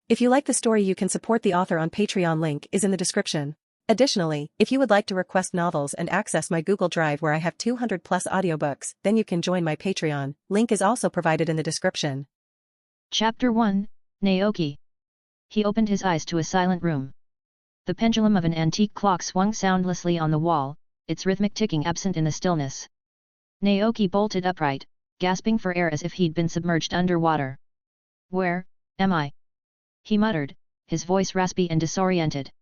If you like the story, you can support the author on Patreon. Link is in the description. Additionally, if you would like to request novels and access my Google Drive where I have 200 plus audiobooks, then you can join my Patreon. Link is also provided in the description. Chapter 1, Naoki. He opened his eyes to a silent room. The pendulum of an antique clock swung soundlessly on the wall, its rhythmic ticking absent in the stillness. Naoki bolted upright, gasping for air as if he'd been submerged underwater. "Where am I?" he muttered, his voice raspy and disoriented.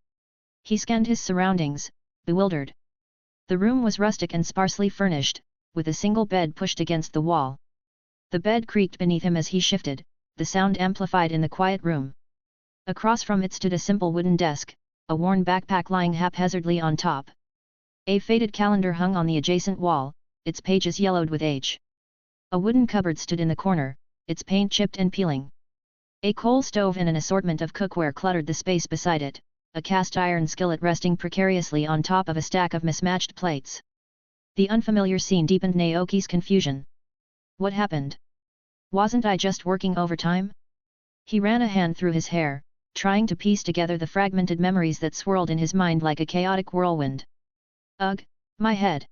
He scanned his surroundings, bewildered. The room was rustic and sparsely furnished, with a single bed pushed against the wall. The bed creaked beneath him as he shifted, the sound amplified in the quiet room. Across from it stood a simple wooden desk, a worn backpack lying haphazardly on top. A faded calendar hung on the adjacent wall, its pages yellowed with age. A wooden cupboard stood in the corner, its paint chipped and peeling. A coal stove and an assortment of cookware cluttered the space beside it, a cast iron skillet resting precariously on top of a stack of mismatched plates. The unfamiliar scene deepened Naoki's confusion. What happened? Wasn't I just working overtime? He ran a hand through his hair, trying to piece together the fragmented memories that swirled in his mind like a chaotic whirlwind. Ugh, my head!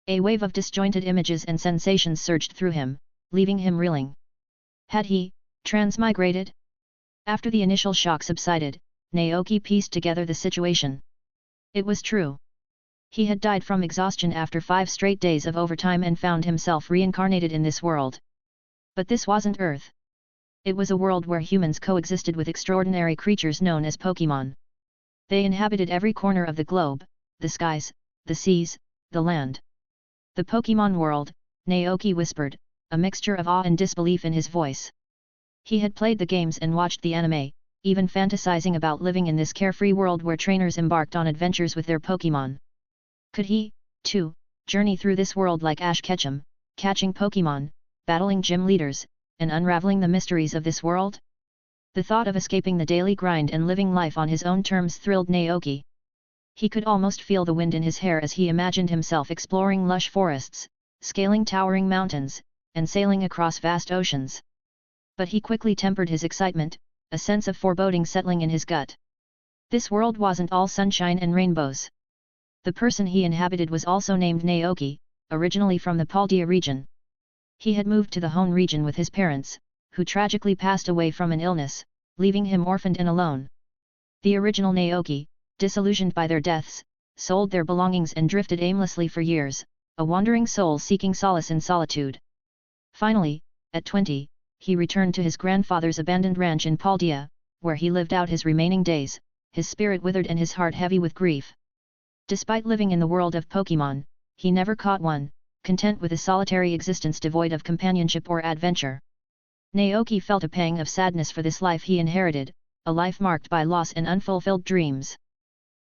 A wave of disjointed images and sensations surged through him, leaving him reeling. Had he transmigrated? After the initial shock subsided, Naoki pieced together the situation. It was true. He had died from exhaustion after 5 straight days of overtime and found himself reincarnated in this world. But this wasn't Earth. It was a world where humans coexisted with extraordinary creatures known as Pokémon. They inhabited every corner of the globe, the skies, the seas, the land. The Pokémon world, Naoki whispered, a mixture of awe and disbelief in his voice. He had played the games and watched the anime, even fantasizing about living in this carefree world where trainers embarked on adventures with their Pokémon. Could he, too, journey through this world like Ash Ketchum, catching Pokémon, battling gym leaders, and unraveling the mysteries of this world? The thought of escaping the daily grind and living life on his own terms thrilled Naoki. He could almost feel the wind in his hair as he imagined himself exploring lush forests, scaling towering mountains, and sailing across vast oceans. But he quickly tempered his excitement, a sense of foreboding settling in his gut. This world wasn't all sunshine and rainbows. The person he inhabited was also named Naoki, originally from the Paldea region. He had moved to the Hone region with his parents, who tragically passed away from an illness, leaving him orphaned and alone. The original Naoki, disillusioned by their deaths, sold their belongings and drifted aimlessly for years, a wandering soul seeking solace in solitude. Finally, at 20, he returned to his grandfather's abandoned ranch in Paldea, where he lived out his remaining days, his spirit withered and his heart heavy with grief. Despite living in the world of Pokémon, he never caught one, content with a solitary existence devoid of companionship or adventure. Naoki felt a pang of sadness for this life he inherited, a life marked by loss and unfulfilled dreams.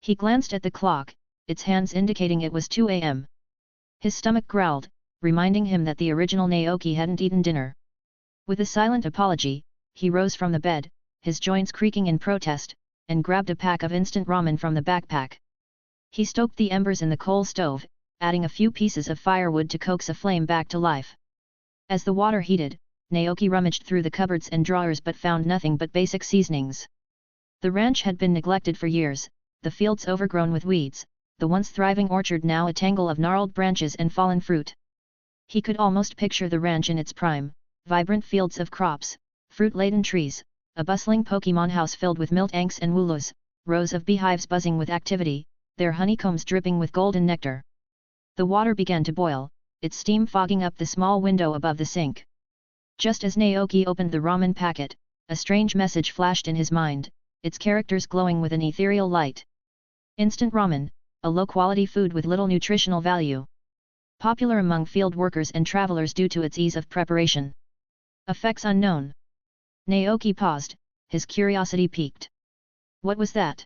He glanced at the clock, its hands indicating it was 2 a.m. His stomach growled, reminding him that the original Naoki hadn't eaten dinner. With a silent apology, he rose from the bed, his joints creaking in protest, and grabbed a pack of instant ramen from the backpack. He stoked the embers in the coal stove, adding a few pieces of firewood to coax a flame back to life. As the water heated, Naoki rummaged through the cupboards and drawers but found nothing but basic seasonings. The ranch had been neglected for years, the fields overgrown with weeds, the once thriving orchard now a tangle of gnarled branches and fallen fruit. He could almost picture the ranch in its prime, vibrant fields of crops, fruit-laden trees, a bustling Pokémon house filled with Miltanks and Wooloos, rows of beehives buzzing with activity, their honeycombs dripping with golden nectar. The water began to boil, its steam fogging up the small window above the sink. Just as Naoki opened the ramen packet, a strange message flashed in his mind, its characters glowing with an ethereal light. Instant ramen, a low-quality food with little nutritional value. Popular among field workers and travelers due to its ease of preparation. Effects unknown. Naoki paused, his curiosity piqued. What was that?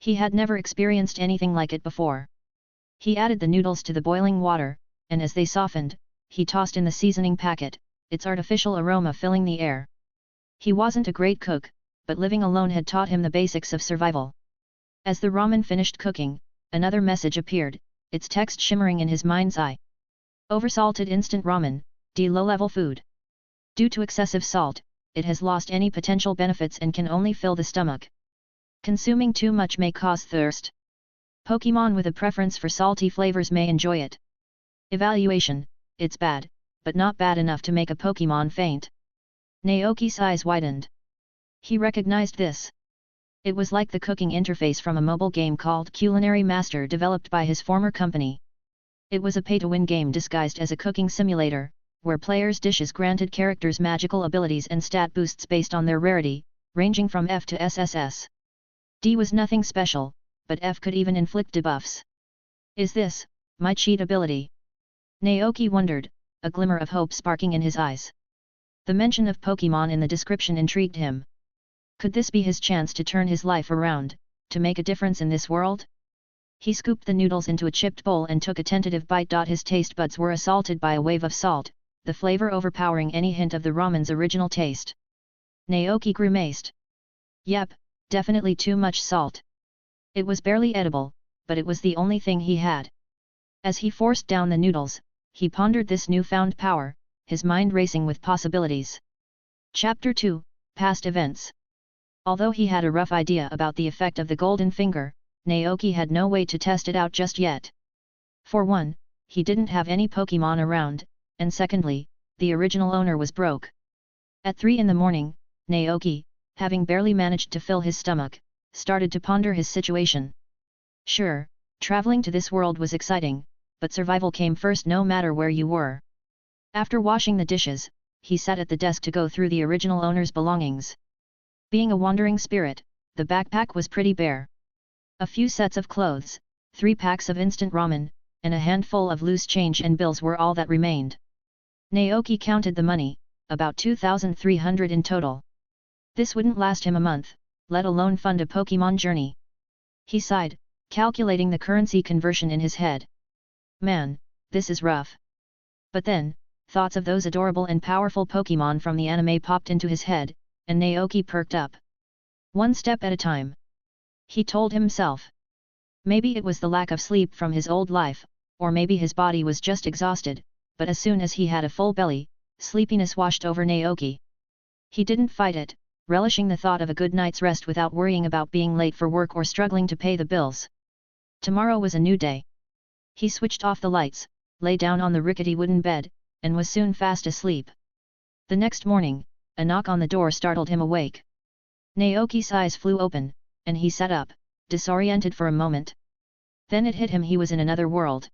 He had never experienced anything like it before. He added the noodles to the boiling water, and as they softened, he tossed in the seasoning packet, its artificial aroma filling the air. He wasn't a great cook, but living alone had taught him the basics of survival. As the ramen finished cooking, another message appeared, its text shimmering in his mind's eye. Oversalted instant ramen, low-level food. Due to excessive salt, it has lost any potential benefits and can only fill the stomach. Consuming too much may cause thirst. Pokémon with a preference for salty flavors may enjoy it. Evaluation: it's bad, but not bad enough to make a Pokémon faint. Naoki's eyes widened. He recognized this. It was like the cooking interface from a mobile game called Culinary Master developed by his former company. It was a pay-to-win game disguised as a cooking simulator, where players' dishes granted characters magical abilities and stat boosts based on their rarity, ranging from F to SSS. D was nothing special, but F could even inflict debuffs. Is this my cheat ability? Naoki wondered, a glimmer of hope sparking in his eyes. The mention of Pokémon in the description intrigued him. Could this be his chance to turn his life around, to make a difference in this world? He scooped the noodles into a chipped bowl and took a tentative bite. His taste buds were assaulted by a wave of salt, the flavor overpowering any hint of the ramen's original taste. Naoki grimaced. Yep, definitely too much salt. It was barely edible, but it was the only thing he had. As he forced down the noodles, he pondered this newfound power, his mind racing with possibilities. Chapter 2, Past Events. Although he had a rough idea about the effect of the golden finger, Naoki had no way to test it out just yet. For one, he didn't have any Pokémon around, and secondly, the original owner was broke. At 3 in the morning, Naoki, having barely managed to fill his stomach, started to ponder his situation. Sure, traveling to this world was exciting, but survival came first no matter where you were. After washing the dishes, he sat at the desk to go through the original owner's belongings. Being a wandering spirit, the backpack was pretty bare. A few sets of clothes, 3 packs of instant ramen, and a handful of loose change and bills were all that remained. Naoki counted the money, about 2,300 in total. This wouldn't last him a month, let alone fund a Pokémon journey. He sighed, calculating the currency conversion in his head. Man, this is rough. But then, thoughts of those adorable and powerful Pokémon from the anime popped into his head, and Naoki perked up. One step at a time, he told himself. Maybe it was the lack of sleep from his old life, or maybe his body was just exhausted, but as soon as he had a full belly, sleepiness washed over Naoki. He didn't fight it, relishing the thought of a good night's rest without worrying about being late for work or struggling to pay the bills. Tomorrow was a new day. He switched off the lights, lay down on the rickety wooden bed, and was soon fast asleep. The next morning, a knock on the door startled him awake. Naoki's eyes flew open, and he sat up, disoriented for a moment. Then it hit him he was in another world.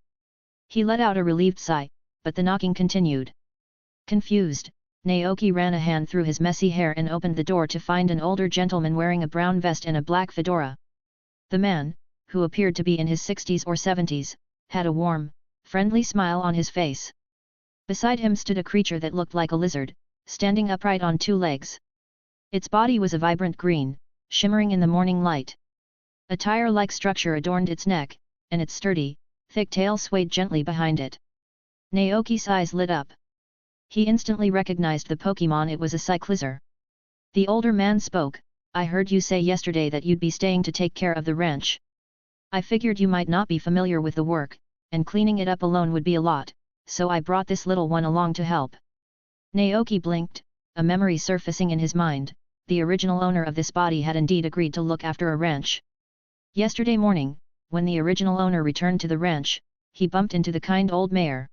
He let out a relieved sigh, but the knocking continued. Confused, Naoki ran a hand through his messy hair and opened the door to find an older gentleman wearing a brown vest and a black fedora. The man, who appeared to be in his 60s or 70s, had a warm, friendly smile on his face. Beside him stood a creature that looked like a lizard, standing upright on 2 legs. Its body was a vibrant green, shimmering in the morning light. A tire-like structure adorned its neck, and its sturdy, thick tail swayed gently behind it. Naoki's eyes lit up. He instantly recognized the Pokémon. It was a Cyclizar. The older man spoke. I heard you say yesterday that you'd be staying to take care of the ranch. I figured you might not be familiar with the work, and cleaning it up alone would be a lot, so I brought this little one along to help. Naoki blinked, a memory surfacing in his mind. The original owner of this body had indeed agreed to look after a ranch. Yesterday morning, when the original owner returned to the ranch, he bumped into the kind old mayor.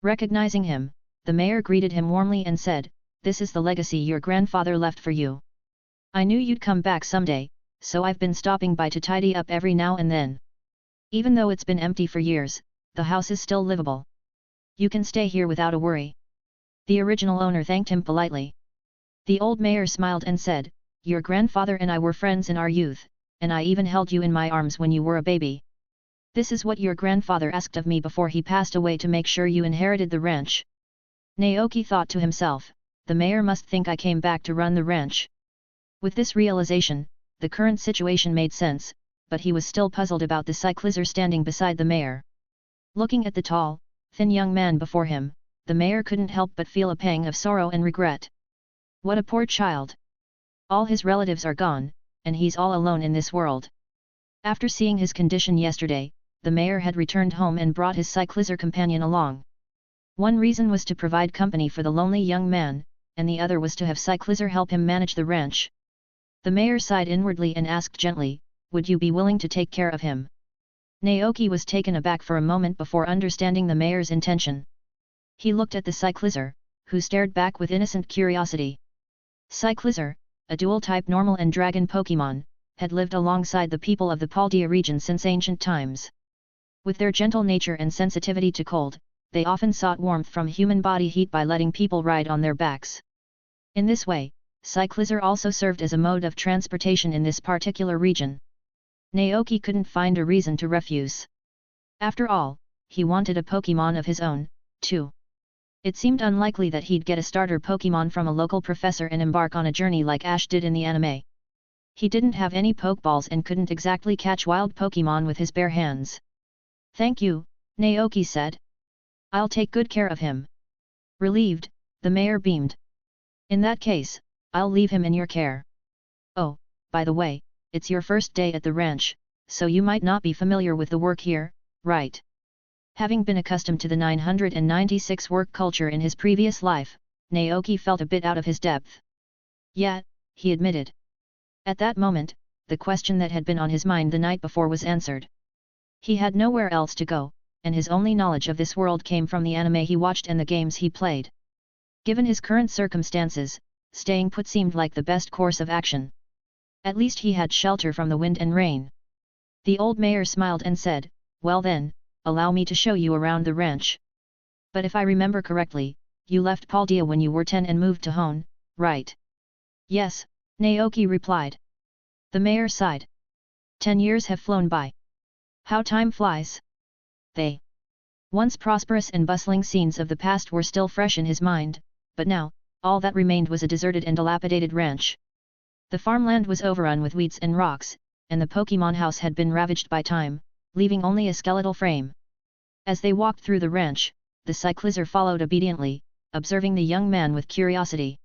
Recognizing him, the mayor greeted him warmly and said, "This is the legacy your grandfather left for you. I knew you'd come back someday, so I've been stopping by to tidy up every now and then. Even though it's been empty for years, the house is still livable. You can stay here without a worry." The original owner thanked him politely. The old mayor smiled and said, "Your grandfather and I were friends in our youth, and I even held you in my arms when you were a baby. This is what your grandfather asked of me before he passed away, to make sure you inherited the ranch." Naoki thought to himself, the mayor must think I came back to run the ranch. With this realization, the current situation made sense, but he was still puzzled about the Cyclizar standing beside the mayor. Looking at the tall, thin young man before him, the mayor couldn't help but feel a pang of sorrow and regret. What a poor child. All his relatives are gone, and he's all alone in this world. After seeing his condition yesterday, the mayor had returned home and brought his Cyclizar companion along. One reason was to provide company for the lonely young man, and the other was to have Cyclizer help him manage the ranch. The mayor sighed inwardly and asked gently, "Would you be willing to take care of him?" Naoki was taken aback for a moment before understanding the mayor's intention. He looked at the Cyclizer, who stared back with innocent curiosity. Cyclizer, a dual-type normal and dragon Pokémon, had lived alongside the people of the Paldea region since ancient times. With their gentle nature and sensitivity to cold, they often sought warmth from human body heat by letting people ride on their backs. In this way, Cyclizer also served as a mode of transportation in this particular region. Naoki couldn't find a reason to refuse. After all, he wanted a Pokémon of his own, too. It seemed unlikely that he'd get a starter Pokémon from a local professor and embark on a journey like Ash did in the anime. He didn't have any Pokeballs and couldn't exactly catch wild Pokémon with his bare hands. "Thank you," Naoki said. "I'll take good care of him." Relieved, the mayor beamed. "In that case, I'll leave him in your care. Oh, by the way, it's your first day at the ranch, so you might not be familiar with the work here, right?" Having been accustomed to the 996 work culture in his previous life, Naoki felt a bit out of his depth. "Yeah," he admitted. At that moment, the question that had been on his mind the night before was answered. He had nowhere else to go, and his only knowledge of this world came from the anime he watched and the games he played. Given his current circumstances, staying put seemed like the best course of action. At least he had shelter from the wind and rain. The old mayor smiled and said, "Well then, allow me to show you around the ranch. But if I remember correctly, you left Paldea when you were 10 and moved to Hone, right?" "Yes," Naoki replied. The mayor sighed. 10 years have flown by. How time flies. They once prosperous and bustling scenes of the past were still fresh in his mind, but now, all that remained was a deserted and dilapidated ranch. The farmland was overrun with weeds and rocks, and the Pokémon house had been ravaged by time, leaving only a skeletal frame. As they walked through the ranch, the Cyclizer followed obediently, observing the young man with curiosity.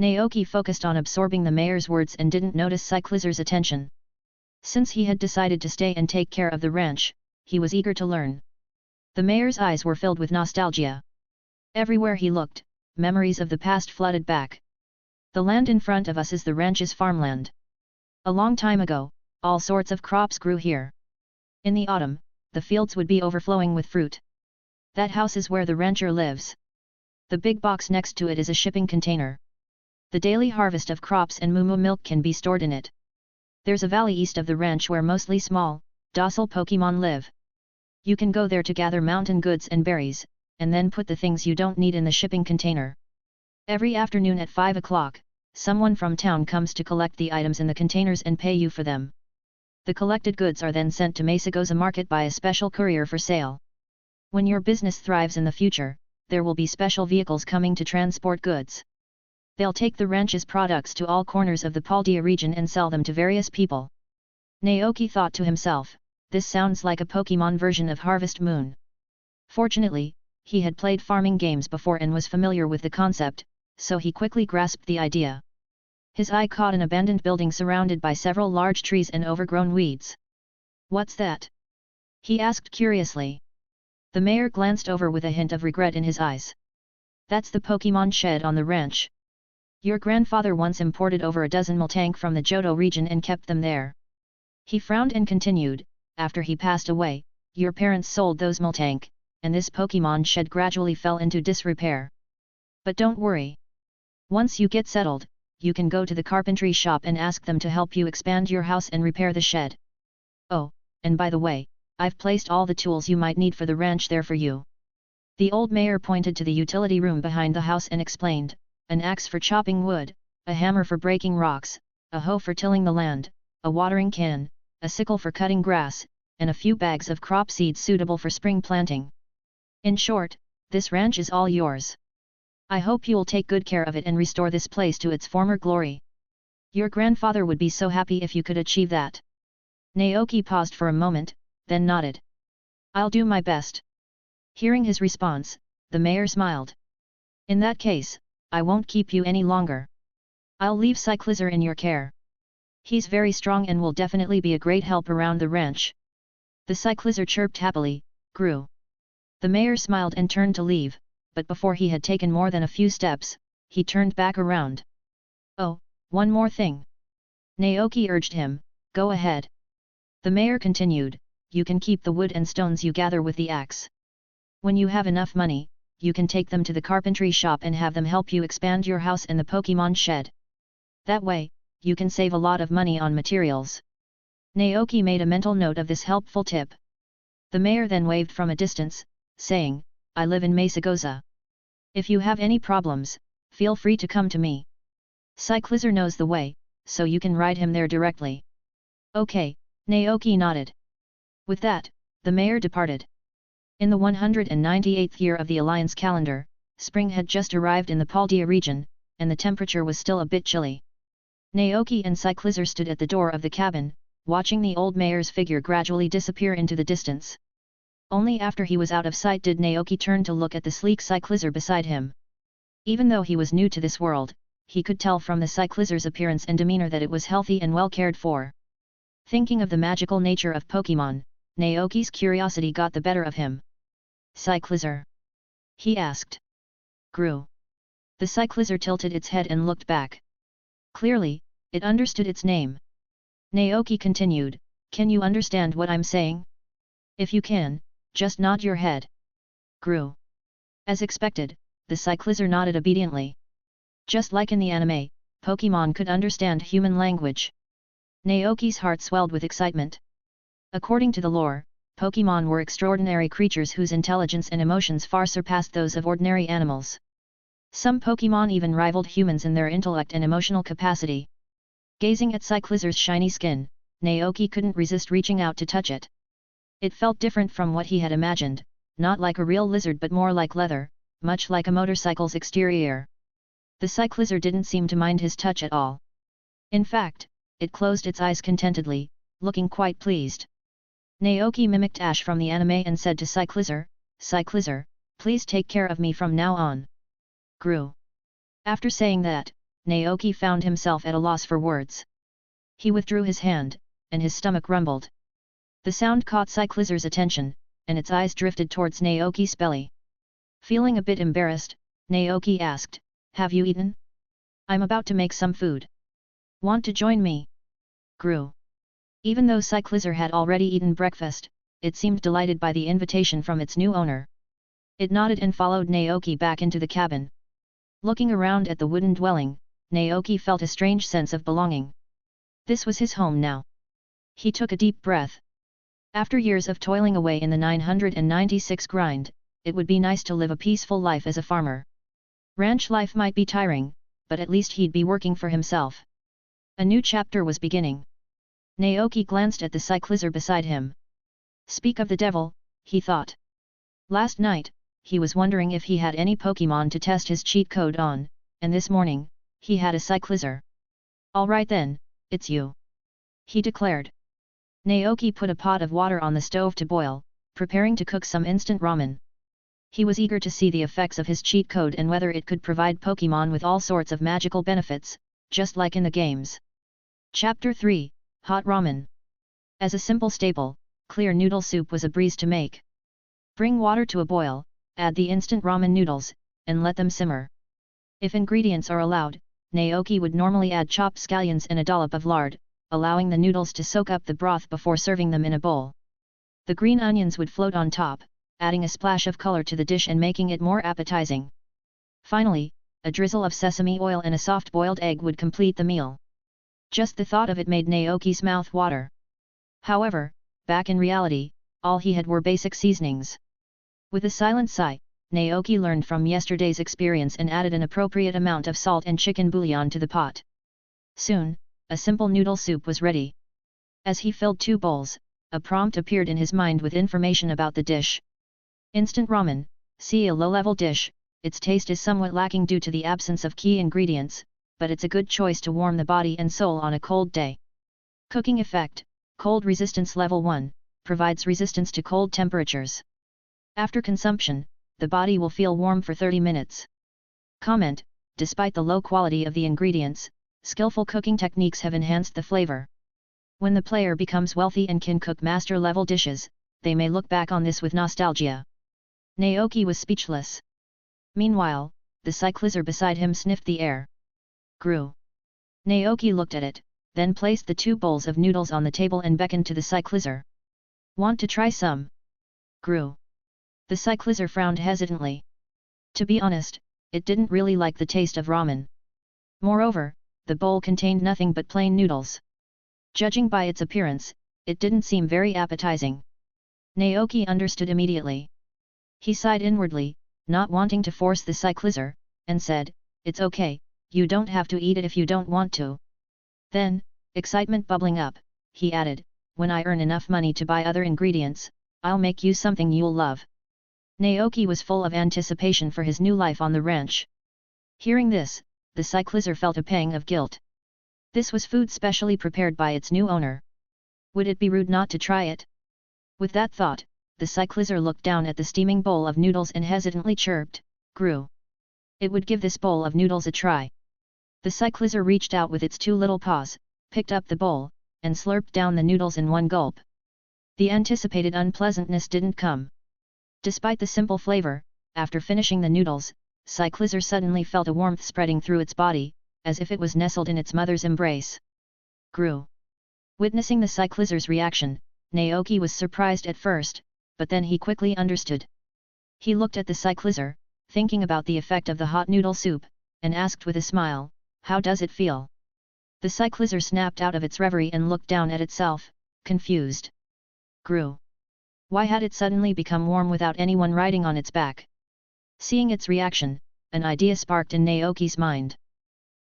Naoki focused on absorbing the mayor's words and didn't notice Cyclizer's attention. Since he had decided to stay and take care of the ranch, he was eager to learn. The mayor's eyes were filled with nostalgia. Everywhere he looked, memories of the past flooded back. "The land in front of us is the ranch's farmland. A long time ago, all sorts of crops grew here. In the autumn, the fields would be overflowing with fruit. That house is where the rancher lives. The big box next to it is a shipping container. The daily harvest of crops and moo milk can be stored in it. There's a valley east of the ranch where mostly small, docile Pokémon live. You can go there to gather mountain goods and berries, and then put the things you don't need in the shipping container. Every afternoon at 5 o'clock, someone from town comes to collect the items in the containers and pay you for them. The collected goods are then sent to Mesagoza Market by a special courier for sale. When your business thrives in the future, there will be special vehicles coming to transport goods. They'll take the ranch's products to all corners of the Paldea region and sell them to various people." Naoki thought to himself, this sounds like a Pokémon version of Harvest Moon. Fortunately, he had played farming games before and was familiar with the concept, so he quickly grasped the idea. His eye caught an abandoned building surrounded by several large trees and overgrown weeds. "What's that?" he asked curiously. The mayor glanced over with a hint of regret in his eyes. "That's the Pokémon shed on the ranch. Your grandfather once imported over a dozen Miltank from the Johto region and kept them there. He frowned and continued, after he passed away, your parents sold those Miltank, and this Pokémon shed gradually fell into disrepair. But don't worry. Once you get settled, you can go to the carpentry shop and ask them to help you expand your house and repair the shed. Oh, and by the way, I've placed all the tools you might need for the ranch there for you." The old mayor pointed to the utility room behind the house and explained, "An axe for chopping wood, a hammer for breaking rocks, a hoe for tilling the land, a watering can, a sickle for cutting grass, and a few bags of crop seeds suitable for spring planting. In short, this ranch is all yours. I hope you'll take good care of it and restore this place to its former glory. Your grandfather would be so happy if you could achieve that." Naoki paused for a moment, then nodded. "I'll do my best." Hearing his response, the mayor smiled. "In that case, I won't keep you any longer. I'll leave Cyclizer in your care. He's very strong and will definitely be a great help around the ranch." The Cyclizer chirped happily, grew. The mayor smiled and turned to leave, but before he had taken more than a few steps, he turned back around. Oh, one more thing. Naoki urged him, go ahead. The mayor continued, you can keep the wood and stones you gather with the axe. When you have enough money, you can take them to the carpentry shop and have them help you expand your house and the Pokémon shed. That way, you can save a lot of money on materials. Naoki made a mental note of this helpful tip. The mayor then waved from a distance, saying, I live in Mesagoza. If you have any problems, feel free to come to me. Cyclizer knows the way, so you can ride him there directly. Okay, Naoki nodded. With that, the mayor departed. In the 198th year of the Alliance calendar, spring had just arrived in the Paldea region, and the temperature was still a bit chilly. Naoki and Cyclizer stood at the door of the cabin, watching the old mayor's figure gradually disappear into the distance. Only after he was out of sight did Naoki turn to look at the sleek Cyclizer beside him. Even though he was new to this world, he could tell from the Cyclizer's appearance and demeanor that it was healthy and well cared for. Thinking of the magical nature of Pokémon, Naoki's curiosity got the better of him. Cyclizer? He asked. Grew. The Cyclizer tilted its head and looked back. Clearly, it understood its name. Naoki continued, can you understand what I'm saying? If you can, just nod your head. Grew. As expected, the Cyclizer nodded obediently. Just like in the anime, Pokémon could understand human language. Naoki's heart swelled with excitement. According to the lore, Pokémon were extraordinary creatures whose intelligence and emotions far surpassed those of ordinary animals. Some Pokémon even rivaled humans in their intellect and emotional capacity. Gazing at Cyclizer's shiny skin, Naoki couldn't resist reaching out to touch it. It felt different from what he had imagined, not like a real lizard but more like leather, much like a motorcycle's exterior. The Cyclizer didn't seem to mind his touch at all. In fact, it closed its eyes contentedly, looking quite pleased. Naoki mimicked Ash from the anime and said to Cyclizer, Cyclizer, please take care of me from now on. Grew. After saying that, Naoki found himself at a loss for words. He withdrew his hand, and his stomach rumbled. The sound caught Cyclizer's attention, and its eyes drifted towards Naoki's belly. Feeling a bit embarrassed, Naoki asked, have you eaten? I'm about to make some food. Want to join me? Grew. Even though Cyclizer had already eaten breakfast, it seemed delighted by the invitation from its new owner. It nodded and followed Naoki back into the cabin. Looking around at the wooden dwelling, Naoki felt a strange sense of belonging. This was his home now. He took a deep breath. After years of toiling away in the 996 grind, it would be nice to live a peaceful life as a farmer. Ranch life might be tiring, but at least he'd be working for himself. A new chapter was beginning. Naoki glanced at the Cyclizer beside him. Speak of the devil, he thought. Last night, he was wondering if he had any Pokémon to test his cheat code on, and this morning, he had a Cyclizer. Alright then, it's you. He declared. Naoki put a pot of water on the stove to boil, preparing to cook some instant ramen. He was eager to see the effects of his cheat code and whether it could provide Pokémon with all sorts of magical benefits, just like in the games. Chapter 3, Hot Ramen. As a simple staple, clear noodle soup was a breeze to make. Bring water to a boil, add the instant ramen noodles, and let them simmer. If ingredients are allowed, Naoki would normally add chopped scallions and a dollop of lard, allowing the noodles to soak up the broth before serving them in a bowl. The green onions would float on top, adding a splash of color to the dish and making it more appetizing. Finally, a drizzle of sesame oil and a soft-boiled egg would complete the meal. Just the thought of it made Naoki's mouth water. However, back in reality, all he had were basic seasonings. With a silent sigh, Naoki learned from yesterday's experience and added an appropriate amount of salt and chicken bouillon to the pot. Soon, a simple noodle soup was ready. As he filled 2 bowls, a prompt appeared in his mind with information about the dish. Instant ramen, see a low-level dish, its taste is somewhat lacking due to the absence of key ingredients, but it's a good choice to warm the body and soul on a cold day. Cooking effect, cold resistance level 1, provides resistance to cold temperatures. After consumption, the body will feel warm for 30 minutes. Comment, despite the low quality of the ingredients, skillful cooking techniques have enhanced the flavor. When the player becomes wealthy and can cook master-level dishes, they may look back on this with nostalgia. Naoki was speechless. Meanwhile, the cyclizer beside him sniffed the air. Grew. Naoki looked at it, then placed the 2 bowls of noodles on the table and beckoned to the cyclizer. Want to try some? Grew. The cyclizer frowned hesitantly. To be honest, it didn't really like the taste of ramen. Moreover, the bowl contained nothing but plain noodles. Judging by its appearance, it didn't seem very appetizing. Naoki understood immediately. He sighed inwardly, not wanting to force the cyclizer, and said, "It's okay, you don't have to eat it if you don't want to." Then, excitement bubbling up, he added, "When I earn enough money to buy other ingredients, I'll make you something you'll love." Naoki was full of anticipation for his new life on the ranch. Hearing this, the cyclizer felt a pang of guilt. This was food specially prepared by its new owner. Would it be rude not to try it? With that thought, the cyclizer looked down at the steaming bowl of noodles and hesitantly chirped, "Grew." It would give this bowl of noodles a try. The cyclizer reached out with its 2 little paws, picked up the bowl, and slurped down the noodles in one gulp. The anticipated unpleasantness didn't come. Despite the simple flavor, after finishing the noodles, cyclizer suddenly felt a warmth spreading through its body, as if it was nestled in its mother's embrace. Grew. Witnessing the cyclizer's reaction, Naoki was surprised at first, but then he quickly understood. He looked at the cyclizer, thinking about the effect of the hot noodle soup, and asked with a smile, "How does it feel?" The cyclizer snapped out of its reverie and looked down at itself, confused. Grew. Why had it suddenly become warm without anyone riding on its back? Seeing its reaction, an idea sparked in Naoki's mind.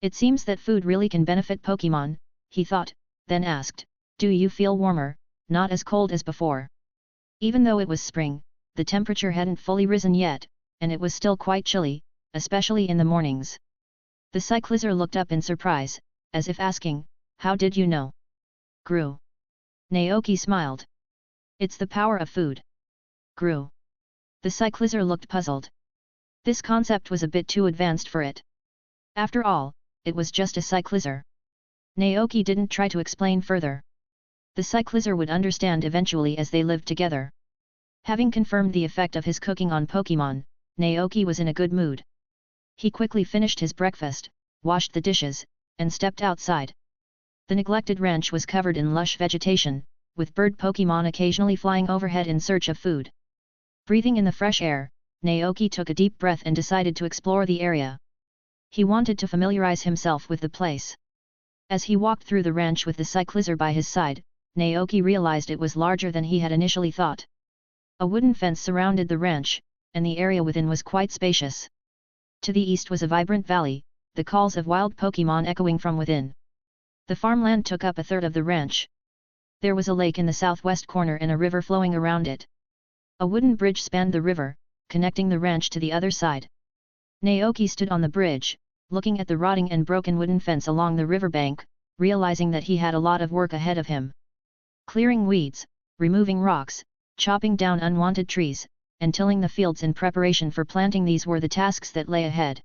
It seems that food really can benefit Pokémon, he thought, then asked, "Do you feel warmer, not as cold as before?" Even though it was spring, the temperature hadn't fully risen yet, and it was still quite chilly, especially in the mornings. The cyclizer looked up in surprise, as if asking, "How did you know?" Grew. Naoki smiled. "It's the power of food." Grew. The cyclizer looked puzzled. This concept was a bit too advanced for it. After all, it was just a cyclizer. Naoki didn't try to explain further. The cyclizer would understand eventually as they lived together. Having confirmed the effect of his cooking on Pokémon, Naoki was in a good mood. He quickly finished his breakfast, washed the dishes, and stepped outside. The neglected ranch was covered in lush vegetation, with bird Pokémon occasionally flying overhead in search of food. Breathing in the fresh air, Naoki took a deep breath and decided to explore the area. He wanted to familiarize himself with the place. As he walked through the ranch with the cyclizer by his side, Naoki realized it was larger than he had initially thought. A wooden fence surrounded the ranch, and the area within was quite spacious. To the east was a vibrant valley, the calls of wild Pokémon echoing from within. The farmland took up a third of the ranch. There was a lake in the southwest corner and a river flowing around it. A wooden bridge spanned the river, connecting the ranch to the other side. Naoki stood on the bridge, looking at the rotting and broken wooden fence along the riverbank, realizing that he had a lot of work ahead of him. Clearing weeds, removing rocks, chopping down unwanted trees, and tilling the fields in preparation for planting, these were the tasks that lay ahead.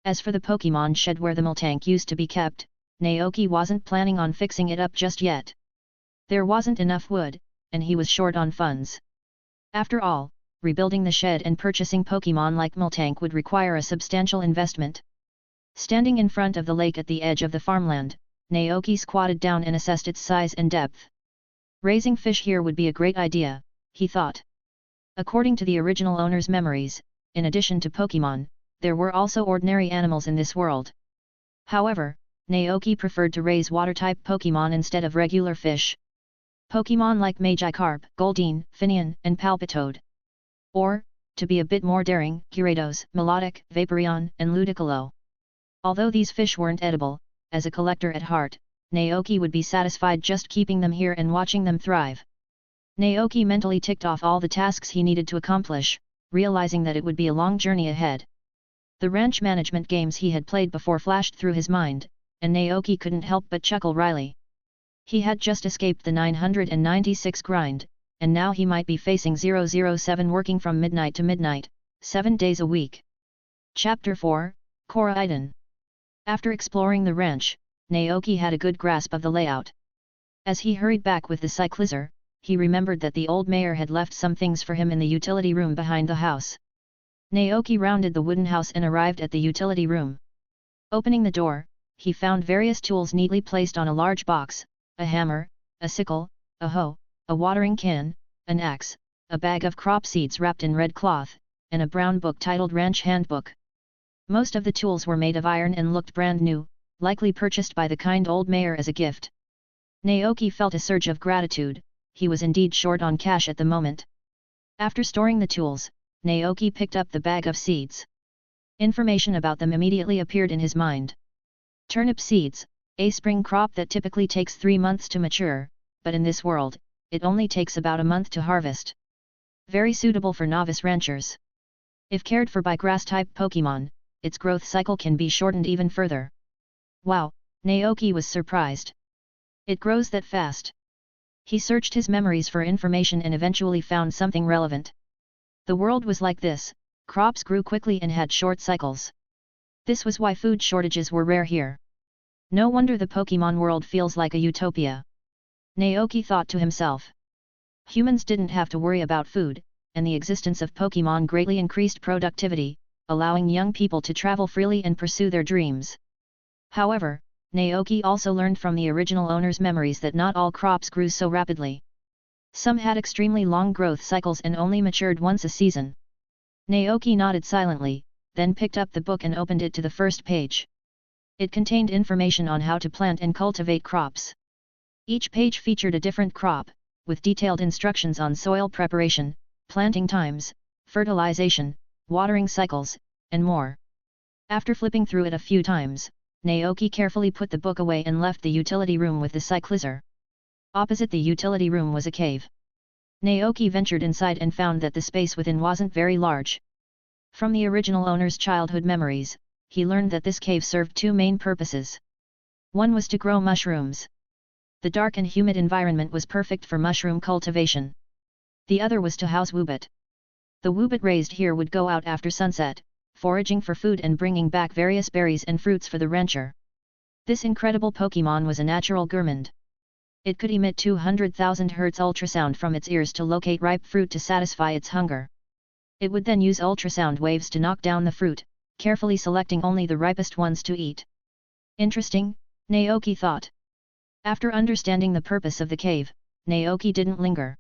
As for the Pokémon shed where the Miltank used to be kept, Naoki wasn't planning on fixing it up just yet. There wasn't enough wood, and he was short on funds. After all, rebuilding the shed and purchasing Pokémon like Miltank would require a substantial investment. Standing in front of the lake at the edge of the farmland, Naoki squatted down and assessed its size and depth. Raising fish here would be a great idea, he thought. According to the original owner's memories, in addition to Pokémon, there were also ordinary animals in this world. However, Naoki preferred to raise water-type Pokémon instead of regular fish. Pokémon like Magikarp, Goldeen, Finion, and Palpitoad. Or, to be a bit more daring, Gyarados, Melodic, Vaporeon, and Ludicolo. Although these fish weren't edible, as a collector at heart, Naoki would be satisfied just keeping them here and watching them thrive. Naoki mentally ticked off all the tasks he needed to accomplish, realizing that it would be a long journey ahead. The ranch management games he had played before flashed through his mind, and Naoki couldn't help but chuckle wryly. He had just escaped the 996 grind, and now he might be facing 007 working from midnight to midnight, 7 days a week. Chapter 4, Coriden. After exploring the ranch, Naoki had a good grasp of the layout. As he hurried back with the cyclizer, he remembered that the old mayor had left some things for him in the utility room behind the house. Naoki rounded the wooden house and arrived at the utility room. Opening the door, he found various tools neatly placed on a large box: a hammer, a sickle, a hoe, a watering can, an axe, a bag of crop seeds wrapped in red cloth, and a brown book titled Ranch Handbook. Most of the tools were made of iron and looked brand new, likely purchased by the kind old mayor as a gift. Naoki felt a surge of gratitude. He was indeed short on cash at the moment. After storing the tools, Naoki picked up the bag of seeds. Information about them immediately appeared in his mind. Turnip seeds, a spring crop that typically takes 3 months to mature, but in this world, it only takes about a month to harvest. Very suitable for novice ranchers. If cared for by grass-type Pokémon, its growth cycle can be shortened even further. Wow, Naoki was surprised. It grows that fast. He searched his memories for information and eventually found something relevant. The world was like this: crops grew quickly and had short cycles. This was why food shortages were rare here. No wonder the Pokémon world feels like a utopia. Naoki thought to himself. Humans didn't have to worry about food, and the existence of Pokémon greatly increased productivity, allowing young people to travel freely and pursue their dreams. However, Naoki also learned from the original owner's memories that not all crops grew so rapidly. Some had extremely long growth cycles and only matured once a season. Naoki nodded silently, then picked up the book and opened it to the first page. It contained information on how to plant and cultivate crops. Each page featured a different crop, with detailed instructions on soil preparation, planting times, fertilization, watering cycles, and more. After flipping through it a few times, Naoki carefully put the book away and left the utility room with the cyclizer. Opposite the utility room was a cave. Naoki ventured inside and found that the space within wasn't very large. From the original owner's childhood memories, he learned that this cave served 2 main purposes. One was to grow mushrooms. The dark and humid environment was perfect for mushroom cultivation. The other was to house woobit. The woobit raised here would go out after sunset, foraging for food and bringing back various berries and fruits for the rancher. This incredible Pokémon was a natural gourmand. It could emit 200,000 Hz ultrasound from its ears to locate ripe fruit to satisfy its hunger. It would then use ultrasound waves to knock down the fruit, carefully selecting only the ripest ones to eat. Interesting, Naoki thought. After understanding the purpose of the cave, Naoki didn't linger.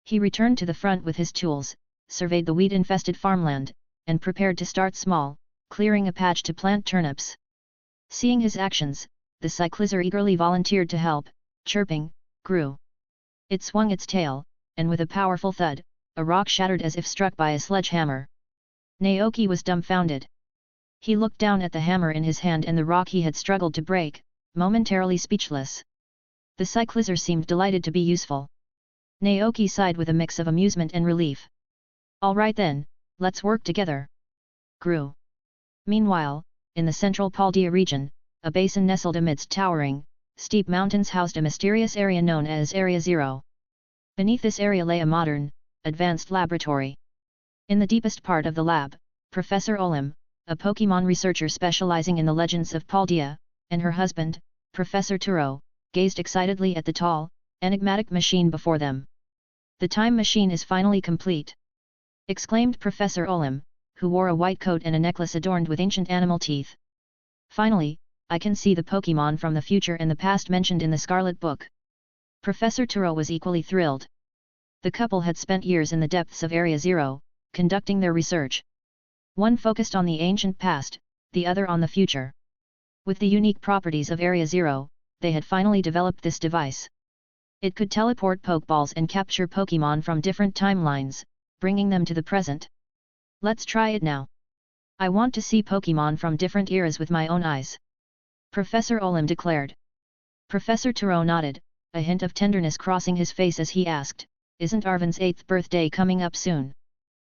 He returned to the front with his tools, surveyed the weed-infested farmland, and prepared to start small, clearing a patch to plant turnips. Seeing his actions, the cyclizer eagerly volunteered to help, chirping, "Grew." It swung its tail, and with a powerful thud, a rock shattered as if struck by a sledgehammer. Naoki was dumbfounded. He looked down at the hammer in his hand and the rock he had struggled to break, momentarily speechless. The cyclizer seemed delighted to be useful. Naoki sighed with a mix of amusement and relief. "All right then, let's work together." Grew. Meanwhile, in the central Paldea region, a basin nestled amidst towering, steep mountains housed a mysterious area known as Area Zero. Beneath this area lay a modern, advanced laboratory. In the deepest part of the lab, Professor Olim, a Pokémon researcher specializing in the legends of Paldea, and her husband, Professor Turo, gazed excitedly at the tall, enigmatic machine before them. "The time machine is finally complete!" exclaimed Professor Olim, who wore a white coat and a necklace adorned with ancient animal teeth. "Finally, I can see the Pokémon from the future and the past mentioned in the Scarlet Book." Professor Turo was equally thrilled. The couple had spent years in the depths of Area Zero, conducting their research. One focused on the ancient past, the other on the future. With the unique properties of Area Zero, they had finally developed this device. It could teleport Pokeballs and capture Pokémon from different timelines, bringing them to the present. "Let's try it now. I want to see Pokémon from different eras with my own eyes," Professor Olim declared. Professor Turo nodded, a hint of tenderness crossing his face as he asked, "Isn't Arvin's 8th birthday coming up soon?"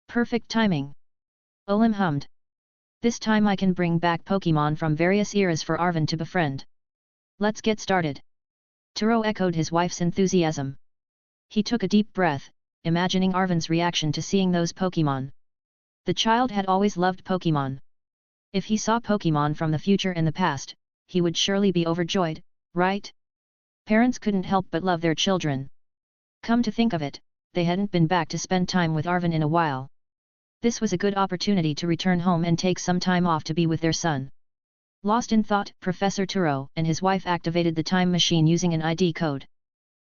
"Perfect timing," Olim hummed. "This time I can bring back Pokémon from various eras for Arvin to befriend. Let's get started." Turo echoed his wife's enthusiasm. He took a deep breath, imagining Arvin's reaction to seeing those Pokémon. The child had always loved Pokémon. If he saw Pokémon from the future and the past, he would surely be overjoyed, right? Parents couldn't help but love their children. Come to think of it, they hadn't been back to spend time with Arvin in a while. This was a good opportunity to return home and take some time off to be with their son. Lost in thought, Professor Turo and his wife activated the time machine using an ID code.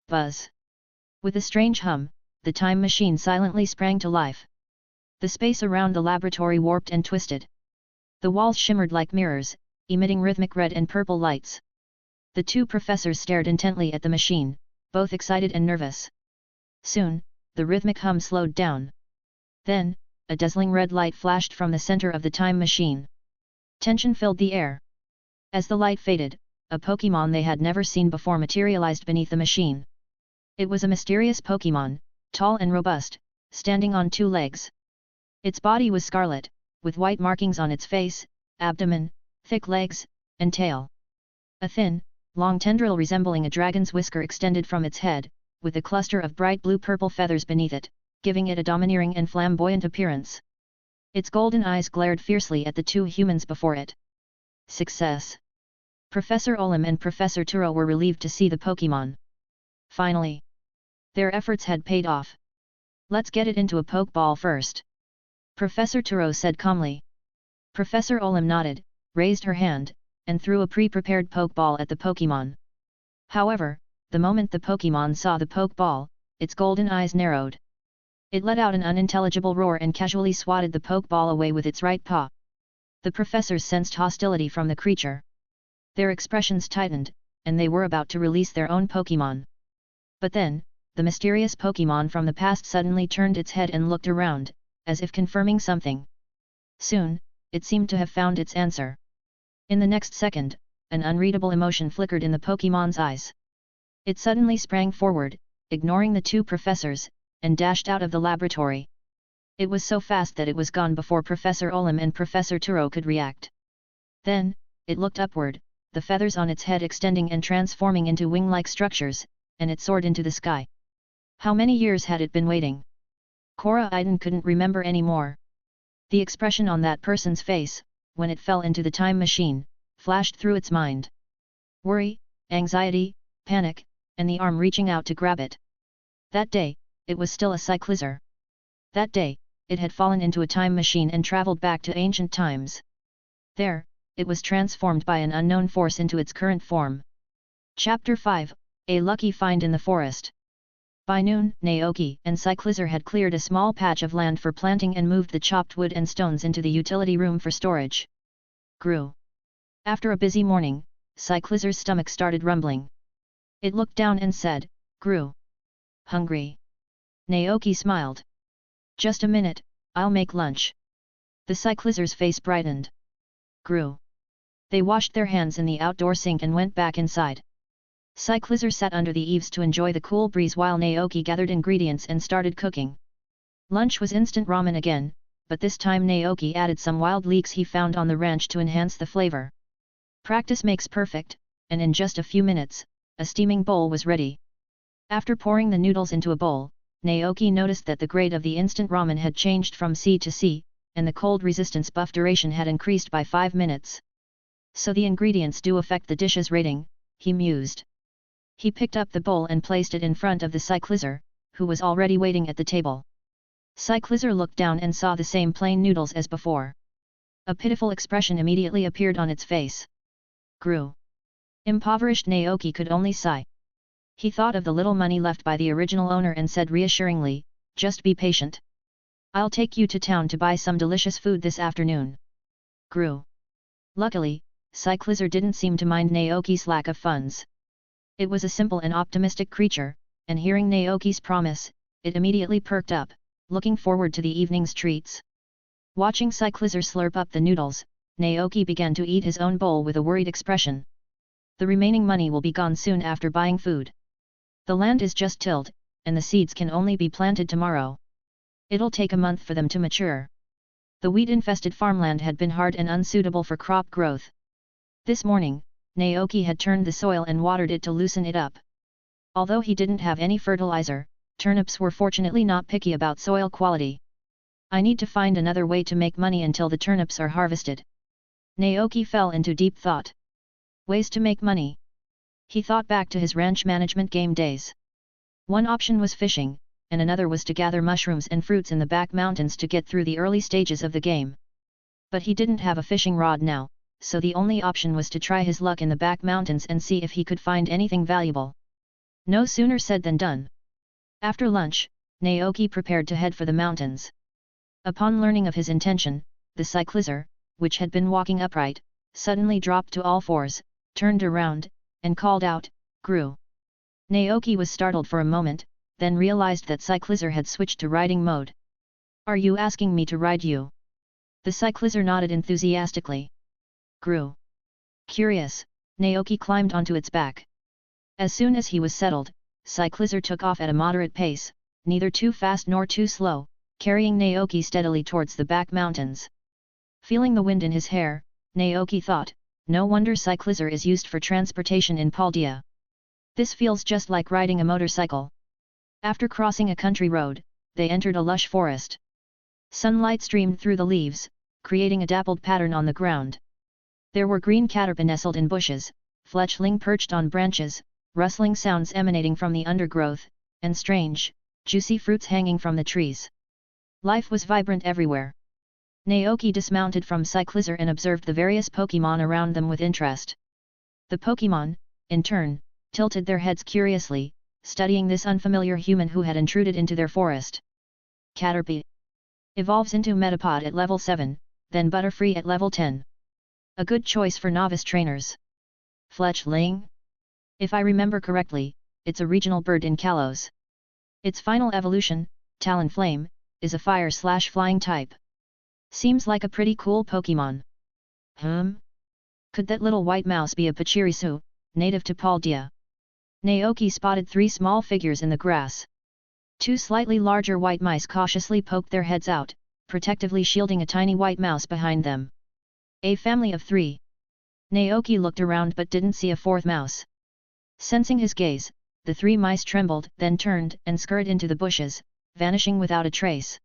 Buzz. With a strange hum, the time machine silently sprang to life. The space around the laboratory warped and twisted. The walls shimmered like mirrors, emitting rhythmic red and purple lights. The two professors stared intently at the machine, both excited and nervous. Soon, the rhythmic hum slowed down. Then, a dazzling red light flashed from the center of the time machine. Tension filled the air. As the light faded, a Pokémon they had never seen before materialized beneath the machine. It was a mysterious Pokémon, tall and robust, standing on two legs. Its body was scarlet, with white markings on its face, abdomen, thick legs, and tail. A thin, long tendril resembling a dragon's whisker extended from its head, with a cluster of bright blue-purple feathers beneath it, giving it a domineering and flamboyant appearance. Its golden eyes glared fiercely at the two humans before it. Success! Professor Olim and Professor Turo were relieved to see the Pokémon. Finally! Their efforts had paid off. Let's get it into a Pokeball first. Professor Turo said calmly. Professor Olim nodded, raised her hand, and threw a pre-prepared Pokeball at the Pokémon. However, the moment the Pokémon saw the Pokeball, its golden eyes narrowed. It let out an unintelligible roar and casually swatted the Pokeball away with its right paw. The professors sensed hostility from the creature. Their expressions tightened, and they were about to release their own Pokémon. But then, the mysterious Pokémon from the past suddenly turned its head and looked around, as if confirming something. Soon, it seemed to have found its answer. In the next second, an unreadable emotion flickered in the Pokémon's eyes. It suddenly sprang forward, ignoring the two professors, and dashed out of the laboratory. It was so fast that it was gone before Professor Olim and Professor Turo could react. Then, it looked upward, the feathers on its head extending and transforming into wing-like structures, and it soared into the sky. How many years had it been waiting? Coriden couldn't remember anymore. The expression on that person's face, when it fell into the time machine, flashed through its mind. Worry, anxiety, panic, and the arm reaching out to grab it. That day, it was still a cyclizer. That day, it had fallen into a time machine and traveled back to ancient times. There, it was transformed by an unknown force into its current form. Chapter 5, A Lucky Find in the Forest. By noon, Naoki and Cyclizer had cleared a small patch of land for planting and moved the chopped wood and stones into the utility room for storage. Grew. After a busy morning, Cyclizer's stomach started rumbling. It looked down and said, Grew. Hungry. Naoki smiled. Just a minute, I'll make lunch. The Cyclizer's face brightened. Grew. They washed their hands in the outdoor sink and went back inside. Cyclizer sat under the eaves to enjoy the cool breeze while Naoki gathered ingredients and started cooking. Lunch was instant ramen again, but this time Naoki added some wild leeks he found on the ranch to enhance the flavor. Practice makes perfect, and in just a few minutes, a steaming bowl was ready. After pouring the noodles into a bowl, Naoki noticed that the grade of the instant ramen had changed from C to C, and the cold resistance buff duration had increased by 5 minutes. So the ingredients do affect the dish's rating, he mused. He picked up the bowl and placed it in front of the Cyclizer, who was already waiting at the table. Cyclizer looked down and saw the same plain noodles as before. A pitiful expression immediately appeared on its face. Grew. Impoverished Naoki could only sigh. He thought of the little money left by the original owner and said reassuringly, just be patient. I'll take you to town to buy some delicious food this afternoon. Grew. Luckily, Cyclizer didn't seem to mind Naoki's lack of funds. It was a simple and optimistic creature, and hearing Naoki's promise, it immediately perked up, looking forward to the evening's treats. Watching Cyclizer slurp up the noodles, Naoki began to eat his own bowl with a worried expression. The remaining money will be gone soon after buying food. The land is just tilled, and the seeds can only be planted tomorrow. It'll take a month for them to mature. The wheat-infested farmland had been hard and unsuitable for crop growth. This morning, Naoki had turned the soil and watered it to loosen it up. Although he didn't have any fertilizer, turnips were fortunately not picky about soil quality. I need to find another way to make money until the turnips are harvested. Naoki fell into deep thought. Ways to make money. He thought back to his ranch management game days. One option was fishing, and another was to gather mushrooms and fruits in the back mountains to get through the early stages of the game. But he didn't have a fishing rod now, so the only option was to try his luck in the back mountains and see if he could find anything valuable. No sooner said than done. After lunch, Naoki prepared to head for the mountains. Upon learning of his intention, the cyclizer, which had been walking upright, suddenly dropped to all fours, turned around, and called out, "Gru." Naoki was startled for a moment, then realized that cyclizer had switched to riding mode. "Are you asking me to ride you?" The cyclizer nodded enthusiastically. "Gru." Curious, Naoki climbed onto its back. As soon as he was settled, cyclizer took off at a moderate pace, neither too fast nor too slow, carrying Naoki steadily towards the back mountains. Feeling the wind in his hair, Naoki thought, no wonder cyclizer is used for transportation in Paldea. This feels just like riding a motorcycle. After crossing a country road, they entered a lush forest. Sunlight streamed through the leaves, creating a dappled pattern on the ground. There were green Caterpie nestled in bushes, fletchling perched on branches, rustling sounds emanating from the undergrowth, and strange, juicy fruits hanging from the trees. Life was vibrant everywhere. Naoki dismounted from cyclizer and observed the various Pokémon around them with interest. The Pokémon, in turn, tilted their heads curiously, studying this unfamiliar human who had intruded into their forest. Caterpie evolves into Metapod at level 7, then Butterfree at level 10. A good choice for novice trainers. Fletchling? If I remember correctly, it's a regional bird in Kalos. Its final evolution, Talonflame, is a fire/flying type. Seems like a pretty cool Pokémon. Could that little white mouse be a Pachirisu, native to Paldea? Naoki spotted 3 small figures in the grass. 2 slightly larger white mice cautiously poked their heads out, protectively shielding a tiny white mouse behind them. A family of 3. Naoki looked around but didn't see a 4th mouse. Sensing his gaze, the 3 mice trembled, then turned and scurried into the bushes, vanishing without a trace.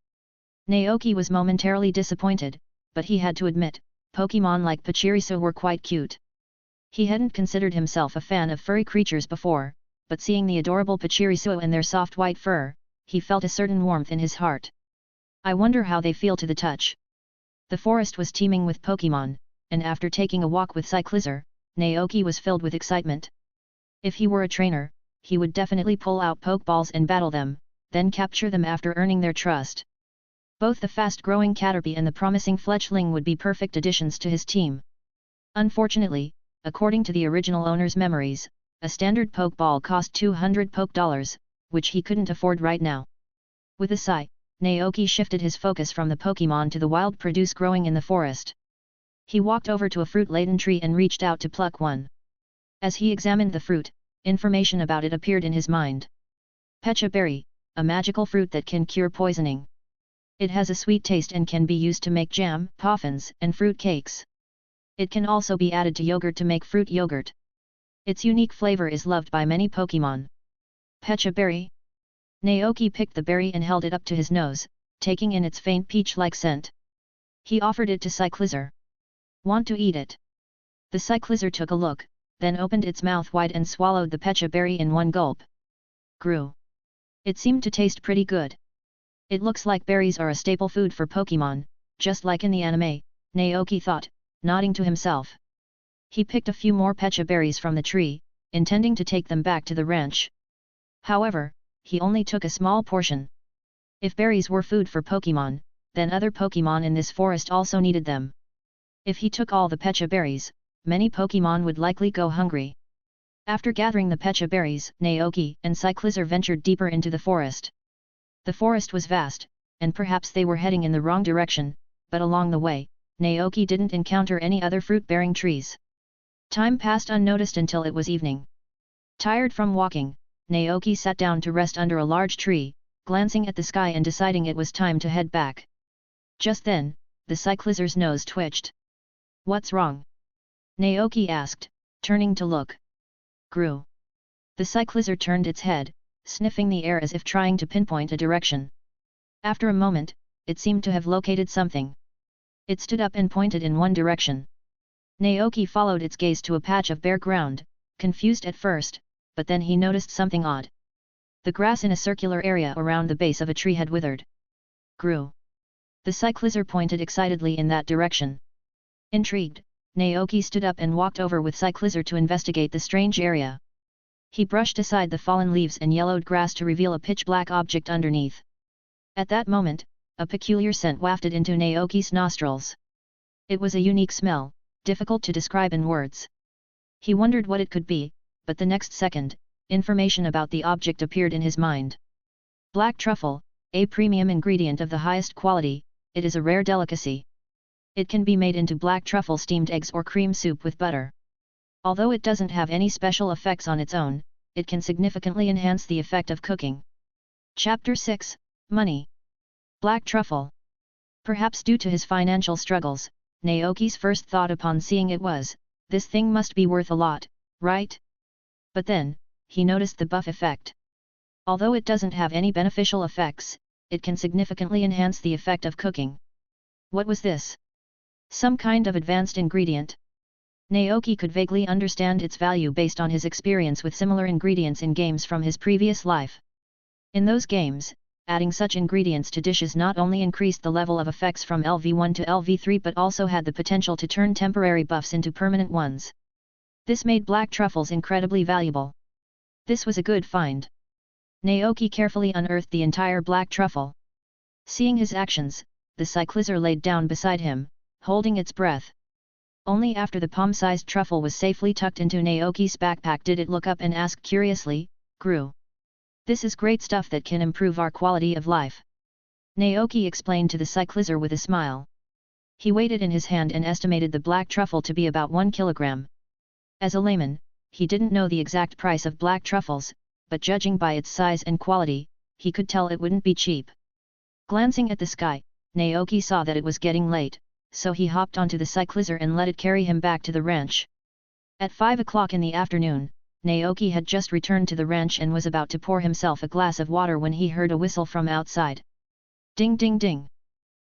Naoki was momentarily disappointed, but he had to admit, Pokémon like Pachirisu were quite cute. He hadn't considered himself a fan of furry creatures before, but seeing the adorable Pachirisu and their soft white fur, he felt a certain warmth in his heart. I wonder how they feel to the touch. The forest was teeming with Pokémon, and after taking a walk with cyclizer, Naoki was filled with excitement. If he were a trainer, he would definitely pull out Pokeballs and battle them, then capture them after earning their trust. Both the fast-growing Caterpie and the promising Fletchling would be perfect additions to his team. Unfortunately, according to the original owner's memories, a standard Pokeball cost 200 Pokedollars, which he couldn't afford right now. With a sigh, Naoki shifted his focus from the Pokémon to the wild produce growing in the forest. He walked over to a fruit-laden tree and reached out to pluck one. As he examined the fruit, information about it appeared in his mind. Pecha berry, a magical fruit that can cure poisoning. It has a sweet taste and can be used to make jam, puffins, and fruit cakes. It can also be added to yogurt to make fruit yogurt. Its unique flavor is loved by many Pokémon. Pecha berry? Naoki picked the berry and held it up to his nose, taking in its faint peach-like scent. He offered it to cyclizer. Want to eat it? The cyclizer took a look, then opened its mouth wide and swallowed the pecha berry in one gulp. Grew. It seemed to taste pretty good. It looks like berries are a staple food for Pokémon, just like in the anime, Naoki thought, nodding to himself. He picked a few more pecha berries from the tree, intending to take them back to the ranch. However, he only took a small portion. If berries were food for Pokémon, then other Pokémon in this forest also needed them. If he took all the pecha berries, many Pokémon would likely go hungry. After gathering the pecha berries, Naoki and cyclizer ventured deeper into the forest. The forest was vast, and perhaps they were heading in the wrong direction, but along the way, Naoki didn't encounter any other fruit-bearing trees. Time passed unnoticed until it was evening. Tired from walking, Naoki sat down to rest under a large tree, glancing at the sky and deciding it was time to head back. Just then, the cyclizer's nose twitched. What's wrong? Naoki asked, turning to look. Grew. The cyclizer turned its head, sniffing the air as if trying to pinpoint a direction. After a moment, it seemed to have located something. It stood up and pointed in one direction. Naoki followed its gaze to a patch of bare ground, confused at first, but then he noticed something odd. The grass in a circular area around the base of a tree had withered. Grew. The cyclizer pointed excitedly in that direction. Intrigued, Naoki stood up and walked over with cyclizer to investigate the strange area. He brushed aside the fallen leaves and yellowed grass to reveal a pitch-black object underneath. At that moment, a peculiar scent wafted into Naoki's nostrils. It was a unique smell, difficult to describe in words. He wondered what it could be, but the next second, information about the object appeared in his mind. Black truffle, a premium ingredient of the highest quality, it is a rare delicacy. It can be made into black truffle steamed eggs or cream soup with butter. Although it doesn't have any special effects on its own, it can significantly enhance the effect of cooking. Chapter 6, Money. Black truffle. Perhaps due to his financial struggles, Naoki's first thought upon seeing it was, this thing must be worth a lot, right? But then, he noticed the buff effect. Although it doesn't have any beneficial effects, it can significantly enhance the effect of cooking. What was this? Some kind of advanced ingredient? Naoki could vaguely understand its value based on his experience with similar ingredients in games from his previous life. In those games, adding such ingredients to dishes not only increased the level of effects from LV1 to LV3 but also had the potential to turn temporary buffs into permanent ones. This made black truffles incredibly valuable. This was a good find. Naoki carefully unearthed the entire black truffle. Seeing his actions, the cyclizer laid down beside him, holding its breath. Only after the palm-sized truffle was safely tucked into Naoki's backpack did it look up and ask curiously, "Grew. This is great stuff that can improve our quality of life." Naoki explained to the cyclizer with a smile. He weighed it in his hand and estimated the black truffle to be about 1 kilogram. As a layman, he didn't know the exact price of black truffles, but judging by its size and quality, he could tell it wouldn't be cheap. Glancing at the sky, Naoki saw that it was getting late, so he hopped onto the cyclizer and let it carry him back to the ranch. At 5 o'clock in the afternoon, Naoki had just returned to the ranch and was about to pour himself a glass of water when he heard a whistle from outside. Ding ding ding.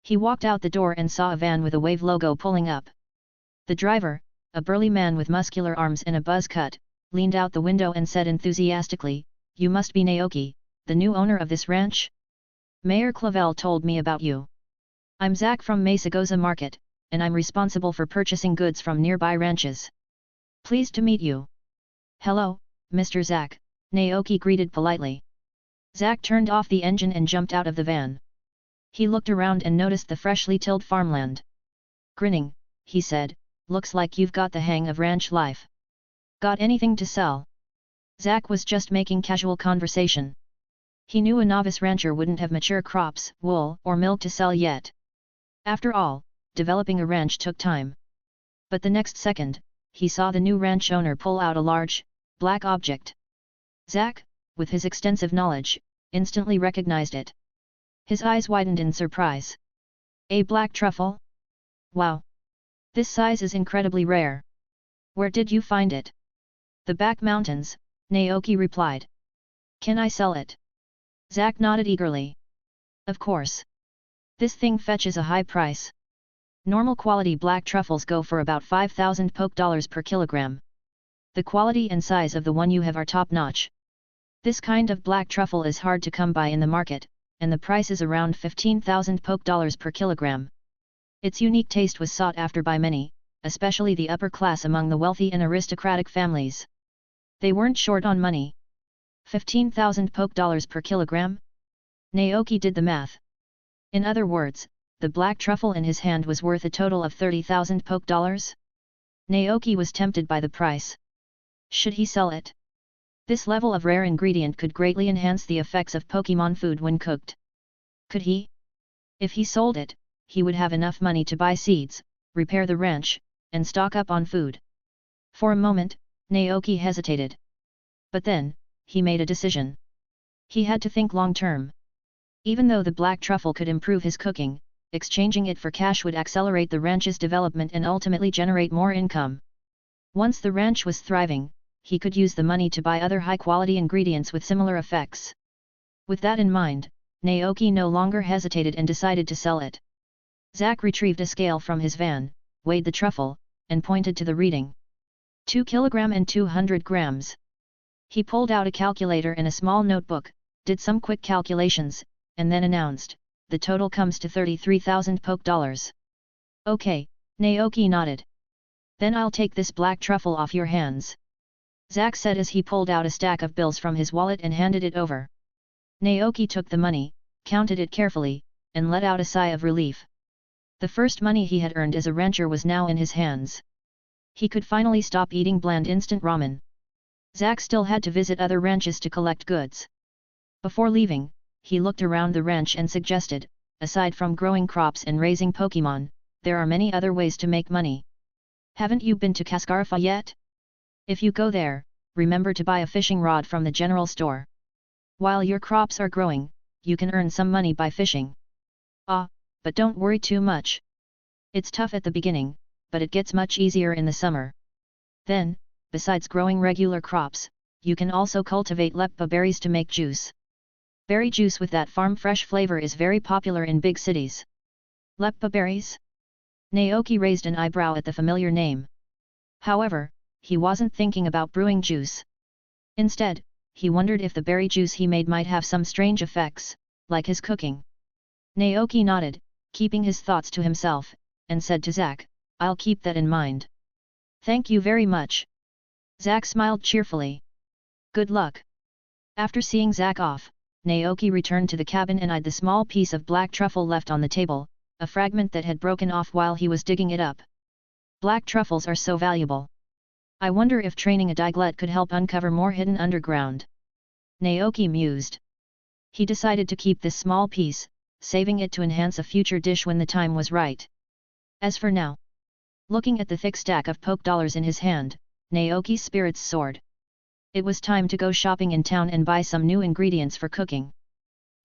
He walked out the door and saw a van with a Wave logo pulling up. The driver, a burly man with muscular arms and a buzz cut, leaned out the window and said enthusiastically, "You must be Naoki, the new owner of this ranch? Mayor Clavel told me about you. I'm Zach from Mesagoza Market, and I'm responsible for purchasing goods from nearby ranches. Pleased to meet you." "Hello, Mr. Zach," Naoki greeted politely. Zach turned off the engine and jumped out of the van. He looked around and noticed the freshly tilled farmland. Grinning, he said, "Looks like you've got the hang of ranch life. Got anything to sell?" Zach was just making casual conversation. He knew a novice rancher wouldn't have mature crops, wool, or milk to sell yet. After all, developing a ranch took time. But the next second, he saw the new ranch owner pull out a large, black object. Zach, with his extensive knowledge, instantly recognized it. His eyes widened in surprise. "A black truffle? Wow! This size is incredibly rare. Where did you find it?" "The back mountains," Naoki replied. "Can I sell it?" Zach nodded eagerly. "Of course. This thing fetches a high price. Normal quality black truffles go for about 5,000 poke dollars per kilogram. The quality and size of the one you have are top-notch. This kind of black truffle is hard to come by in the market, and the price is around 15,000 poke dollars per kilogram. Its unique taste was sought after by many, especially the upper class among the wealthy and aristocratic families. They weren't short on money. 15,000 poke dollars per kilogram? Naoki did the math. In other words, the black truffle in his hand was worth a total of 30,000 poke dollars? Naoki was tempted by the price. Should he sell it? This level of rare ingredient could greatly enhance the effects of Pokémon food when cooked. Could he? If he sold it, he would have enough money to buy seeds, repair the ranch, and stock up on food. For a moment, Naoki hesitated. But then, he made a decision. He had to think long-term. Even though the black truffle could improve his cooking, exchanging it for cash would accelerate the ranch's development and ultimately generate more income. Once the ranch was thriving, he could use the money to buy other high-quality ingredients with similar effects. With that in mind, Naoki no longer hesitated and decided to sell it. Zach retrieved a scale from his van, weighed the truffle, and pointed to the reading. 2 kg and 200 grams. He pulled out a calculator and a small notebook, did some quick calculations, and then announced, the total comes to 33,000 poke dollars. Okay, Naoki nodded. Then I'll take this black truffle off your hands. Zack said as he pulled out a stack of bills from his wallet and handed it over. Naoki took the money, counted it carefully, and let out a sigh of relief. The first money he had earned as a rancher was now in his hands. He could finally stop eating bland instant ramen. Zack still had to visit other ranches to collect goods. Before leaving, he looked around the ranch and suggested, aside from growing crops and raising Pokémon, there are many other ways to make money. Haven't you been to Cascarafa yet? If you go there, remember to buy a fishing rod from the general store. While your crops are growing, you can earn some money by fishing. But don't worry too much. It's tough at the beginning, but it gets much easier in the summer. Then, besides growing regular crops, you can also cultivate leppa berries to make juice. Berry juice with that farm fresh flavor is very popular in big cities. Leppa berries? Naoki raised an eyebrow at the familiar name. However, he wasn't thinking about brewing juice. Instead, he wondered if the berry juice he made might have some strange effects, like his cooking. Naoki nodded, keeping his thoughts to himself, and said to Zack, I'll keep that in mind. Thank you very much. Zack smiled cheerfully. Good luck. After seeing Zack off, Naoki returned to the cabin and eyed the small piece of black truffle left on the table, a fragment that had broken off while he was digging it up. Black truffles are so valuable. I wonder if training a Diglett could help uncover more hidden underground. Naoki mused. He decided to keep this small piece, saving it to enhance a future dish when the time was right. As for now, looking at the thick stack of poke dollars in his hand, Naoki's spirits soared. It was time to go shopping in town and buy some new ingredients for cooking.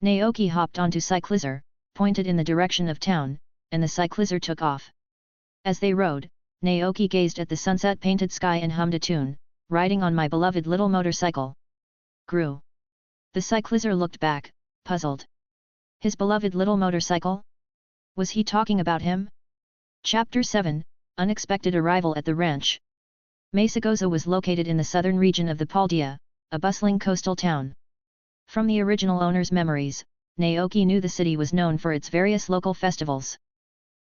Naoki hopped onto Cyclizer, pointed in the direction of town, and the Cyclizer took off. As they rode, Naoki gazed at the sunset-painted sky and hummed a tune, riding on my beloved little motorcycle. Grew. The Cyclizer looked back, puzzled. His beloved little motorcycle? Was he talking about him? Chapter 7, Unexpected Arrival at the Ranch. Mesagoza was located in the southern region of the Paldea, a bustling coastal town. From the original owner's memories, Naoki knew the city was known for its various local festivals.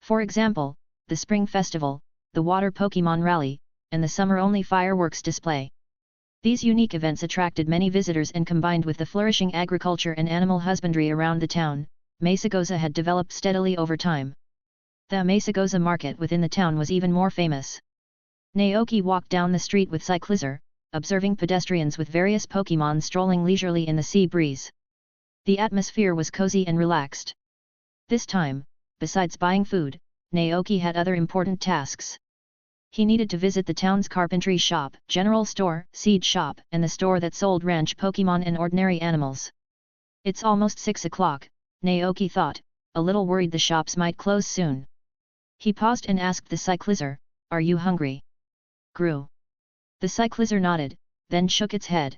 For example, the Spring Festival, the Water Pokémon Rally, and the summer-only fireworks display. These unique events attracted many visitors, and combined with the flourishing agriculture and animal husbandry around the town, Mesagoza had developed steadily over time. The Mesagoza market within the town was even more famous. Naoki walked down the street with Cyclizer, observing pedestrians with various Pokémon strolling leisurely in the sea breeze. The atmosphere was cozy and relaxed. This time, besides buying food, Naoki had other important tasks. He needed to visit the town's carpentry shop, general store, seed shop, and the store that sold ranch Pokémon and ordinary animals. It's almost 6 o'clock, Naoki thought, a little worried the shops might close soon. He paused and asked the Cyclizer, "Are you hungry?" Grew. The Cyclizer nodded, then shook its head.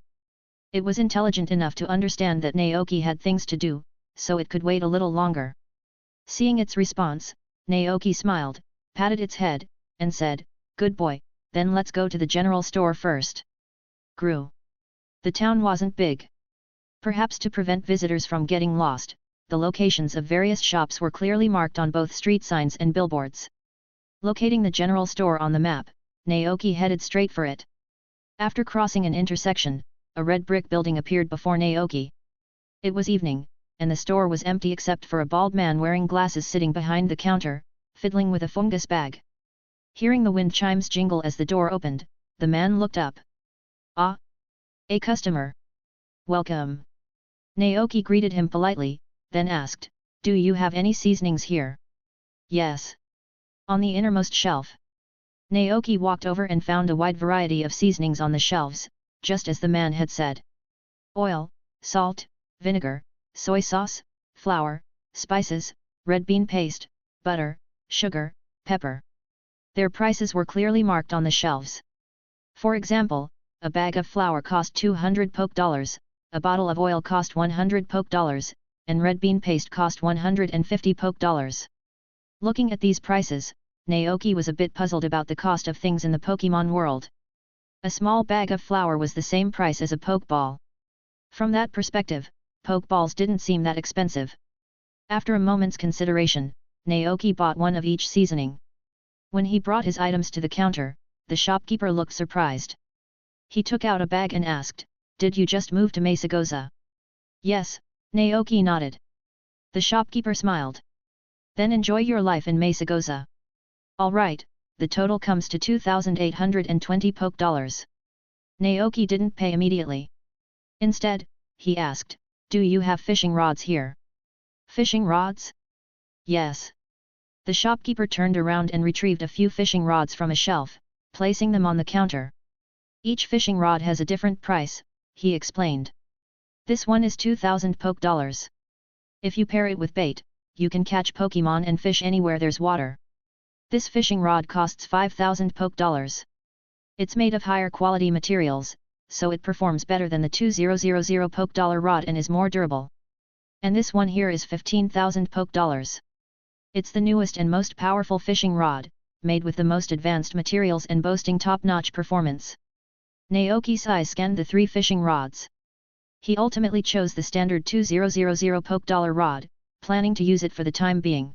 It was intelligent enough to understand that Naoki had things to do, so it could wait a little longer. Seeing its response, Naoki smiled, patted its head, and said, "Good boy, then let's go to the general store first." Grew. The town wasn't big. Perhaps to prevent visitors from getting lost, the locations of various shops were clearly marked on both street signs and billboards. Locating the general store on the map, Naoki headed straight for it. After crossing an intersection, a red brick building appeared before Naoki. It was evening, and the store was empty except for a bald man wearing glasses sitting behind the counter, fiddling with a fungus bag. Hearing the wind chimes jingle as the door opened, the man looked up. "Ah! A customer. Welcome." Naoki greeted him politely, then asked, "Do you have any seasonings here?" "Yes. On the innermost shelf." Naoki walked over and found a wide variety of seasonings on the shelves, just as the man had said. Oil, salt, vinegar, soy sauce, flour, spices, red bean paste, butter, sugar, pepper. Their prices were clearly marked on the shelves. For example, a bag of flour cost 200 poke dollars, a bottle of oil cost 100 poke dollars, and red bean paste cost 150 poke dollars. Looking at these prices, Naoki was a bit puzzled about the cost of things in the Pokémon world. A small bag of flour was the same price as a pokeball. From that perspective, pokeballs didn't seem that expensive. After a moment's consideration, Naoki bought one of each seasoning. When he brought his items to the counter, the shopkeeper looked surprised. He took out a bag and asked, "Did you just move to Mesagoza?" "Yes," Naoki nodded. The shopkeeper smiled. "Then enjoy your life in Mesagoza." "All right, the total comes to 2,820 poke dollars." Naoki didn't pay immediately. Instead, he asked, "Do you have fishing rods here?" "Fishing rods?" "Yes." The shopkeeper turned around and retrieved a few fishing rods from a shelf, placing them on the counter. "Each fishing rod has a different price," he explained. "This one is 2,000 poke dollars. If you pair it with bait, you can catch Pokémon and fish anywhere there's water. This fishing rod costs 5,000 poke dollars. It's made of higher quality materials, so it performs better than the 2,000 poke dollar rod and is more durable. And this one here is 15,000 poke dollars. It's the newest and most powerful fishing rod, made with the most advanced materials and boasting top-notch performance." Naoki's eyes scanned the 3 fishing rods. He ultimately chose the standard 2,000 poke dollar rod, planning to use it for the time being.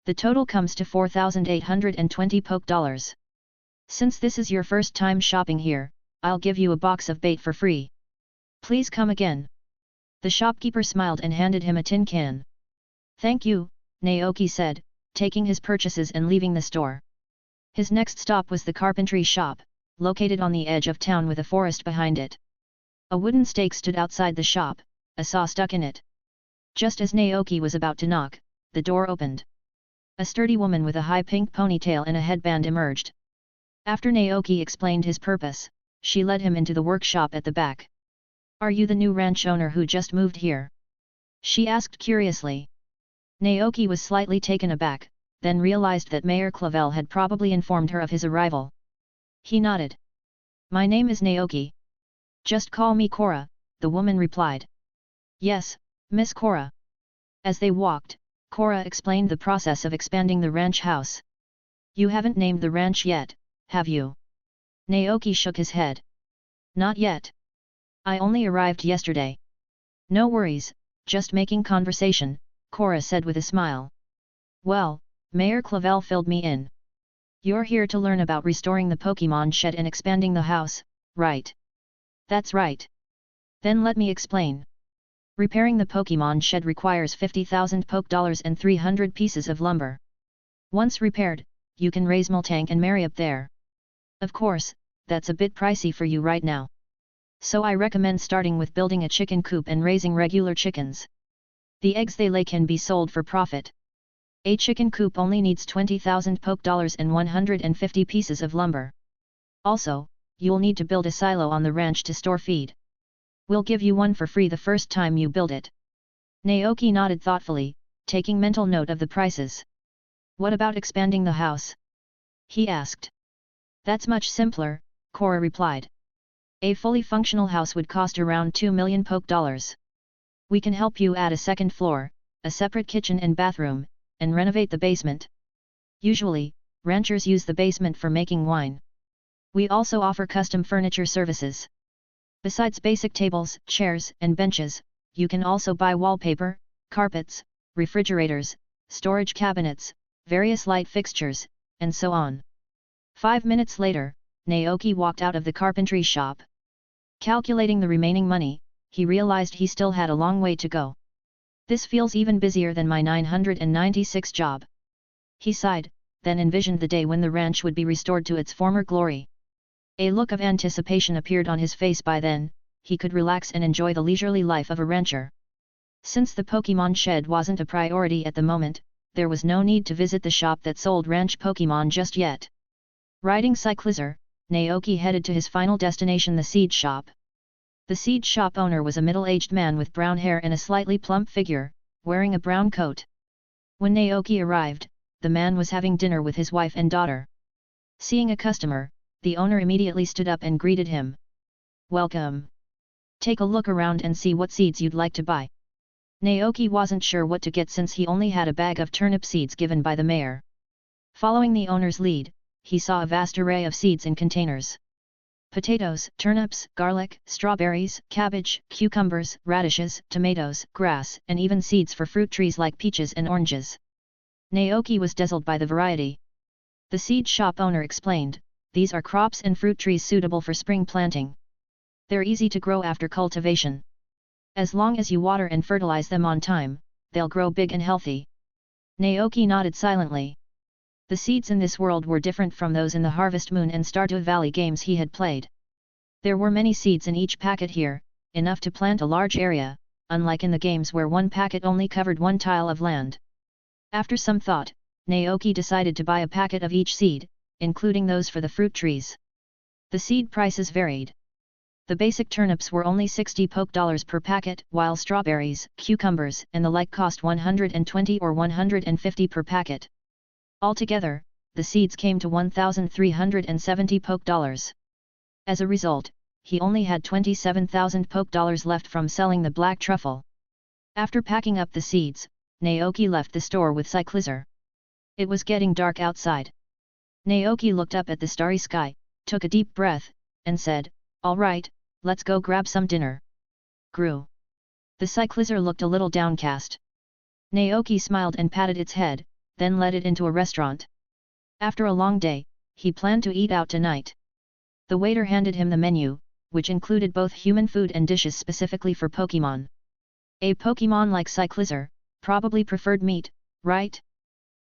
The total comes to 4,820 poke dollars. "Since this is your first time shopping here, I'll give you a box of bait for free. Please come again." The shopkeeper smiled and handed him a tin can. "Thank you," Naoki said, taking his purchases and leaving the store. His next stop was the carpentry shop, located on the edge of town with a forest behind it. A wooden stake stood outside the shop, a saw stuck in it. Just as Naoki was about to knock, the door opened. A sturdy woman with a high pink ponytail and a headband emerged. After Naoki explained his purpose, she led him into the workshop at the back. "Are you the new ranch owner who just moved here?" she asked curiously. Naoki was slightly taken aback, then realized that Mayor Clavel had probably informed her of his arrival. He nodded. "My name is Naoki. Just call me Cora," the woman replied. "Yes, Miss Cora." As they walked, Cora explained the process of expanding the ranch house. "You haven't named the ranch yet, have you?" Naoki shook his head. "Not yet. I only arrived yesterday." "No worries, just making conversation," Cora said with a smile. "Well, Mayor Clavel filled me in. You're here to learn about restoring the Pokémon shed and expanding the house, right?" "That's right. Then let me explain. Repairing the Pokémon shed requires 50,000 poke dollars and 300 pieces of lumber. Once repaired, you can raise Miltank and marry up there. Of course, that's a bit pricey for you right now. So I recommend starting with building a chicken coop and raising regular chickens. The eggs they lay can be sold for profit. A chicken coop only needs 20,000 poke dollars and 150 pieces of lumber. Also, you'll need to build a silo on the ranch to store feed. We'll give you one for free the first time you build it." Naoki nodded thoughtfully, taking mental note of the prices. "What about expanding the house?" he asked. "That's much simpler," Cora replied. "A fully functional house would cost around 2 million poke dollars. We can help you add a second floor, a separate kitchen and bathroom, and renovate the basement. Usually, ranchers use the basement for making wine. We also offer custom furniture services. Besides basic tables, chairs, and benches, you can also buy wallpaper, carpets, refrigerators, storage cabinets, various light fixtures, and so on." 5 minutes later, Naoki walked out of the carpentry shop. Calculating the remaining money, he realized he still had a long way to go. "This feels even busier than my 996 job." He sighed, then envisioned the day when the ranch would be restored to its former glory. A look of anticipation appeared on his face. By then, he could relax and enjoy the leisurely life of a rancher. Since the Pokémon shed wasn't a priority at the moment, there was no need to visit the shop that sold ranch Pokémon just yet. Riding Cyclizer, Naoki headed to his final destination, the seed shop. The seed shop owner was a middle-aged man with brown hair and a slightly plump figure, wearing a brown coat. When Naoki arrived, the man was having dinner with his wife and daughter. Seeing a customer, the owner immediately stood up and greeted him. "Welcome. Take a look around and see what seeds you'd like to buy." Naoki wasn't sure what to get since he only had a bag of turnip seeds given by the mayor. Following the owner's lead, he saw a vast array of seeds in containers. Potatoes, turnips, garlic, strawberries, cabbage, cucumbers, radishes, tomatoes, grass, and even seeds for fruit trees like peaches and oranges. Naoki was dazzled by the variety. The seed shop owner explained, "These are crops and fruit trees suitable for spring planting. They're easy to grow after cultivation. As long as you water and fertilize them on time, they'll grow big and healthy." Naoki nodded silently. The seeds in this world were different from those in the Harvest Moon and Stardew Valley games he had played. There were many seeds in each packet here, enough to plant a large area, unlike in the games where one packet only covered one tile of land. After some thought, Naoki decided to buy a packet of each seed, including those for the fruit trees. The seed prices varied. The basic turnips were only 60 Poké per packet, while strawberries, cucumbers, and the like cost 120 or 150 per packet. Altogether, the seeds came to 1,370 Poké. As a result, he only had 27,000 Poké left from selling the black truffle. After packing up the seeds, Naoki left the store with Cyclizer. It was getting dark outside. Naoki looked up at the starry sky, took a deep breath, and said, "All right, let's go grab some dinner." Grew. The Cyclizer looked a little downcast. Naoki smiled and patted its head, then led it into a restaurant. After a long day, he planned to eat out tonight. The waiter handed him the menu, which included both human food and dishes specifically for Pokémon. A Pokémon like Cyclizer probably preferred meat, right?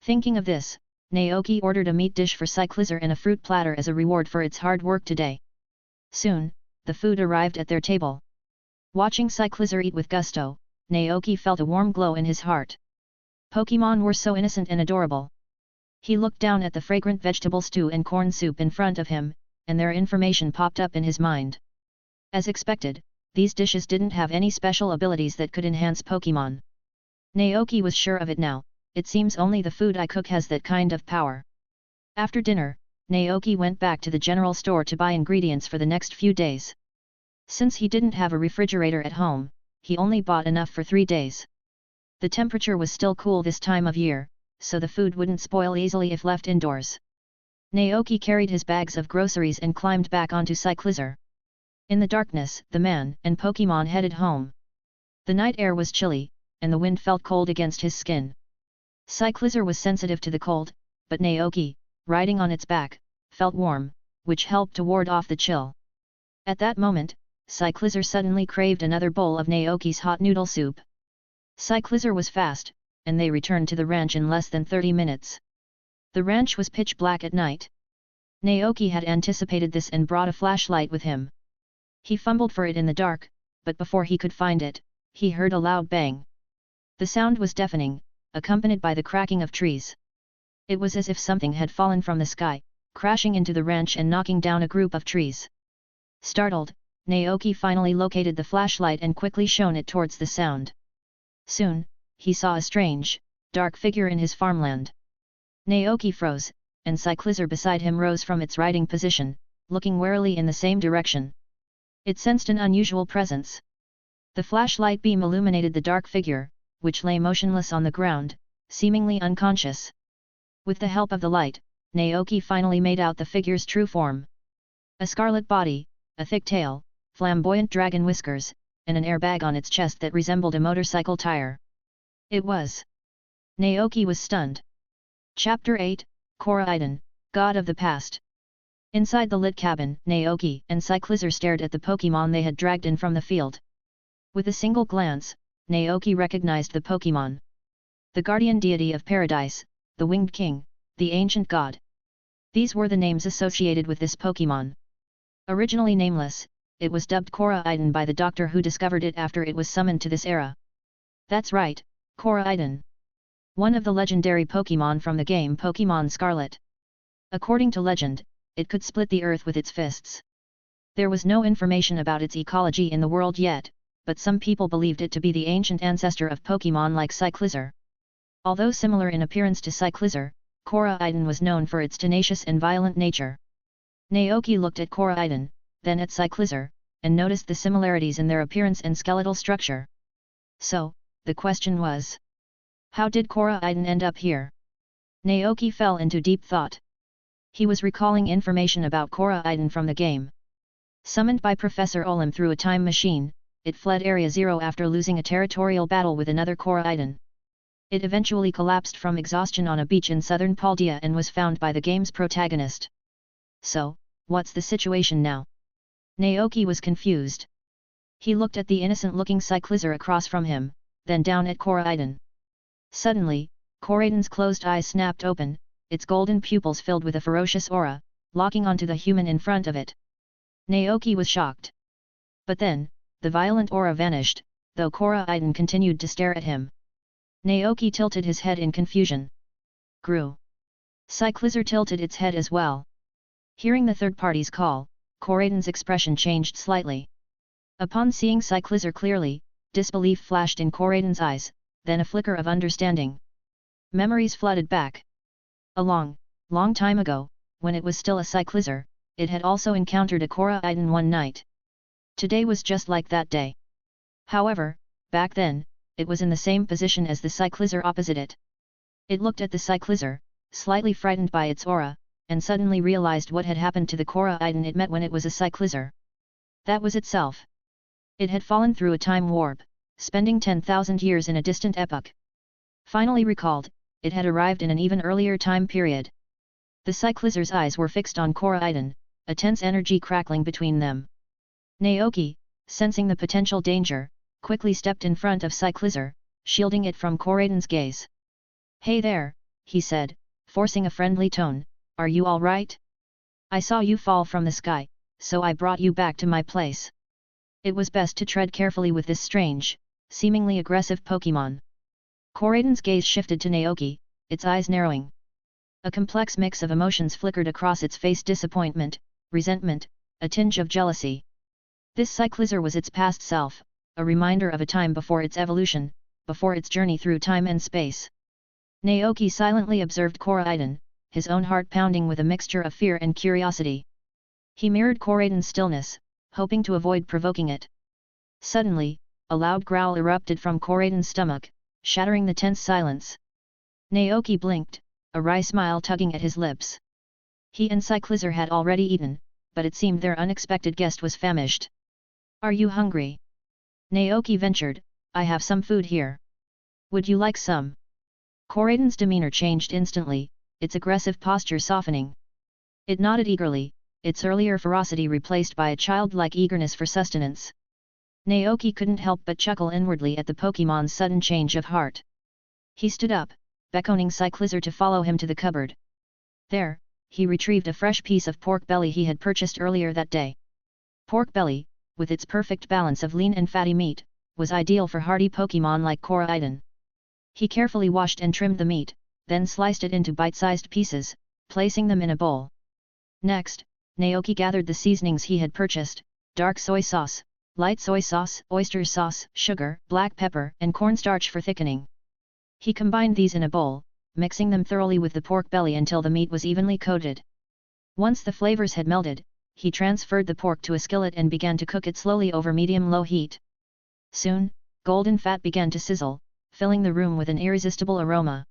Thinking of this, Naoki ordered a meat dish for Cyclizer and a fruit platter as a reward for its hard work today. Soon, the food arrived at their table. Watching Cyclizer eat with gusto, Naoki felt a warm glow in his heart. Pokémon were so innocent and adorable. He looked down at the fragrant vegetable stew and corn soup in front of him, and their information popped up in his mind. As expected, these dishes didn't have any special abilities that could enhance Pokémon. Naoki was sure of it now, "It seems only the food I cook has that kind of power." After dinner, Naoki went back to the general store to buy ingredients for the next few days. Since he didn't have a refrigerator at home, he only bought enough for 3 days. The temperature was still cool this time of year, so the food wouldn't spoil easily if left indoors. Naoki carried his bags of groceries and climbed back onto Cyclizer. In the darkness, the man and Pokémon headed home. The night air was chilly, and the wind felt cold against his skin. Cyclizer was sensitive to the cold, but Naoki, riding on its back, felt warm, which helped to ward off the chill. At that moment, Cyclizer suddenly craved another bowl of Naoki's hot noodle soup. Cyclizer was fast, and they returned to the ranch in less than 30 minutes. The ranch was pitch black at night. Naoki had anticipated this and brought a flashlight with him. He fumbled for it in the dark, but before he could find it, he heard a loud bang. The sound was deafening, accompanied by the cracking of trees. It was as if something had fallen from the sky, crashing into the ranch and knocking down a group of trees. Startled, Naoki finally located the flashlight and quickly shone it towards the sound. Soon, he saw a strange, dark figure in his farmland. Naoki froze, and Cyclizer beside him rose from its riding position, looking warily in the same direction. It sensed an unusual presence. The flashlight beam illuminated the dark figure, which lay motionless on the ground, seemingly unconscious. With the help of the light, Naoki finally made out the figure's true form. A scarlet body, a thick tail, flamboyant dragon whiskers, and an airbag on its chest that resembled a motorcycle tire. It was. Naoki was stunned. Chapter 8, Coriden, God of the Past. Inside the lit cabin, Naoki and Cyclizer stared at the Pokémon they had dragged in from the field. With a single glance, Naoki recognized the Pokémon. The guardian deity of paradise, the winged king, the ancient god. These were the names associated with this Pokémon. Originally nameless, it was dubbed Coriden by the doctor who discovered it after it was summoned to this era. That's right, Coriden. One of the legendary Pokémon from the game Pokémon Scarlet. According to legend, it could split the earth with its fists. There was no information about its ecology in the world yet, but some people believed it to be the ancient ancestor of Pokémon like Cyclizer. Although similar in appearance to Cyclizer, Coriden was known for its tenacious and violent nature. Naoki looked at Coriden, then at Cyclizer, and noticed the similarities in their appearance and skeletal structure. So, the question was, how did Coriden end up here? Naoki fell into deep thought. He was recalling information about Coriden from the game. Summoned by Professor Olim through a time machine, it fled Area Zero after losing a territorial battle with another Coriden. It eventually collapsed from exhaustion on a beach in southern Paldea and was found by the game's protagonist. So, what's the situation now? Naoki was confused. He looked at the innocent-looking cyclizer across from him, then down at Coriden. Suddenly, Coriden's closed eyes snapped open, its golden pupils filled with a ferocious aura, locking onto the human in front of it. Naoki was shocked. But then, the violent aura vanished, though Coriden continued to stare at him. Naoki tilted his head in confusion. Grew. Cyclizer tilted its head as well. Hearing the third party's call, Coriden's expression changed slightly. Upon seeing Cyclizer clearly, disbelief flashed in Coriden's eyes, then a flicker of understanding. Memories flooded back. A long time ago, when it was still a Cyclizer, it had also encountered a Coriden one night. Today was just like that day. However, back then, it was in the same position as the Cyclizer opposite it. It looked at the Cyclizer, slightly frightened by its aura, and suddenly realized what had happened to the Coriden it met when it was a Cyclizer. That was itself. It had fallen through a time warp, spending 10,000 years in a distant epoch. Finally recalled, it had arrived in an even earlier time period. The Cyclizer's eyes were fixed on Coriden, a tense energy crackling between them. Naoki, sensing the potential danger, quickly stepped in front of Cyclizer, shielding it from Coriden's gaze. "Hey there," he said, forcing a friendly tone, "are you all right? I saw you fall from the sky, so I brought you back to my place." It was best to tread carefully with this strange, seemingly aggressive Pokémon. Coriden's gaze shifted to Naoki, its eyes narrowing. A complex mix of emotions flickered across its face: disappointment, resentment, a tinge of jealousy. This Cyclizer was its past self, a reminder of a time before its evolution, before its journey through time and space. Naoki silently observed Coriden, his own heart pounding with a mixture of fear and curiosity. He mirrored Coriden's stillness, hoping to avoid provoking it. Suddenly, a loud growl erupted from Coriden's stomach, shattering the tense silence. Naoki blinked, a wry smile tugging at his lips. He and Cyclizer had already eaten, but it seemed their unexpected guest was famished. "Are you hungry?" Naoki ventured, "I have some food here. Would you like some?" Coriden's demeanor changed instantly, its aggressive posture softening. It nodded eagerly, its earlier ferocity replaced by a childlike eagerness for sustenance. Naoki couldn't help but chuckle inwardly at the Pokémon's sudden change of heart. He stood up, beckoning Cyclizer to follow him to the cupboard. There, he retrieved a fresh piece of pork belly he had purchased earlier that day. Pork belly, with its perfect balance of lean and fatty meat, was ideal for hardy Pokémon like Coriden. He carefully washed and trimmed the meat, then sliced it into bite-sized pieces, placing them in a bowl. Next, Naoki gathered the seasonings he had purchased: dark soy sauce, light soy sauce, oyster sauce, sugar, black pepper, and cornstarch for thickening. He combined these in a bowl, mixing them thoroughly with the pork belly until the meat was evenly coated. Once the flavors had melded, he transferred the pork to a skillet and began to cook it slowly over medium-low heat. Soon, golden fat began to sizzle, filling the room with an irresistible aroma.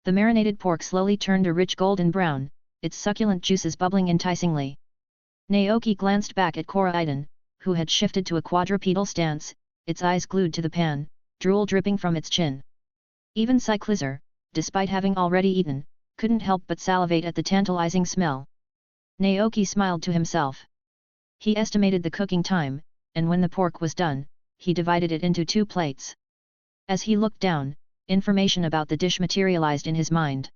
The marinated pork slowly turned a rich golden brown, its succulent juices bubbling enticingly. Naoki glanced back at Coriden, who had shifted to a quadrupedal stance, its eyes glued to the pan, drool dripping from its chin. Even Cyclizer, despite having already eaten, couldn't help but salivate at the tantalizing smell. Naoki smiled to himself. He estimated the cooking time, and when the pork was done, he divided it into 2 plates. As he looked down, information about the dish materialized in his mind.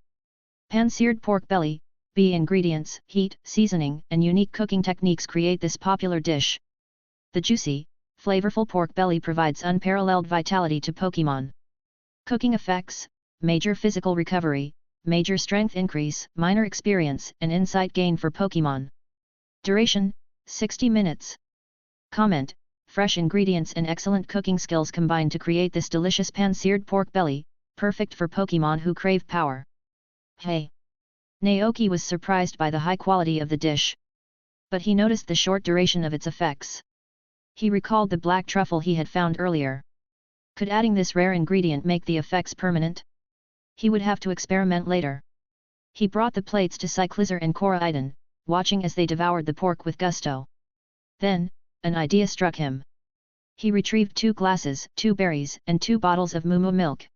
Pan-seared pork belly, B ingredients, heat, seasoning, and unique cooking techniques create this popular dish. The juicy, flavorful pork belly provides unparalleled vitality to Pokémon. Cooking effects: major physical recovery, major strength increase, minor experience and insight gain for Pokémon. Duration: 60 minutes. Comment: fresh ingredients and excellent cooking skills combine to create this delicious pan-seared pork belly, perfect for Pokémon who crave power. Hey! Naoki was surprised by the high quality of the dish. But he noticed the short duration of its effects. He recalled the black truffle he had found earlier. Could adding this rare ingredient make the effects permanent? He would have to experiment later. He brought the plates to Cyclizer and Coriden, watching as they devoured the pork with gusto. Then, an idea struck him. He retrieved 2 glasses, 2 berries, and 2 bottles of moo milk.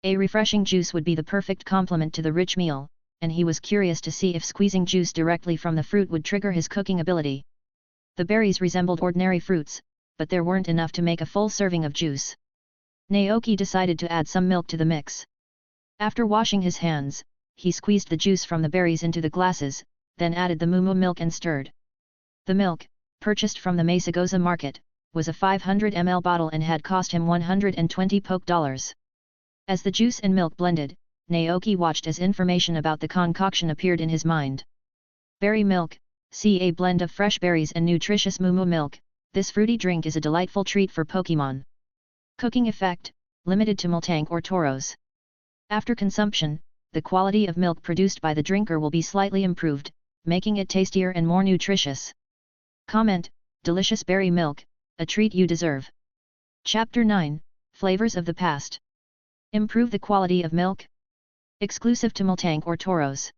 A refreshing juice would be the perfect complement to the rich meal, and he was curious to see if squeezing juice directly from the fruit would trigger his cooking ability. The berries resembled ordinary fruits, but there weren't enough to make a full serving of juice. Naoki decided to add some milk to the mix. After washing his hands, he squeezed the juice from the berries into the glasses, then added the moo milk and stirred. The milk, purchased from the Mesagoza market, was a 500 ml bottle and had cost him 120 poke dollars. As the juice and milk blended, Naoki watched as information about the concoction appeared in his mind. Berry milk, see a blend of fresh berries and nutritious moo milk. This fruity drink is a delightful treat for Pokémon. Cooking effect, limited to Miltank or Tauros. After consumption, the quality of milk produced by the drinker will be slightly improved, making it tastier and more nutritious. Comment, delicious berry milk, a treat you deserve. Chapter 9, Flavors of the Past. Improve the quality of milk? Exclusive to Miltank or Tauros.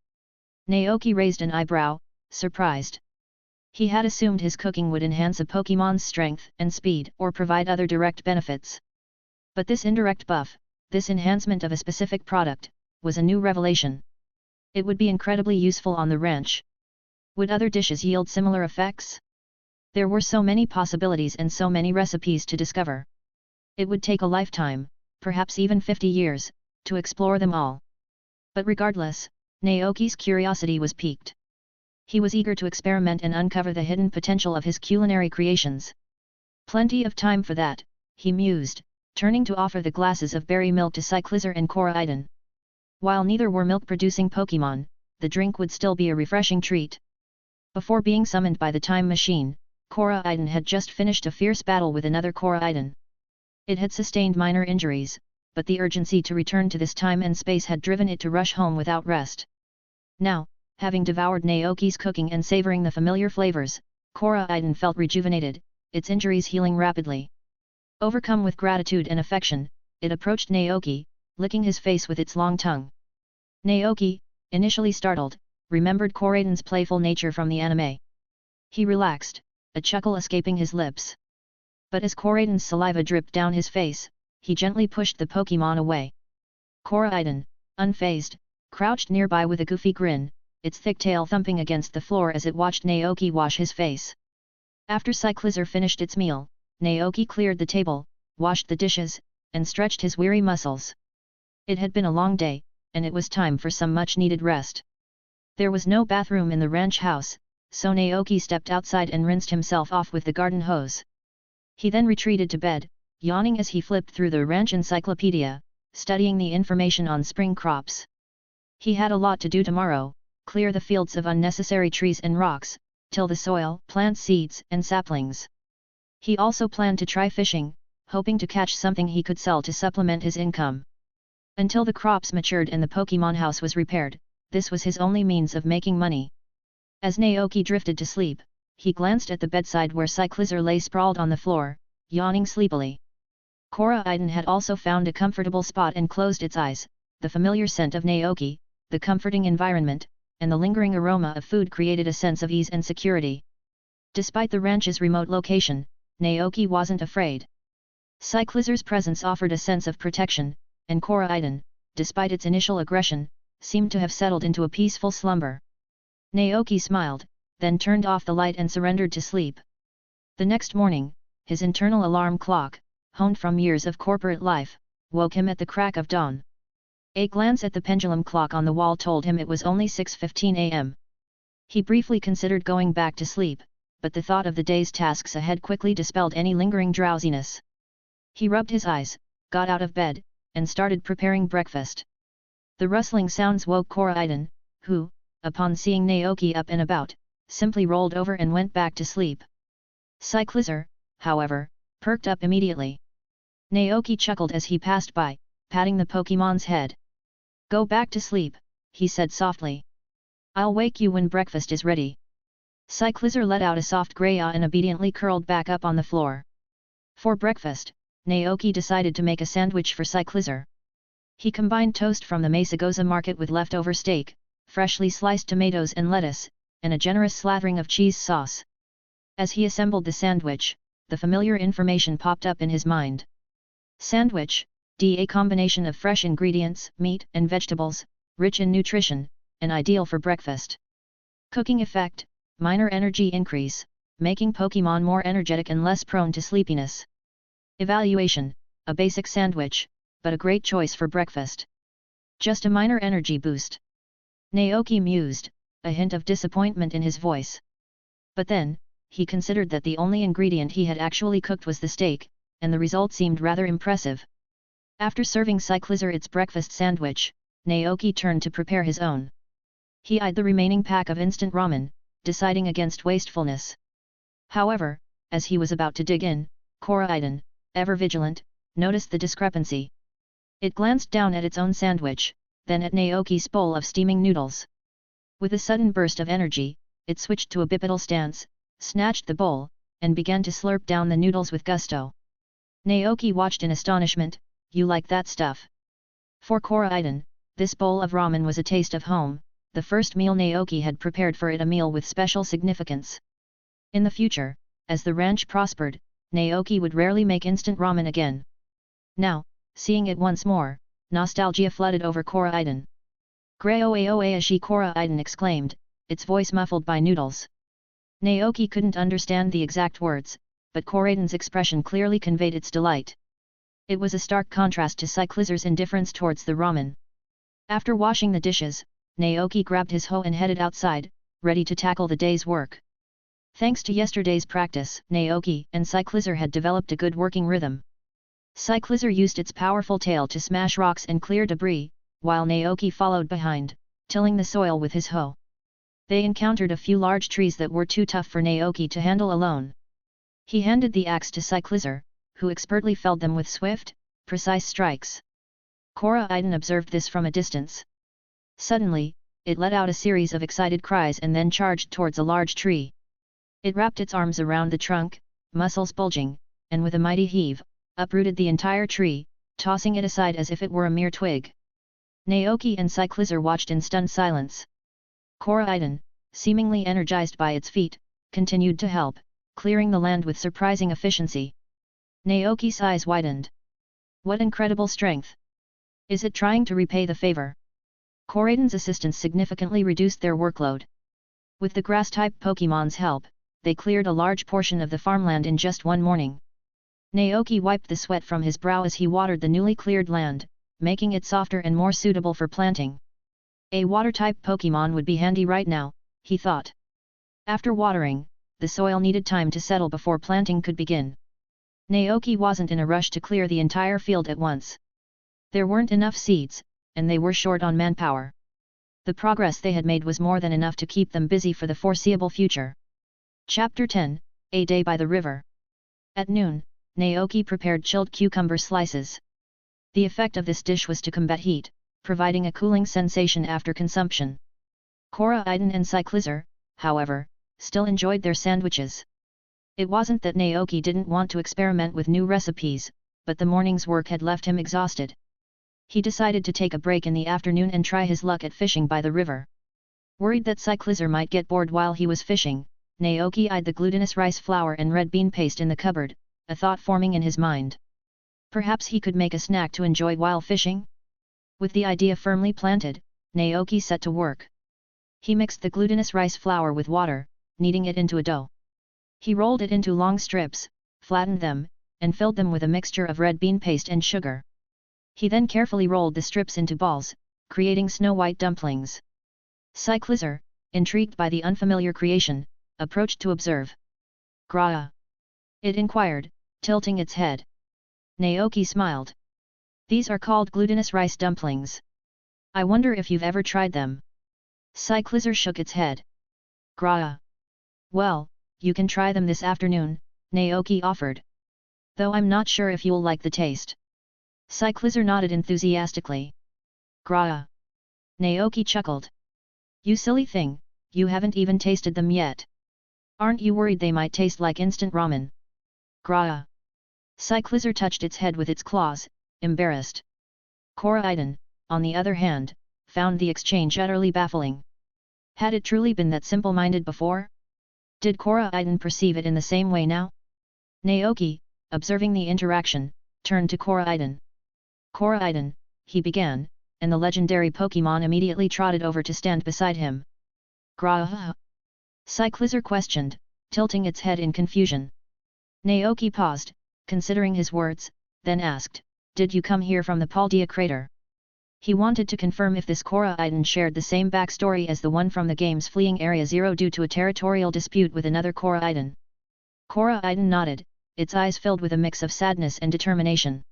Naoki raised an eyebrow, surprised. He had assumed his cooking would enhance a Pokémon's strength and speed or provide other direct benefits. But this indirect buff, this enhancement of a specific product, was a new revelation. It would be incredibly useful on the ranch. Would other dishes yield similar effects? There were so many possibilities and so many recipes to discover. It would take a lifetime, perhaps even 50 years, to explore them all. But regardless, Naoki's curiosity was piqued. He was eager to experiment and uncover the hidden potential of his culinary creations. Plenty of time for that, he mused, turning to offer the glasses of berry milk to Cyclizar and Coriden. While neither were milk-producing Pokémon, the drink would still be a refreshing treat. Before being summoned by the time machine, Coriden had just finished a fierce battle with another Coriden. It had sustained minor injuries, but the urgency to return to this time and space had driven it to rush home without rest. Now, having devoured Naoki's cooking and savoring the familiar flavors, Coriden felt rejuvenated, its injuries healing rapidly. Overcome with gratitude and affection, it approached Naoki, licking his face with its long tongue. Naoki, initially startled, remembered Coriden's playful nature from the anime. He relaxed, a chuckle escaping his lips. But as Coriden's saliva dripped down his face, he gently pushed the Pokémon away. Coriden, unfazed, crouched nearby with a goofy grin, its thick tail thumping against the floor as it watched Naoki wash his face. After Cyclizar finished its meal, Naoki cleared the table, washed the dishes, and stretched his weary muscles. It had been a long day, and it was time for some much-needed rest. There was no bathroom in the ranch house, so Naoki stepped outside and rinsed himself off with the garden hose. He then retreated to bed, yawning as he flipped through the ranch encyclopedia, studying the information on spring crops. He had a lot to do tomorrow: clear the fields of unnecessary trees and rocks, till the soil, plant seeds and saplings. He also planned to try fishing, hoping to catch something he could sell to supplement his income. Until the crops matured and the Pokémon house was repaired, this was his only means of making money. As Naoki drifted to sleep, he glanced at the bedside where Cyclizar lay sprawled on the floor, yawning sleepily. Coriden had also found a comfortable spot and closed its eyes. The familiar scent of Naoki, the comforting environment, and the lingering aroma of food created a sense of ease and security. Despite the ranch's remote location, Naoki wasn't afraid. Cyclizar's presence offered a sense of protection, and Coriden, despite its initial aggression, seemed to have settled into a peaceful slumber. Naoki smiled, then turned off the light and surrendered to sleep. The next morning, his internal alarm clock, honed from years of corporate life, woke him at the crack of dawn. A glance at the pendulum clock on the wall told him it was only 6:15 a.m. He briefly considered going back to sleep, but the thought of the day's tasks ahead quickly dispelled any lingering drowsiness. He rubbed his eyes, got out of bed, and started preparing breakfast. The rustling sounds woke Coriden, who, upon seeing Naoki up and about, simply rolled over and went back to sleep. Cyclizar, however, perked up immediately. Naoki chuckled as he passed by, patting the Pokémon's head. "Go back to sleep," he said softly. "I'll wake you when breakfast is ready." Cyclizar let out a soft greya and obediently curled back up on the floor. For breakfast, Naoki decided to make a sandwich for Cyclizar. He combined toast from the Mesagoza market with leftover steak, freshly sliced tomatoes and lettuce, and a generous slathering of cheese sauce. As he assembled the sandwich, the familiar information popped up in his mind. Sandwich, a combination of fresh ingredients, meat and vegetables, rich in nutrition, and ideal for breakfast. Cooking effect, minor energy increase, making Pokémon more energetic and less prone to sleepiness. Evaluation, a basic sandwich, but a great choice for breakfast. Just a minor energy boost. Naoki mused, a hint of disappointment in his voice. But then, he considered that the only ingredient he had actually cooked was the steak, and the result seemed rather impressive. After serving Cyclizer its breakfast sandwich, Naoki turned to prepare his own. He eyed the remaining pack of instant ramen, deciding against wastefulness. However, as he was about to dig in, Coriden, ever vigilant, noticed the discrepancy. It glanced down at its own sandwich, then at Naoki's bowl of steaming noodles. With a sudden burst of energy, it switched to a bipedal stance, snatched the bowl, and began to slurp down the noodles with gusto. Naoki watched in astonishment. You like that stuff? For Coriden, this bowl of ramen was a taste of home, the first meal Naoki had prepared for it, a meal with special significance. In the future, as the ranch prospered, Naoki would rarely make instant ramen again. Now, seeing it once more, nostalgia flooded over Coriden. Graoaoashi, Coriden exclaimed, its voice muffled by noodles. Naoki couldn't understand the exact words, but Coriden's expression clearly conveyed its delight. It was a stark contrast to Cyclizer's indifference towards the ramen. After washing the dishes, Naoki grabbed his hoe and headed outside, ready to tackle the day's work. Thanks to yesterday's practice, Naoki and Cyclizer had developed a good working rhythm. Cyclizer used its powerful tail to smash rocks and clear debris, while Naoki followed behind, tilling the soil with his hoe. They encountered a few large trees that were too tough for Naoki to handle alone. He handed the axe to Cyclizer, who expertly felled them with swift, precise strikes. Coriden observed this from a distance. Suddenly, it let out a series of excited cries and then charged towards a large tree. It wrapped its arms around the trunk, muscles bulging, and with a mighty heave, uprooted the entire tree, tossing it aside as if it were a mere twig. Naoki and Cyclizer watched in stunned silence. Coriden, seemingly energized by its feat, continued to help, clearing the land with surprising efficiency. Naoki's eyes widened. What incredible strength! Is it trying to repay the favor? Coriden's assistants significantly reduced their workload. With the grass-type Pokémon's help, they cleared a large portion of the farmland in just one morning. Naoki wiped the sweat from his brow as he watered the newly cleared land, making it softer and more suitable for planting. A water-type Pokémon would be handy right now, he thought. After watering, the soil needed time to settle before planting could begin. Naoki wasn't in a rush to clear the entire field at once. There weren't enough seeds, and they were short on manpower. The progress they had made was more than enough to keep them busy for the foreseeable future. Chapter 10, A Day by the River. At noon, Naoki prepared chilled cucumber slices. The effect of this dish was to combat heat, providing a cooling sensation after consumption. Coriden and Cyclizer, however, still enjoyed their sandwiches. It wasn't that Naoki didn't want to experiment with new recipes, but the morning's work had left him exhausted. He decided to take a break in the afternoon and try his luck at fishing by the river. Worried that Cyclizer might get bored while he was fishing, Naoki eyed the glutinous rice flour and red bean paste in the cupboard, a thought forming in his mind. Perhaps he could make a snack to enjoy while fishing? With the idea firmly planted, Naoki set to work. He mixed the glutinous rice flour with water, kneading it into a dough. He rolled it into long strips, flattened them, and filled them with a mixture of red bean paste and sugar. He then carefully rolled the strips into balls, creating snow-white dumplings. Cyclizer, intrigued by the unfamiliar creation, approached to observe. "Gra?" it inquired, tilting its head. Naoki smiled. "These are called glutinous rice dumplings. I wonder if you've ever tried them." Cyclizer shook its head. "Gra? Well, you can try them this afternoon," Naoki offered. "Though I'm not sure if you'll like the taste." Cyclizer nodded enthusiastically. "Gra?" Naoki chuckled. "You silly thing, you haven't even tasted them yet. Aren't you worried they might taste like instant ramen?" "Gra?" Cyclizer touched its head with its claws, embarrassed. Coriden, on the other hand, found the exchange utterly baffling. Had it truly been that simple-minded before? Did Coriden perceive it in the same way now? Naoki, observing the interaction, turned to Coriden. Coriden, he began, and the legendary Pokémon immediately trotted over to stand beside him. Grah! Cyclizar questioned, tilting its head in confusion. Naoki paused, considering his words, then asked, "Did you come here from the Paldea crater?" He wanted to confirm if this Coriden shared the same backstory as the one from the game's fleeing Area 0 due to a territorial dispute with another Coriden. Coriden nodded, its eyes filled with a mix of sadness and determination.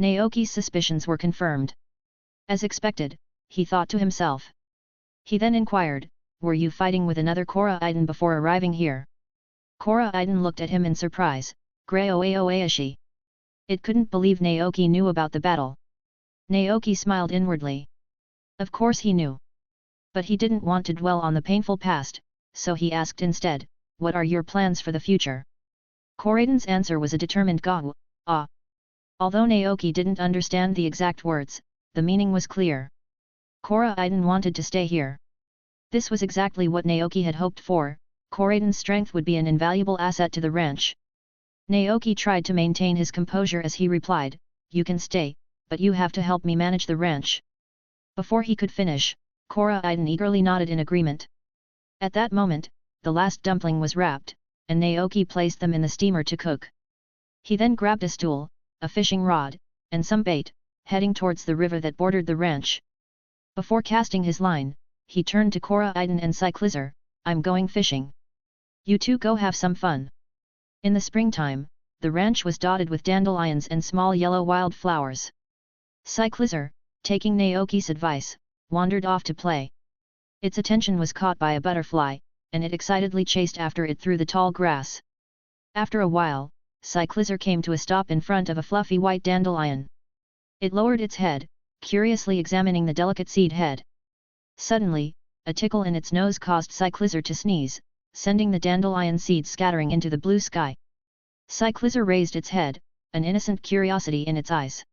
Naoki's suspicions were confirmed. As expected, he thought to himself. He then inquired, "Were you fighting with another Coriden before arriving here?" Coriden looked at him in surprise, Graoaoashi. It couldn't believe Naoki knew about the battle. Naoki smiled inwardly. Of course he knew. But he didn't want to dwell on the painful past, so he asked instead, "What are your plans for the future?" Coriden's answer was a determined "Gaw, ah." Although Naoki didn't understand the exact words, the meaning was clear. Coriden wanted to stay here. This was exactly what Naoki had hoped for. Coriden's strength would be an invaluable asset to the ranch. Naoki tried to maintain his composure as he replied, "You can stay, but you have to help me manage the ranch." Before he could finish, Coriden eagerly nodded in agreement. At that moment, the last dumpling was wrapped, and Naoki placed them in the steamer to cook. He then grabbed a stool, a fishing rod, and some bait, heading towards the river that bordered the ranch. Before casting his line, he turned to Coriden and Cyclizar, "I'm going fishing. You two go have some fun." In the springtime, the ranch was dotted with dandelions and small yellow wildflowers. Cyclizar, taking Naoki's advice, wandered off to play. Its attention was caught by a butterfly, and it excitedly chased after it through the tall grass. After a while, Cyclizar came to a stop in front of a fluffy white dandelion. It lowered its head, curiously examining the delicate seed head. Suddenly, a tickle in its nose caused Cyclizar to sneeze, sending the dandelion seeds scattering into the blue sky. Cyclizar raised its head, an innocent curiosity in its eyes.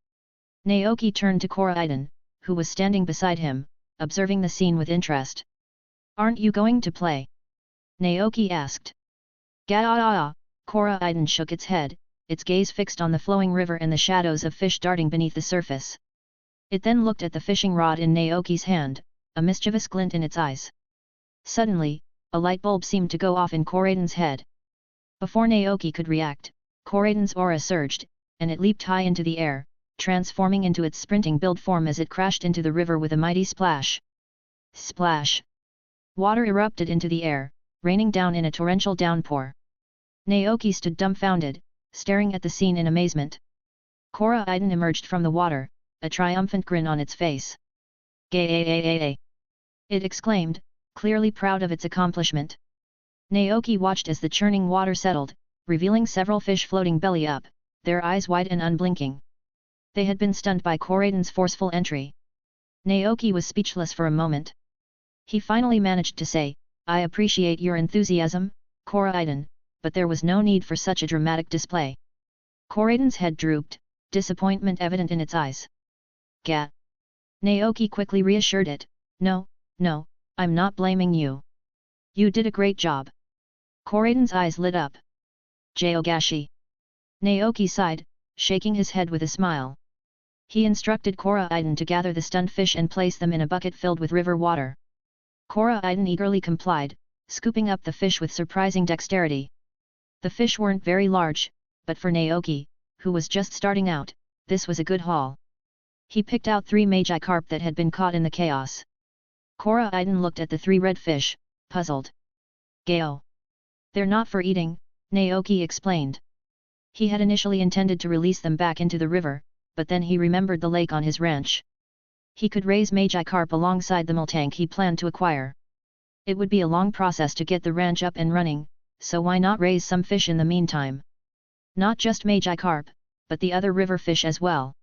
Naoki turned to Coriden, who was standing beside him, observing the scene with interest. "Aren't you going to play?" Naoki asked. "Ga-ah-ah-ah," Coriden shook its head, its gaze fixed on the flowing river and the shadows of fish darting beneath the surface. It then looked at the fishing rod in Naoki's hand, a mischievous glint in its eyes. Suddenly, a light bulb seemed to go off in Coriden's head. Before Naoki could react, Coriden's aura surged, and it leaped high into the air, transforming into its sprinting build form as it crashed into the river with a mighty splash. Splash! Water erupted into the air, raining down in a torrential downpour. Naoki stood dumbfounded, staring at the scene in amazement. Coriden emerged from the water, a triumphant grin on its face. "Gay!" it exclaimed, clearly proud of its accomplishment. Naoki watched as the churning water settled, revealing several fish floating belly up, their eyes wide and unblinking. They had been stunned by Coriden's forceful entry. Naoki was speechless for a moment. He finally managed to say, "I appreciate your enthusiasm, Coriden, but there was no need for such a dramatic display." Coriden's head drooped, disappointment evident in its eyes. "Gat!" Naoki quickly reassured it, No, I'm not blaming you. You did a great job." Coriden's eyes lit up. "Jogashi." Naoki sighed, shaking his head with a smile. He instructed Coriden to gather the stunned fish and place them in a bucket filled with river water. Coriden eagerly complied, scooping up the fish with surprising dexterity. The fish weren't very large, but for Naoki, who was just starting out, this was a good haul. He picked out 3 Magikarp that had been caught in the chaos. Coriden looked at the 3 red fish, puzzled. "Gao. They're not for eating," Naoki explained. He had initially intended to release them back into the river, but then he remembered the lake on his ranch. He could raise Magikarp alongside the Miltank he planned to acquire. It would be a long process to get the ranch up and running, so why not raise some fish in the meantime? Not just Magikarp, but the other river fish as well.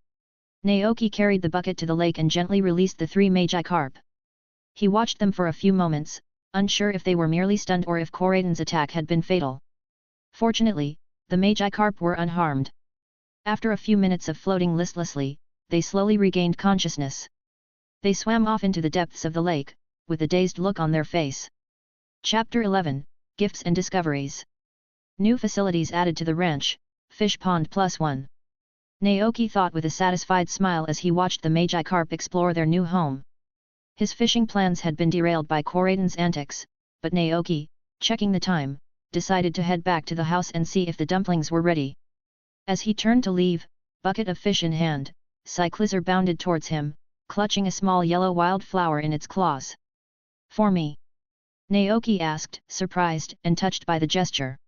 Naoki carried the bucket to the lake and gently released the 3 Magikarp. He watched them for a few moments, unsure if they were merely stunned or if Coriden's attack had been fatal. Fortunately, the Magikarp were unharmed. After a few minutes of floating listlessly, they slowly regained consciousness. They swam off into the depths of the lake, with a dazed look on their face. Chapter 11, gifts and discoveries. New facilities added to the ranch, fish pond +1. Naoki thought with a satisfied smile as he watched the Magikarp explore their new home. His fishing plans had been derailed by Coriden's antics, but Naoki, checking the time, decided to head back to the house and see if the dumplings were ready. As he turned to leave, bucket of fish in hand, Cyclizar bounded towards him, clutching a small yellow wildflower in its claws. "For me?" Naoki asked, surprised and touched by the gesture.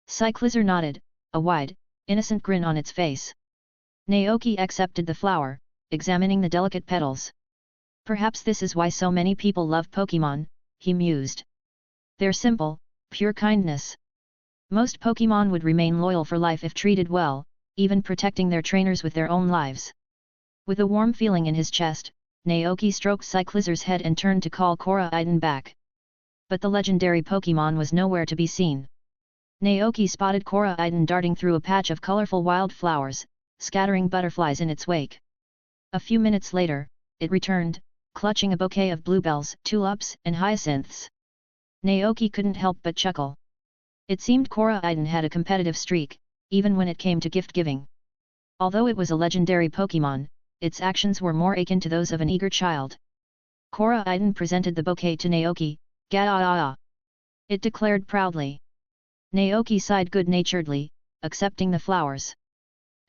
Cyclizar nodded, a wide, innocent grin on its face. Naoki accepted the flower, examining the delicate petals. Perhaps this is why so many people love Pokémon, he mused. They're simple, pure kindness. Most Pokémon would remain loyal for life if treated well, even protecting their trainers with their own lives. With a warm feeling in his chest, Naoki stroked Cyclizar's head and turned to call Coriden back. But the legendary Pokémon was nowhere to be seen. Naoki spotted Coriden darting through a patch of colorful wildflowers, scattering butterflies in its wake. A few minutes later, it returned, clutching a bouquet of bluebells, tulips, and hyacinths. Naoki couldn't help but chuckle. It seemed Coriden had a competitive streak, even when it came to gift-giving. Although it was a legendary Pokémon, its actions were more akin to those of an eager child. Coriden presented the bouquet to Naoki, "Ga-ah-ah-ah!" It declared proudly. Naoki sighed good-naturedly, accepting the flowers.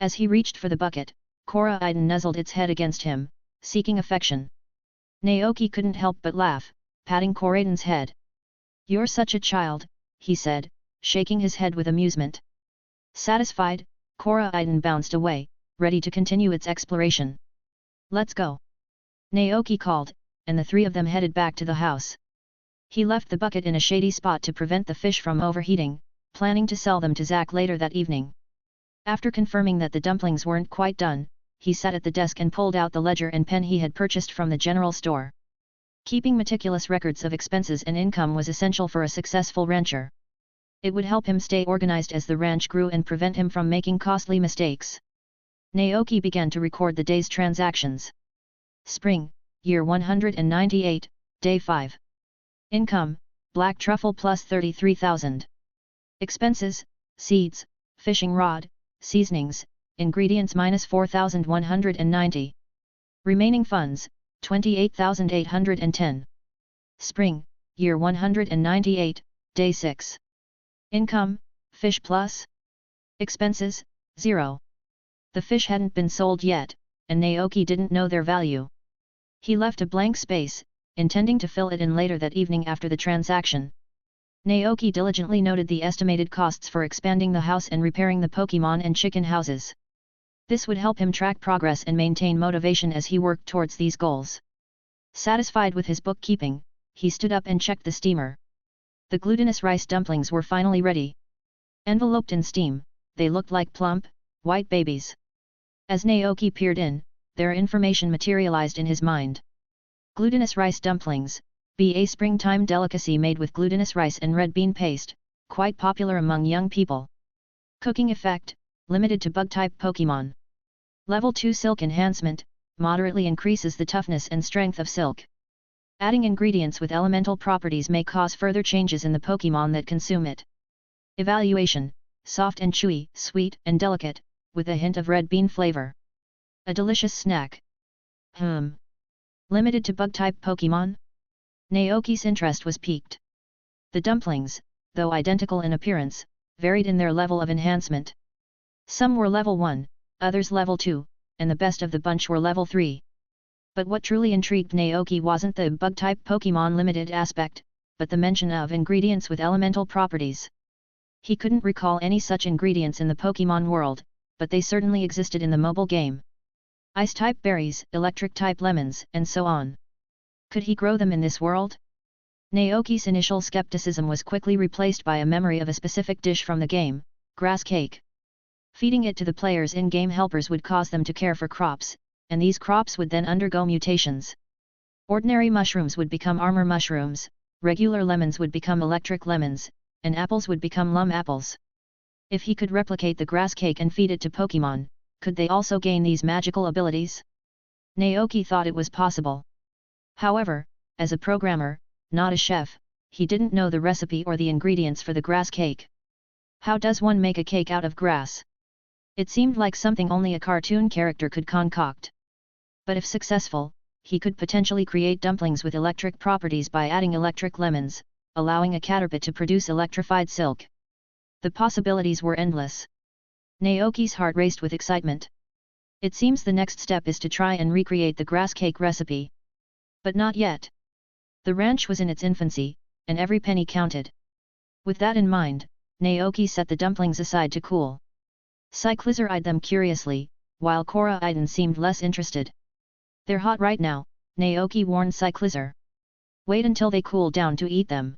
As he reached for the bucket, Coriden nuzzled its head against him, seeking affection. Naoki couldn't help but laugh, patting Coriden's head. "You're such a child," he said, shaking his head with amusement. Satisfied, Coriden bounced away, ready to continue its exploration. "Let's go!" Naoki called, and the three of them headed back to the house. He left the bucket in a shady spot to prevent the fish from overheating, planning to sell them to Zack later that evening. After confirming that the dumplings weren't quite done, he sat at the desk and pulled out the ledger and pen he had purchased from the general store. Keeping meticulous records of expenses and income was essential for a successful rancher. It would help him stay organized as the ranch grew and prevent him from making costly mistakes. Naoki began to record the day's transactions. Spring, year 198, day 5. Income, black truffle plus 33,000. Expenses, seeds, fishing rod, seasonings, ingredients minus 4,190. Remaining funds, 28,810. Spring, year 198, day 6. Income, fish plus. Expenses, 0. The fish hadn't been sold yet, and Naoki didn't know their value. He left a blank space, intending to fill it in later that evening after the transaction. Naoki diligently noted the estimated costs for expanding the house and repairing the Pokémon and chicken houses. This would help him track progress and maintain motivation as he worked towards these goals. Satisfied with his bookkeeping, he stood up and checked the steamer. The glutinous rice dumplings were finally ready. Enveloped in steam, they looked like plump, white babies. As Naoki peered in, their information materialized in his mind. Glutinous rice dumplings, a springtime delicacy made with glutinous rice and red bean paste, quite popular among young people. Cooking effect, limited to bug-type Pokémon. Level 2 silk enhancement, moderately increases the toughness and strength of silk. Adding ingredients with elemental properties may cause further changes in the Pokémon that consume it. Evaluation, soft and chewy, sweet and delicate, with a hint of red bean flavor. A delicious snack. Limited to bug-type Pokémon? Naoki's interest was piqued. The dumplings, though identical in appearance, varied in their level of enhancement. Some were level 1, others level 2, and the best of the bunch were level 3. But what truly intrigued Naoki wasn't the bug-type Pokémon limited aspect, but the mention of ingredients with elemental properties. He couldn't recall any such ingredients in the Pokémon world, but they certainly existed in the mobile game. Ice-type berries, electric-type lemons, and so on. Could he grow them in this world? Naoki's initial skepticism was quickly replaced by a memory of a specific dish from the game, grass cake. Feeding it to the players' in-game helpers would cause them to care for crops, and these crops would then undergo mutations. Ordinary mushrooms would become armor mushrooms, regular lemons would become electric lemons, and apples would become lum apples. If he could replicate the grass cake and feed it to Pokémon, could they also gain these magical abilities? Naoki thought it was possible. However, as a programmer, not a chef, he didn't know the recipe or the ingredients for the grass cake. How does one make a cake out of grass? It seemed like something only a cartoon character could concoct. But if successful, he could potentially create dumplings with electric properties by adding electric lemons, allowing a Caterpie to produce electrified silk. The possibilities were endless. Naoki's heart raced with excitement. It seems the next step is to try and recreate the grass cake recipe. But not yet. The ranch was in its infancy, and every penny counted. With that in mind, Naoki set the dumplings aside to cool. Cyclizer eyed them curiously, while Coriden seemed less interested. They're hot right now, Naoki warned Cyclizer. Wait until they cool down to eat them.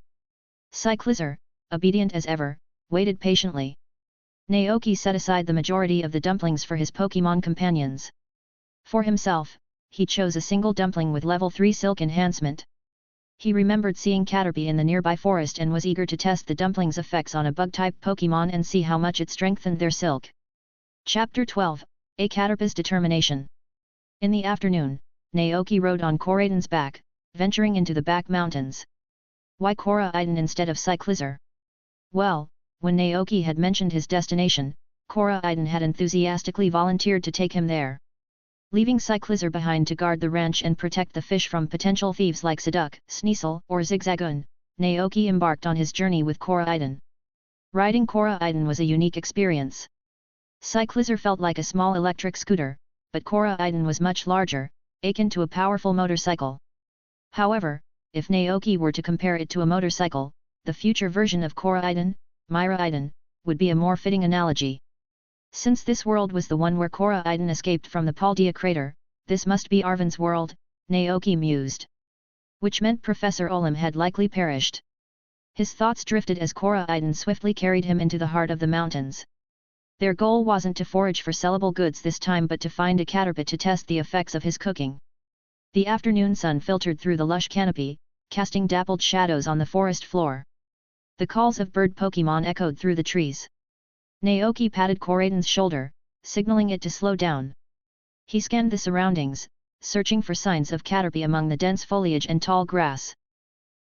Cyclizer, obedient as ever, waited patiently. Naoki set aside the majority of the dumplings for his Pokémon companions. For himself, he chose a single dumpling with level 3 silk enhancement. He remembered seeing Caterpie in the nearby forest and was eager to test the dumpling's effects on a bug-type Pokémon and see how much it strengthened their silk. Chapter 12, A Caterpie's Determination. In the afternoon, Naoki rode on Coriden's back, venturing into the back mountains. Why Coriden instead of Cyclizer? Well, when Naoki had mentioned his destination, Coriden had enthusiastically volunteered to take him there. Leaving Cyclizer behind to guard the ranch and protect the fish from potential thieves like Seduc, Sneasel, or Zigzagoon, Naoki embarked on his journey with Coriden. Riding Coriden was a unique experience. Cyclizer felt like a small electric scooter, but Coriden was much larger, akin to a powerful motorcycle. However, if Naoki were to compare it to a motorcycle, the future version of Coriden, Miraiden, would be a more fitting analogy. Since this world was the one where Coriden escaped from the Paldea crater, this must be Arven's world, Naoki mused. Which meant Professor Olim had likely perished. His thoughts drifted as Coriden swiftly carried him into the heart of the mountains. Their goal wasn't to forage for sellable goods this time but to find a Caterpie to test the effects of his cooking. The afternoon sun filtered through the lush canopy, casting dappled shadows on the forest floor. The calls of bird Pokémon echoed through the trees. Naoki patted Coriden's shoulder, signaling it to slow down. He scanned the surroundings, searching for signs of Caterpie among the dense foliage and tall grass.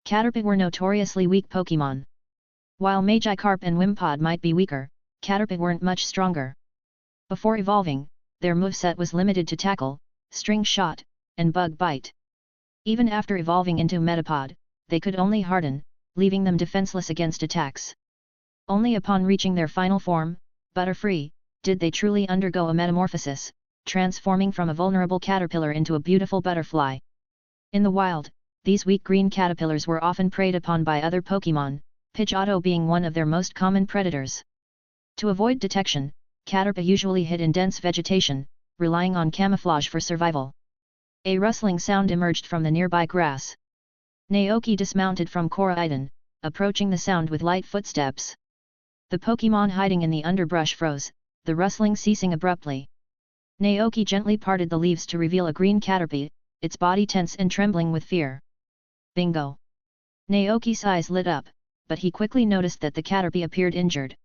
Caterpie were notoriously weak Pokémon. While Magikarp and Wimpod might be weaker, Caterpie weren't much stronger. Before evolving, their moveset was limited to tackle, string shot, and bug bite. Even after evolving into Metapod, they could only harden, leaving them defenseless against attacks. Only upon reaching their final form, Butterfree, did they truly undergo a metamorphosis, transforming from a vulnerable caterpillar into a beautiful butterfly. In the wild, these weak green caterpillars were often preyed upon by other Pokémon, Pidgeotto being one of their most common predators. To avoid detection, Caterpie usually hid in dense vegetation, relying on camouflage for survival. A rustling sound emerged from the nearby grass. Naoki dismounted from Coriden, approaching the sound with light footsteps. The Pokémon hiding in the underbrush froze, the rustling ceasing abruptly. Naoki gently parted the leaves to reveal a green Caterpie, its body tense and trembling with fear. Bingo! Naoki's eyes lit up, but he quickly noticed that the Caterpie appeared injured.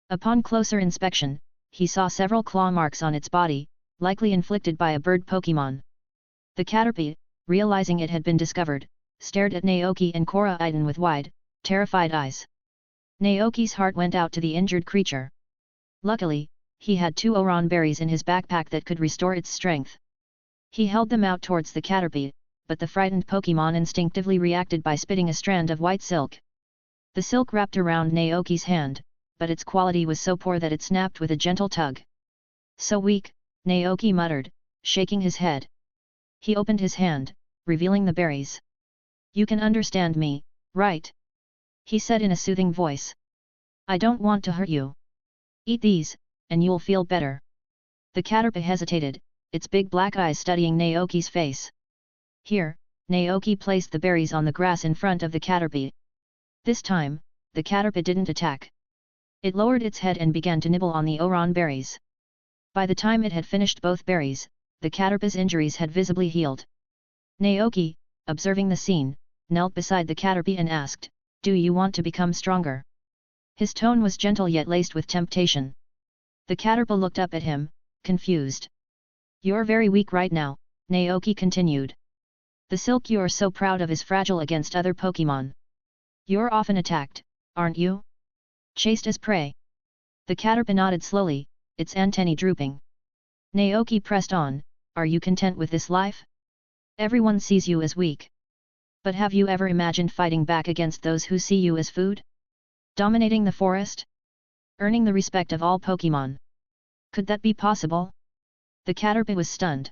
Upon closer inspection, he saw several claw marks on its body, likely inflicted by a bird Pokémon. The Caterpie, realizing it had been discovered, stared at Naoki and Coriden with wide, terrified eyes. Naoki's heart went out to the injured creature. Luckily, he had 2 Oran berries in his backpack that could restore its strength. He held them out towards the Caterpie, but the frightened Pokémon instinctively reacted by spitting a strand of white silk. The silk wrapped around Naoki's hand, but its quality was so poor that it snapped with a gentle tug. So weak, Naoki muttered, shaking his head. He opened his hand, revealing the berries. You can understand me, right? He said in a soothing voice. I don't want to hurt you. Eat these, and you'll feel better. The Caterpie hesitated, its big black eyes studying Naoki's face. Here, Naoki placed the berries on the grass in front of the Caterpie. This time, the Caterpie didn't attack. It lowered its head and began to nibble on the Oran berries. By the time it had finished both berries, the Caterpie's injuries had visibly healed. Naoki, observing the scene, knelt beside the Caterpie and asked, Do you want to become stronger? His tone was gentle yet laced with temptation. The Caterpie looked up at him, confused. You're very weak right now, Naoki continued. The silk you're so proud of is fragile against other Pokémon. You're often attacked, aren't you? Chased as prey. The Caterpie nodded slowly, its antennae drooping. Naoki pressed on, are you content with this life? Everyone sees you as weak. But have you ever imagined fighting back against those who see you as food? Dominating the forest? Earning the respect of all Pokémon? Could that be possible? The Caterpie was stunned.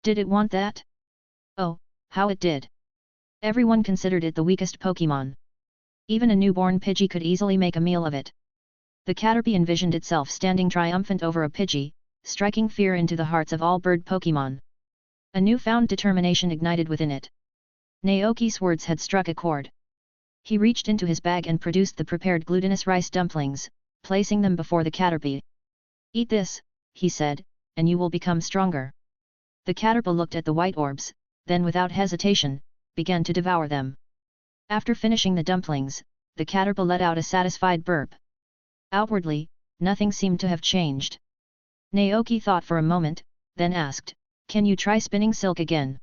Did it want that? Oh, how it did. Everyone considered it the weakest Pokémon. Even a newborn Pidgey could easily make a meal of it. The Caterpie envisioned itself standing triumphant over a Pidgey, striking fear into the hearts of all bird Pokémon. A newfound determination ignited within it. Naoki's words had struck a chord. He reached into his bag and produced the prepared glutinous rice dumplings, placing them before the Caterpie. Eat this, he said, and you will become stronger. The Caterpie looked at the white orbs, then without hesitation, began to devour them. After finishing the dumplings, the Caterpie let out a satisfied burp. Outwardly, nothing seemed to have changed. Naoki thought for a moment, then asked, can you try spinning silk again?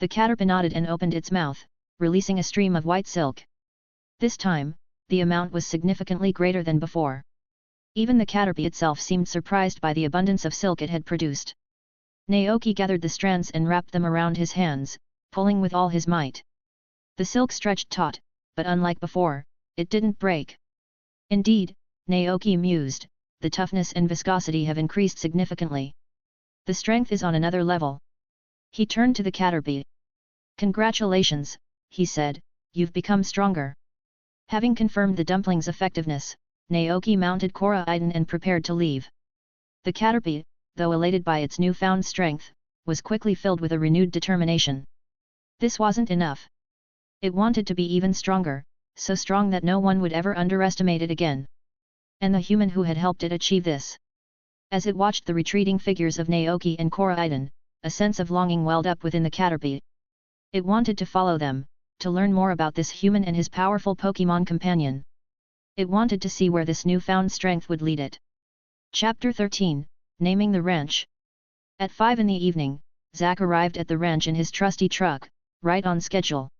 The Caterpie nodded and opened its mouth, releasing a stream of white silk. This time, the amount was significantly greater than before. Even the Caterpie itself seemed surprised by the abundance of silk it had produced. Naoki gathered the strands and wrapped them around his hands, pulling with all his might. The silk stretched taut, but unlike before, it didn't break. Indeed, Naoki mused, the toughness and viscosity have increased significantly. The strength is on another level. He turned to the Caterpie. Congratulations, he said, you've become stronger. Having confirmed the dumpling's effectiveness, Naoki mounted Coriden and prepared to leave. The Caterpie, though elated by its newfound strength, was quickly filled with a renewed determination. This wasn't enough. It wanted to be even stronger, so strong that no one would ever underestimate it again. And the human who had helped it achieve this. As it watched the retreating figures of Naoki and Coriden, a sense of longing welled up within the Caterpie. It wanted to follow them, to learn more about this human and his powerful Pokémon companion. It wanted to see where this newfound strength would lead it. Chapter 13, Naming the Ranch. At 5 in the evening, Zack arrived at the ranch in his trusty truck, right on schedule.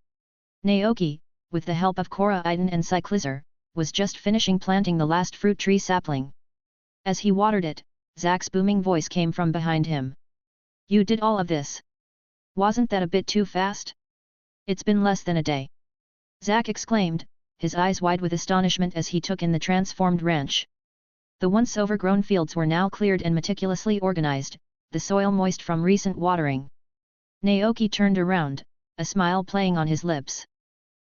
Naoki, with the help of Coriden and Cyclizer, was just finishing planting the last fruit tree sapling. As he watered it, Zack's booming voice came from behind him. You did all of this? Wasn't that a bit too fast? It's been less than a day. Zack exclaimed, his eyes wide with astonishment as he took in the transformed ranch. The once overgrown fields were now cleared and meticulously organized, the soil moist from recent watering. Naoki turned around, a smile playing on his lips.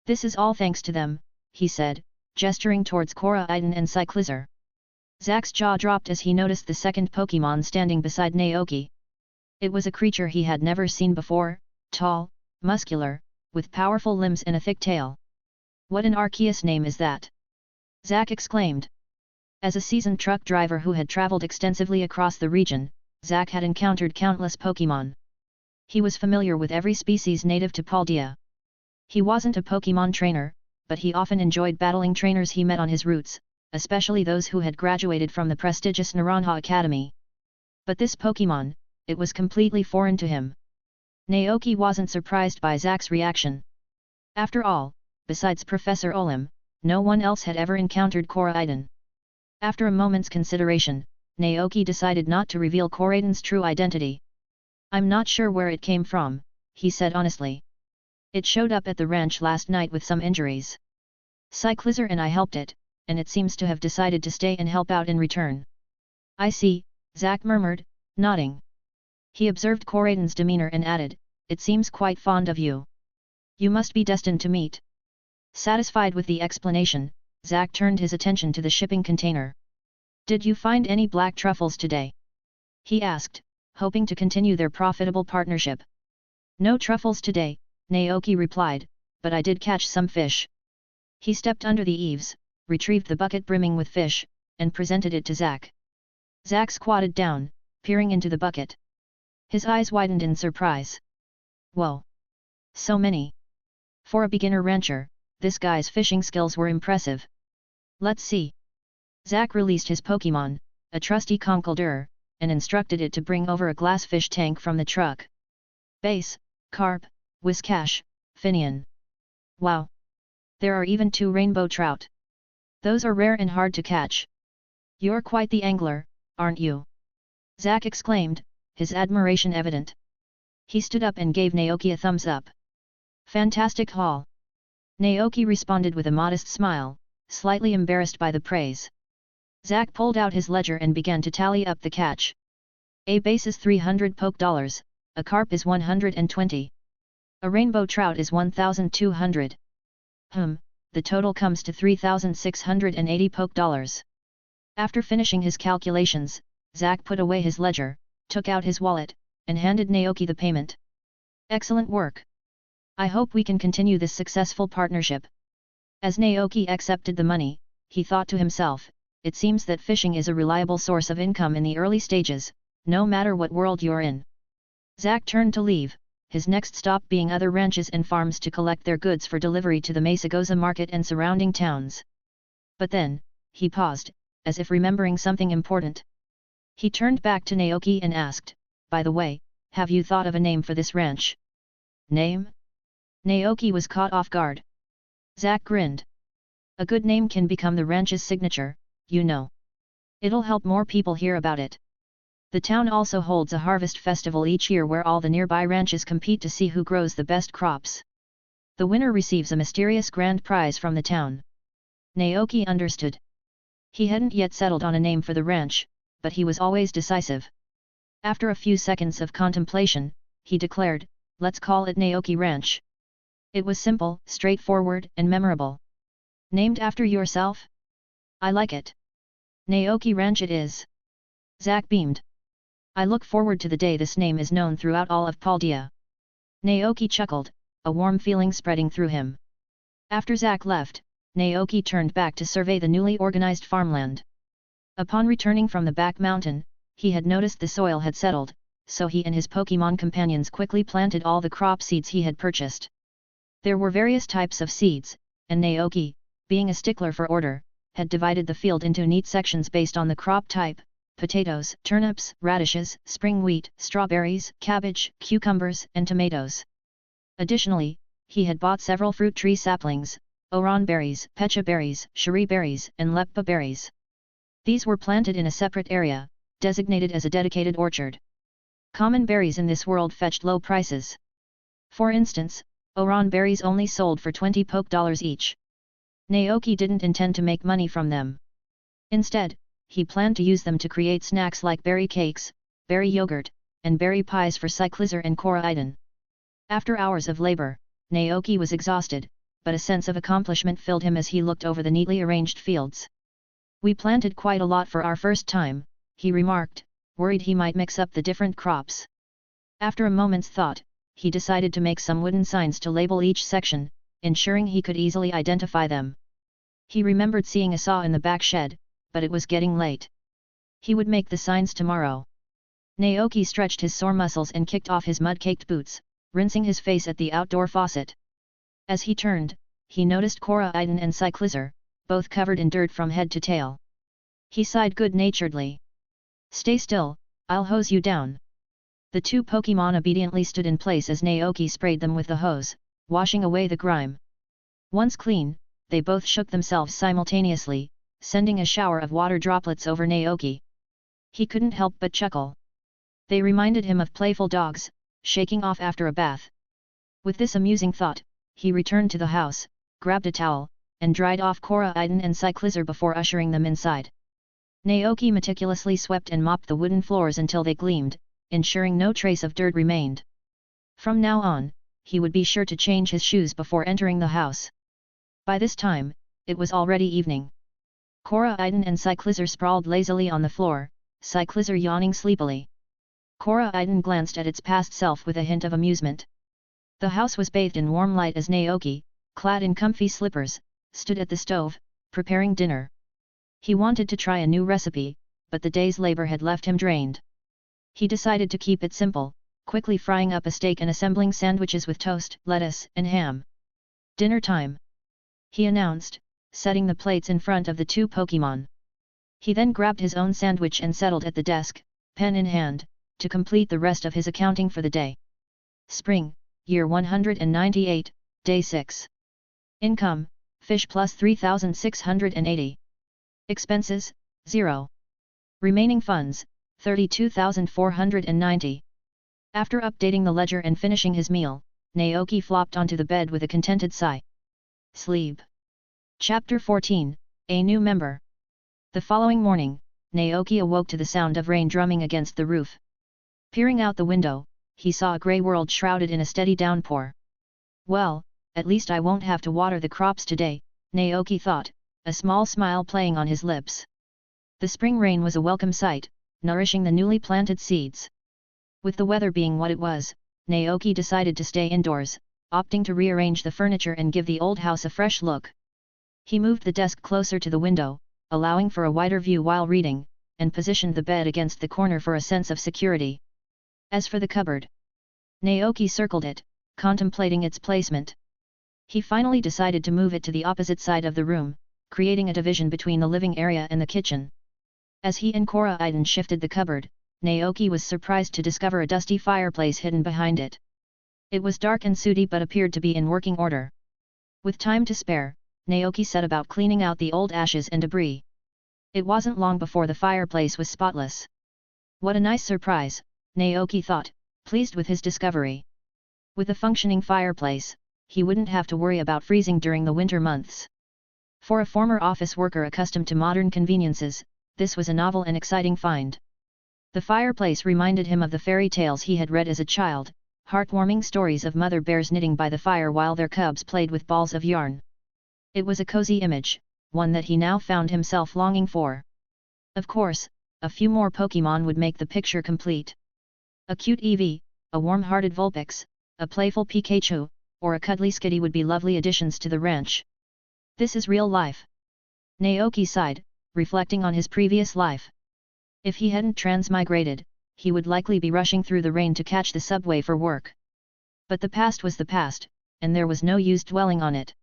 This is all thanks to them, he said, gesturing towards Coriden and Cyclizer. Zack's jaw dropped as he noticed the second Pokémon standing beside Naoki. It was a creature he had never seen before, tall, muscular, with powerful limbs and a thick tail. What an archaeous name is that? Zack exclaimed. As a seasoned truck driver who had traveled extensively across the region, Zack had encountered countless Pokémon. He was familiar with every species native to Paldea. He wasn't a Pokémon trainer, but he often enjoyed battling trainers he met on his routes, especially those who had graduated from the prestigious Naranja Academy. But this Pokémon, it was completely foreign to him. Naoki wasn't surprised by Zack's reaction. After all, besides Professor Olim, no one else had ever encountered Coriden. After a moment's consideration, Naoki decided not to reveal Coriden's true identity. I'm not sure where it came from, he said honestly. It showed up at the ranch last night with some injuries. Cyclizer and I helped it, and it seems to have decided to stay and help out in return. I see, Zack murmured, nodding. He observed Coriden's demeanor and added, it seems quite fond of you. You must be destined to meet. Satisfied with the explanation, Zack turned his attention to the shipping container. Did you find any black truffles today? He asked, hoping to continue their profitable partnership. No truffles today, Naoki replied, but I did catch some fish. He stepped under the eaves, retrieved the bucket brimming with fish, and presented it to Zack. Zack squatted down, peering into the bucket. His eyes widened in surprise. Whoa! So many! For a beginner rancher, this guy's fishing skills were impressive. Let's see. Zack released his Pokémon, a trusty conkeldurr, and instructed it to bring over a glass fish tank from the truck. Bass, carp, whiskash, finian. Wow! There are even 2 rainbow trout. Those are rare and hard to catch. You're quite the angler, aren't you? Zack exclaimed, his admiration evident. He stood up and gave Naoki a thumbs up. Fantastic haul. Naoki responded with a modest smile, slightly embarrassed by the praise. Zack pulled out his ledger and began to tally up the catch. A bass is 300 poke dollars, a carp is 120. A rainbow trout is 1,200. The total comes to 3,680 poke dollars. After finishing his calculations, Zack put away his ledger, took out his wallet, and handed Naoki the payment. Excellent work. I hope we can continue this successful partnership. As Naoki accepted the money, he thought to himself, it seems that fishing is a reliable source of income in the early stages, no matter what world you're in. Zack turned to leave, his next stop being other ranches and farms to collect their goods for delivery to the Mesagoza market and surrounding towns. But then, he paused, as if remembering something important. He turned back to Naoki and asked, by the way, have you thought of a name for this ranch? Name? Naoki was caught off guard. Zack grinned. A good name can become the ranch's signature, you know. It'll help more people hear about it. The town also holds a harvest festival each year where all the nearby ranches compete to see who grows the best crops. The winner receives a mysterious grand prize from the town. Naoki understood. He hadn't yet settled on a name for the ranch, but he was always decisive. After a few seconds of contemplation, he declared, let's call it Naoki Ranch. It was simple, straightforward, and memorable. Named after yourself? I like it. Naoki Ranch it is. Zack beamed. I look forward to the day this name is known throughout all of Paldea. Naoki chuckled, a warm feeling spreading through him. After Zack left, Naoki turned back to survey the newly organized farmland. Upon returning from the back mountain, he had noticed the soil had settled, so he and his Pokémon companions quickly planted all the crop seeds he had purchased. There were various types of seeds, and Naoki, being a stickler for order, had divided the field into neat sections based on the crop type: potatoes, turnips, radishes, spring wheat, strawberries, cabbage, cucumbers, and tomatoes. Additionally, he had bought several fruit tree saplings: oran berries, pecha berries, cherry berries, and leppa berries. These were planted in a separate area, designated as a dedicated orchard. Common berries in this world fetched low prices. For instance, oran berries only sold for 20 poke dollars each. Naoki didn't intend to make money from them. Instead, he planned to use them to create snacks like berry cakes, berry yogurt, and berry pies for Cyclizer and Coriden. After hours of labor, Naoki was exhausted, but a sense of accomplishment filled him as he looked over the neatly arranged fields. We planted quite a lot for our first time, he remarked, worried he might mix up the different crops. After a moment's thought, he decided to make some wooden signs to label each section, ensuring he could easily identify them. He remembered seeing a saw in the back shed, but it was getting late. He would make the signs tomorrow. Naoki stretched his sore muscles and kicked off his mud-caked boots, rinsing his face at the outdoor faucet. As he turned, he noticed Coriden and Cyclizer, both covered in dirt from head to tail. He sighed good-naturedly. Stay still, I'll hose you down. The 2 Pokémon obediently stood in place as Naoki sprayed them with the hose, washing away the grime. Once clean, they both shook themselves simultaneously, sending a shower of water droplets over Naoki. He couldn't help but chuckle. They reminded him of playful dogs, shaking off after a bath. With this amusing thought, he returned to the house, grabbed a towel, and dried off Coriden and Cyclizer before ushering them inside. Naoki meticulously swept and mopped the wooden floors until they gleamed, ensuring no trace of dirt remained. From now on, he would be sure to change his shoes before entering the house. By this time, it was already evening. Coriden and Cyclizer sprawled lazily on the floor, Cyclizer yawning sleepily. Coriden glanced at its past self with a hint of amusement. The house was bathed in warm light as Naoki, clad in comfy slippers, stood at the stove, preparing dinner. He wanted to try a new recipe, but the day's labor had left him drained. He decided to keep it simple, quickly frying up a steak and assembling sandwiches with toast, lettuce, and ham. Dinner time, he announced, setting the plates in front of the 2 Pokémon. He then grabbed his own sandwich and settled at the desk, pen in hand, to complete the rest of his accounting for the day. Spring, year 198, day 6. Income, Fish plus 3,680. Expenses, 0. Remaining funds, 32,490. After updating the ledger and finishing his meal, Naoki flopped onto the bed with a contented sigh. Sleep. Chapter 14, A New Member. The following morning, Naoki awoke to the sound of rain drumming against the roof. Peering out the window, he saw a grey world shrouded in a steady downpour. Well, at least I won't have to water the crops today, Naoki thought, a small smile playing on his lips. The spring rain was a welcome sight, nourishing the newly planted seeds. With the weather being what it was, Naoki decided to stay indoors, opting to rearrange the furniture and give the old house a fresh look. He moved the desk closer to the window, allowing for a wider view while reading, and positioned the bed against the corner for a sense of security. As for the cupboard, Naoki circled it, contemplating its placement. He finally decided to move it to the opposite side of the room, creating a division between the living area and the kitchen. As he and Coriden shifted the cupboard, Naoki was surprised to discover a dusty fireplace hidden behind it. It was dark and sooty but appeared to be in working order. With time to spare, Naoki set about cleaning out the old ashes and debris. It wasn't long before the fireplace was spotless. What a nice surprise, Naoki thought, pleased with his discovery. With a functioning fireplace, he wouldn't have to worry about freezing during the winter months. For a former office worker accustomed to modern conveniences, this was a novel and exciting find. The fireplace reminded him of the fairy tales he had read as a child, heartwarming stories of mother bears knitting by the fire while their cubs played with balls of yarn. It was a cozy image, one that he now found himself longing for. Of course, a few more Pokémon would make the picture complete. A cute Eevee, a warm-hearted Vulpix, a playful Pikachu, or a cuddly Skitty would be lovely additions to the ranch. This is real life. Naoki sighed, reflecting on his previous life. If he hadn't transmigrated, he would likely be rushing through the rain to catch the subway for work. But the past was the past, and there was no use dwelling on it.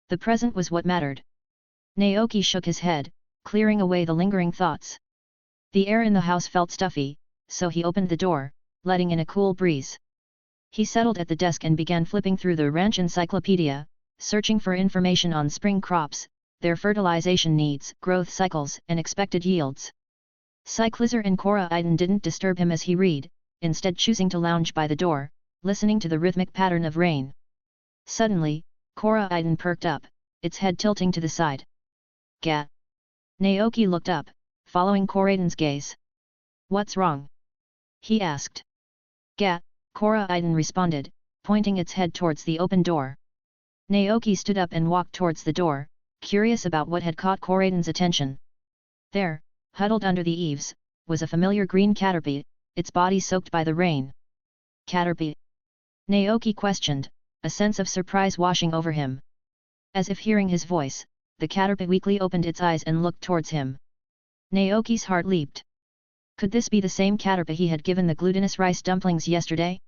The present was what mattered. Naoki shook his head, clearing away the lingering thoughts. The air in the house felt stuffy, so he opened the door, letting in a cool breeze. He settled at the desk and began flipping through the ranch encyclopedia, searching for information on spring crops, their fertilization needs, growth cycles, and expected yields. Cyclizer and Coriden didn't disturb him as he read, instead choosing to lounge by the door, listening to the rhythmic pattern of rain. Suddenly, Coriden perked up, its head tilting to the side. Gat. Naoki looked up, following Coriden's gaze. What's wrong? He asked. Gat, Coriden responded, pointing its head towards the open door. Naoki stood up and walked towards the door, curious about what had caught Coriden's attention. There, huddled under the eaves, was a familiar green Caterpie, its body soaked by the rain. Caterpie? Naoki questioned, a sense of surprise washing over him. As if hearing his voice, the Caterpie weakly opened its eyes and looked towards him. Naoki's heart leaped. Could this be the same Caterpie he had given the glutinous rice dumplings yesterday?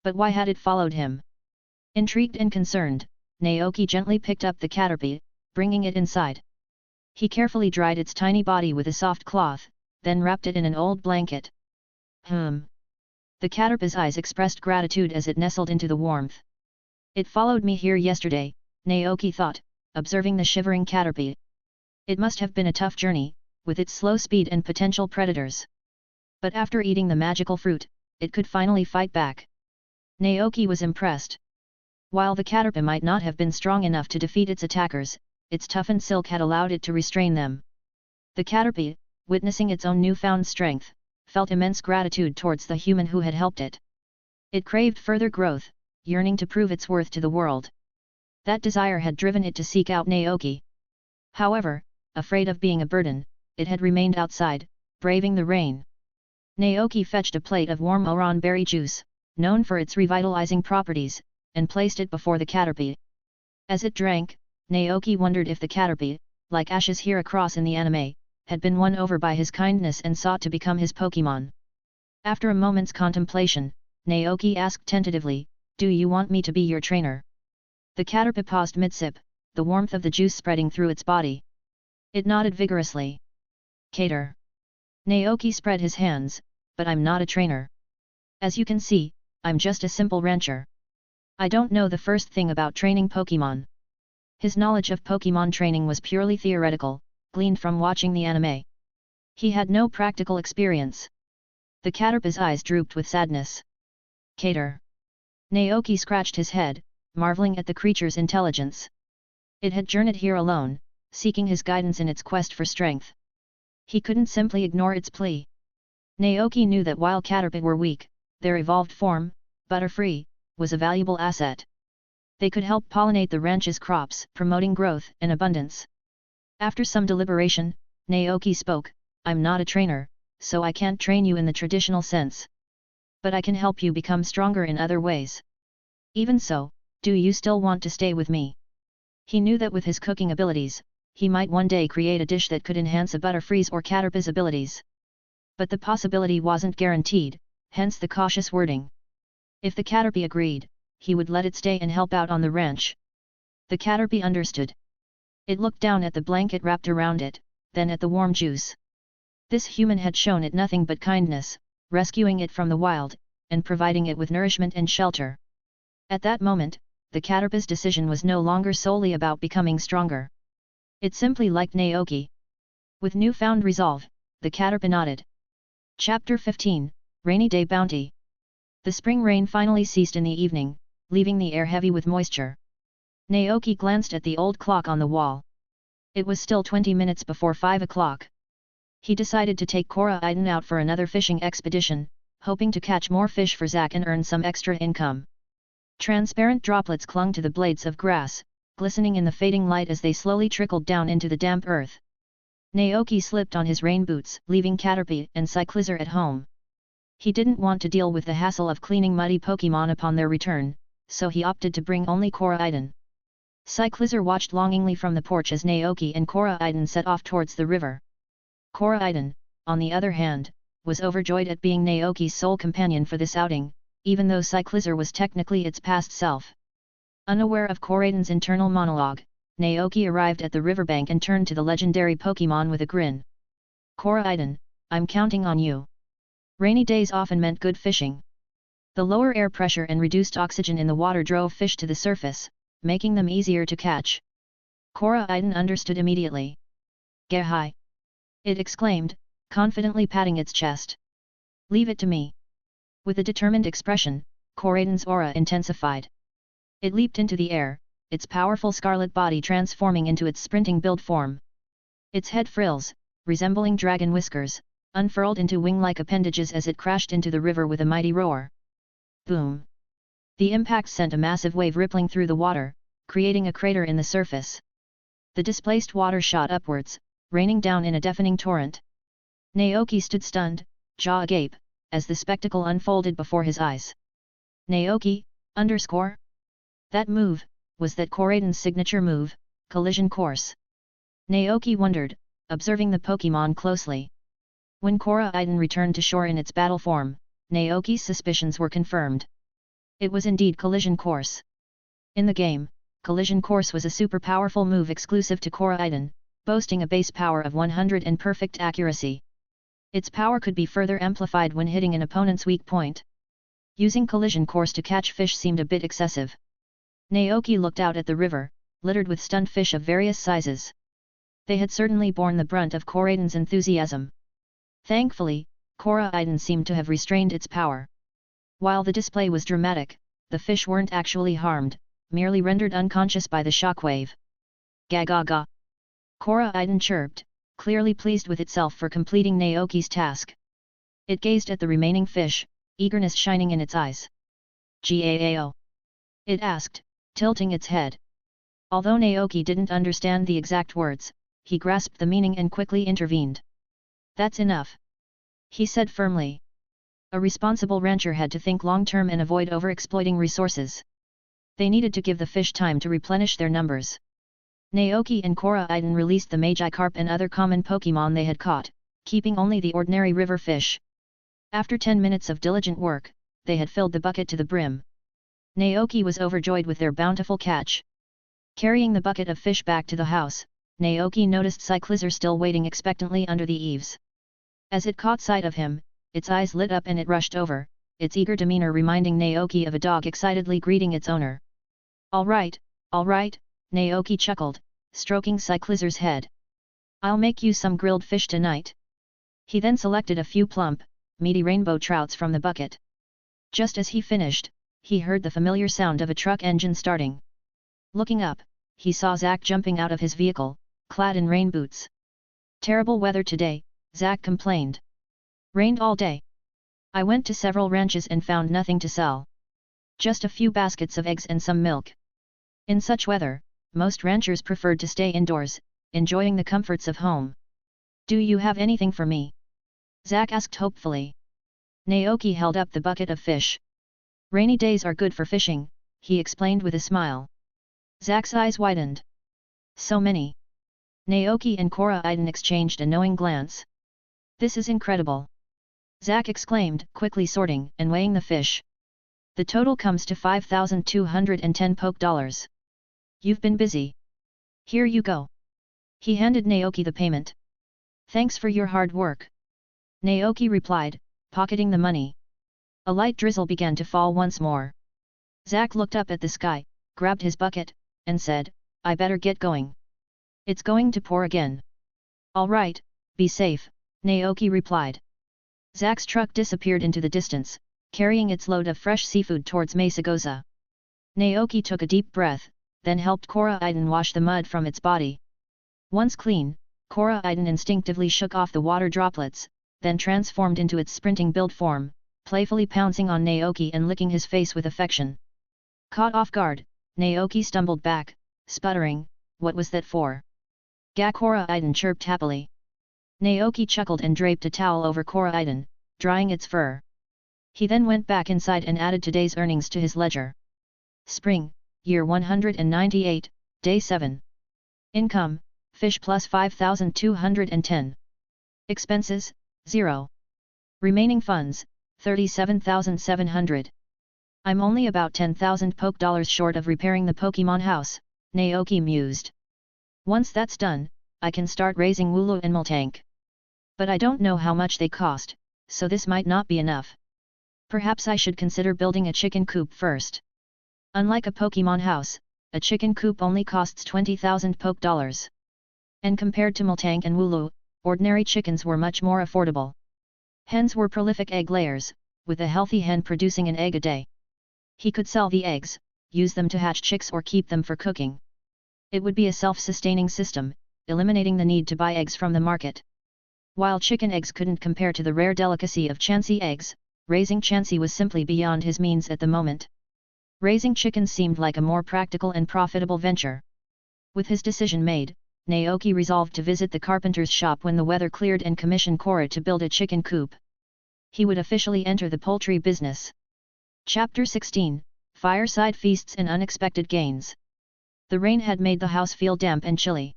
But why had it followed him? Intrigued and concerned, Naoki gently picked up the Caterpie, bringing it inside. He carefully dried its tiny body with a soft cloth, then wrapped it in an old blanket. The Caterpie's eyes expressed gratitude as it nestled into the warmth. It followed me here yesterday, Naoki thought, observing the shivering Caterpie. It must have been a tough journey, with its slow speed and potential predators. But after eating the magical fruit, it could finally fight back. Naoki was impressed. While the Caterpie might not have been strong enough to defeat its attackers, its toughened silk had allowed it to restrain them. The Caterpie, witnessing its own newfound strength, felt immense gratitude towards the human who had helped it. It craved further growth, yearning to prove its worth to the world. That desire had driven it to seek out Naoki. However, afraid of being a burden, it had remained outside, braving the rain. Naoki fetched a plate of warm oran berry juice, known for its revitalizing properties, and placed it before the Caterpie. As it drank, Naoki wondered if the Caterpie, like Ash's Heracross in the anime, had been won over by his kindness and sought to become his Pokémon. After a moment's contemplation, Naoki asked tentatively, "Do you want me to be your trainer?" The Caterpie paused mid-sip, the warmth of the juice spreading through its body. It nodded vigorously. "Cater." Naoki spread his hands, "But I'm not a trainer. As you can see, I'm just a simple rancher. I don't know the first thing about training Pokémon." His knowledge of Pokémon training was purely theoretical, gleaned from watching the anime. He had no practical experience. The Caterpie's eyes drooped with sadness. Cater. Naoki scratched his head, marveling at the creature's intelligence. It had journeyed here alone, seeking his guidance in its quest for strength. He couldn't simply ignore its plea. Naoki knew that while Caterpie were weak, their evolved form, Butterfree, was a valuable asset. They could help pollinate the ranch's crops, promoting growth and abundance. After some deliberation, Naoki spoke, "I'm not a trainer, so I can't train you in the traditional sense. But I can help you become stronger in other ways. Even so, do you still want to stay with me?" He knew that with his cooking abilities, he might one day create a dish that could enhance a Butterfree's or Caterpie's abilities. But the possibility wasn't guaranteed, hence the cautious wording. If the Caterpie agreed, he would let it stay and help out on the ranch. The Caterpie understood. It looked down at the blanket wrapped around it, then at the warm juice. This human had shown it nothing but kindness, rescuing it from the wild, and providing it with nourishment and shelter. At that moment, the Caterpie's decision was no longer solely about becoming stronger. It simply liked Naoki. With newfound resolve, the Caterpie nodded. Chapter 15, Rainy Day Bounty. The spring rain finally ceased in the evening, leaving the air heavy with moisture. Naoki glanced at the old clock on the wall. It was still 20 minutes before 5 o'clock. He decided to take Coriden out for another fishing expedition, hoping to catch more fish for Zack and earn some extra income. Transparent droplets clung to the blades of grass, glistening in the fading light as they slowly trickled down into the damp earth. Naoki slipped on his rain boots, leaving Caterpie and Cyclizar at home. He didn't want to deal with the hassle of cleaning muddy Pokémon upon their return, so he opted to bring only Coriden. Cyclizar watched longingly from the porch as Naoki and Coriden set off towards the river. Coriden, on the other hand, was overjoyed at being Naoki's sole companion for this outing, even though Cyclizar was technically its past self. Unaware of Coriden's internal monologue, Naoki arrived at the riverbank and turned to the legendary Pokémon with a grin. "Coriden, I'm counting on you." Rainy days often meant good fishing. The lower air pressure and reduced oxygen in the water drove fish to the surface, making them easier to catch. Coriden understood immediately. "Gahai!" it exclaimed, confidently patting its chest. "Leave it to me." With a determined expression, Coriden's aura intensified. It leaped into the air, its powerful scarlet body transforming into its sprinting build form. Its head frills, resembling dragon whiskers, unfurled into wing-like appendages as it crashed into the river with a mighty roar. Boom! The impact sent a massive wave rippling through the water, creating a crater in the surface. The displaced water shot upwards, raining down in a deafening torrent. Naoki stood stunned, jaw agape, as the spectacle unfolded before his eyes. Naoki, _? That move, was that Coriden's signature move, collision course? Naoki wondered, observing the Pokémon closely. When Coriden returned to shore in its battle form, Naoki's suspicions were confirmed. It was indeed collision course. In the game, collision course was a super powerful move exclusive to Coriden, boasting a base power of 100 and perfect accuracy. Its power could be further amplified when hitting an opponent's weak point. Using collision course to catch fish seemed a bit excessive. Naoki looked out at the river, littered with stunned fish of various sizes. They had certainly borne the brunt of Coriden's enthusiasm. Thankfully, Coriden seemed to have restrained its power. While the display was dramatic, the fish weren't actually harmed, merely rendered unconscious by the shockwave. "Ga-ga-ga!" Coriden chirped, clearly pleased with itself for completing Naoki's task. It gazed at the remaining fish, eagerness shining in its eyes. "Gao?" it asked, tilting its head. Although Naoki didn't understand the exact words, he grasped the meaning and quickly intervened. "That's enough," he said firmly. A responsible rancher had to think long-term and avoid overexploiting resources. They needed to give the fish time to replenish their numbers. Naoki and Coriden released the Magikarp and other common Pokémon they had caught, keeping only the ordinary river fish. After 10 minutes of diligent work, they had filled the bucket to the brim. Naoki was overjoyed with their bountiful catch. Carrying the bucket of fish back to the house, Naoki noticed Cyclizar still waiting expectantly under the eaves. As it caught sight of him, its eyes lit up and it rushed over, its eager demeanor reminding Naoki of a dog excitedly greeting its owner. All right, Naoki chuckled, stroking Cyclizer's head. I'll make you some grilled fish tonight. He then selected a few plump, meaty rainbow trouts from the bucket. Just as he finished, he heard the familiar sound of a truck engine starting. Looking up, he saw Zack jumping out of his vehicle, clad in rain boots. Terrible weather today, Zack complained. Rained all day. I went to several ranches and found nothing to sell. Just a few baskets of eggs and some milk. In such weather, most ranchers preferred to stay indoors, enjoying the comforts of home. Do you have anything for me? Zack asked hopefully. Naoki held up the bucket of fish. Rainy days are good for fishing, he explained with a smile. Zack's eyes widened. So many. Naoki and Coriden exchanged a knowing glance. This is incredible. Zack exclaimed, quickly sorting and weighing the fish. The total comes to 5,210 poke dollars. You've been busy. Here you go. He handed Naoki the payment. Thanks for your hard work. Naoki replied, pocketing the money. A light drizzle began to fall once more. Zack looked up at the sky, grabbed his bucket, and said, I better get going. It's going to pour again. All right, be safe, Naoki replied. Zack's truck disappeared into the distance, carrying its load of fresh seafood towards Mesagoza. Naoki took a deep breath, then helped Coriden wash the mud from its body. Once clean, Coriden instinctively shook off the water droplets, then transformed into its sprinting build form, playfully pouncing on Naoki and licking his face with affection. Caught off guard, Naoki stumbled back, sputtering, what was that for? Gah, Coriden chirped happily. Naoki chuckled and draped a towel over Coriden, drying its fur. He then went back inside and added today's earnings to his ledger. Spring, year 198, day 7. Income, fish plus 5,210. Expenses, 0. Remaining funds, 37,700. I'm only about 10,000 poke dollars short of repairing the Pokémon house, Naoki mused. Once that's done, I can start raising Wooloo and Miltank. But I don't know how much they cost, so this might not be enough. Perhaps I should consider building a chicken coop first. Unlike a Pokémon house, a chicken coop only costs 20,000 poke dollars. And compared to Miltank and Wooloo, ordinary chickens were much more affordable. Hens were prolific egg layers, with a healthy hen producing an egg a day. He could sell the eggs, use them to hatch chicks or keep them for cooking. It would be a self-sustaining system, eliminating the need to buy eggs from the market. While chicken eggs couldn't compare to the rare delicacy of Chansey eggs, raising Chansey was simply beyond his means at the moment. Raising chickens seemed like a more practical and profitable venture. With his decision made, Naoki resolved to visit the carpenter's shop when the weather cleared and commission Cora to build a chicken coop. He would officially enter the poultry business. Chapter 16, Fireside Feasts and Unexpected Gains. The rain had made the house feel damp and chilly.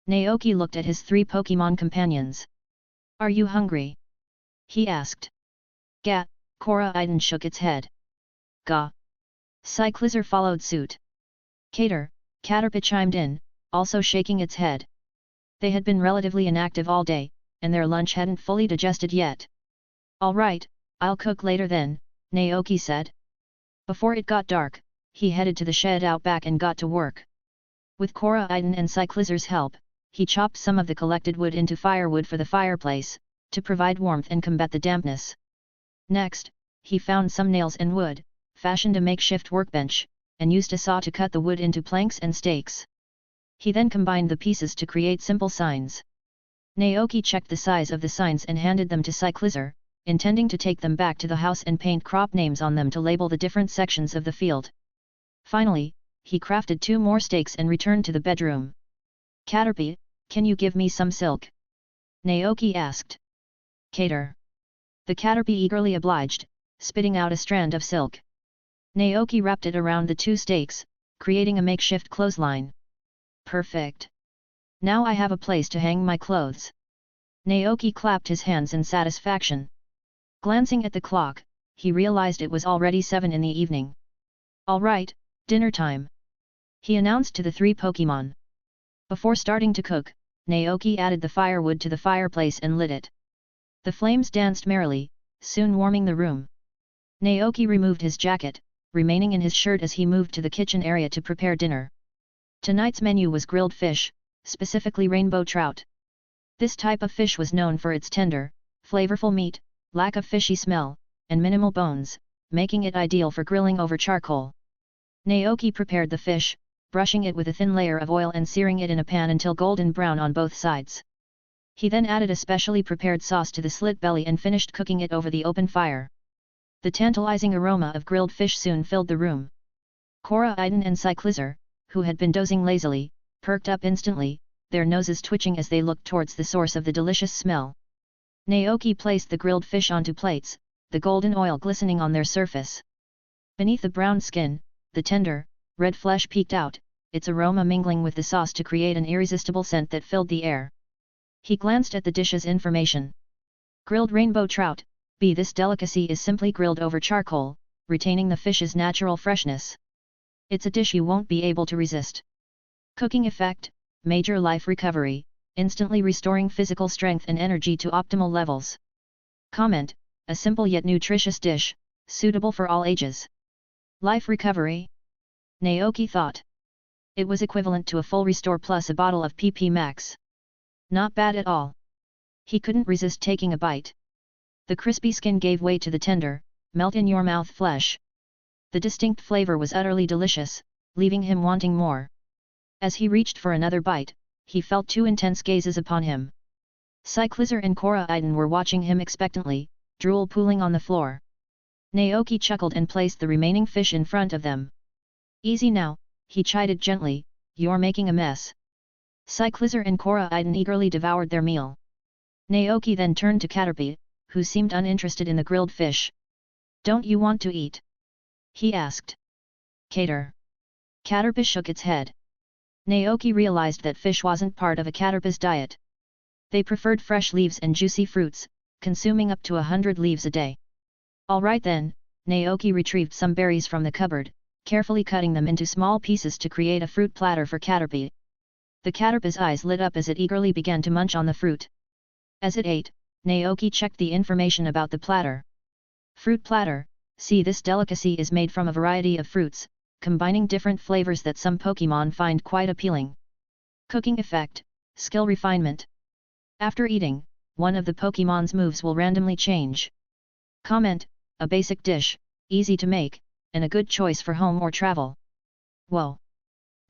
Naoki looked at his 3 Pokémon companions. Are you hungry? He asked. Gah, Coriden shook its head. Gah. Cyclizer followed suit. Caterpie chimed in, also shaking its head. They had been relatively inactive all day, and their lunch hadn't fully digested yet. All right, I'll cook later then, Naoki said. Before it got dark, he headed to the shed out back and got to work. With Coriden and Cyclizer's help, he chopped some of the collected wood into firewood for the fireplace, to provide warmth and combat the dampness. Next, he found some nails and wood, fashioned a makeshift workbench, and used a saw to cut the wood into planks and stakes. He then combined the pieces to create simple signs. Naoki checked the size of the signs and handed them to Cyclizer, intending to take them back to the house and paint crop names on them to label the different sections of the field. Finally, he crafted 2 more stakes and returned to the bedroom. Caterpie, can you give me some silk? Naoki asked. The Caterpie eagerly obliged, spitting out a strand of silk. Naoki wrapped it around the 2 stakes, creating a makeshift clothesline. Perfect. Now I have a place to hang my clothes. Naoki clapped his hands in satisfaction. Glancing at the clock, he realized it was already 7 in the evening. All right, dinner time. He announced to the 3 Pokémon. Before starting to cook, Naoki added the firewood to the fireplace and lit it. The flames danced merrily, soon warming the room. Naoki removed his jacket, remaining in his shirt as he moved to the kitchen area to prepare dinner. Tonight's menu was grilled fish, specifically rainbow trout. This type of fish was known for its tender, flavorful meat, lack of fishy smell, and minimal bones, making it ideal for grilling over charcoal. Naoki prepared the fish, brushing it with a thin layer of oil and searing it in a pan until golden brown on both sides. He then added a specially prepared sauce to the slit belly and finished cooking it over the open fire. The tantalizing aroma of grilled fish soon filled the room. Coriden and Cyclizer, who had been dozing lazily, perked up instantly, their noses twitching as they looked towards the source of the delicious smell. Naoki placed the grilled fish onto plates, the golden oil glistening on their surface. Beneath the brown skin, the tender, red flesh peeked out, its aroma mingling with the sauce to create an irresistible scent that filled the air. He glanced at the dish's information. Grilled rainbow trout, B. This delicacy is simply grilled over charcoal, retaining the fish's natural freshness. It's a dish you won't be able to resist. Cooking effect, major life recovery, instantly restoring physical strength and energy to optimal levels. Comment, a simple yet nutritious dish, suitable for all ages. Life recovery? Naoki thought. It was equivalent to a full restore plus a bottle of PP Max. Not bad at all. He couldn't resist taking a bite. The crispy skin gave way to the tender, melt-in-your-mouth flesh. The distinct flavor was utterly delicious, leaving him wanting more. As he reached for another bite, he felt two intense gazes upon him. Cyclizer and Coriden were watching him expectantly, drool pooling on the floor. Naoki chuckled and placed the remaining fish in front of them. Easy now, he chided gently, you're making a mess. Cyclizer and Coriden eagerly devoured their meal. Naoki then turned to Caterpie, who seemed uninterested in the grilled fish. Don't you want to eat? He asked. Cater. Caterpie shook its head. Naoki realized that fish wasn't part of a Caterpie's diet. They preferred fresh leaves and juicy fruits, consuming up to 100 leaves a day. Alright then, Naoki retrieved some berries from the cupboard, carefully cutting them into small pieces to create a fruit platter for Caterpie. The Caterpie's eyes lit up as it eagerly began to munch on the fruit. As it ate, Naoki checked the information about the platter. Fruit platter, see, this delicacy is made from a variety of fruits, combining different flavors that some Pokémon find quite appealing. Cooking effect, skill refinement. After eating, one of the Pokémon's moves will randomly change. Comment, a basic dish, easy to make, and a good choice for home or travel. Whoa!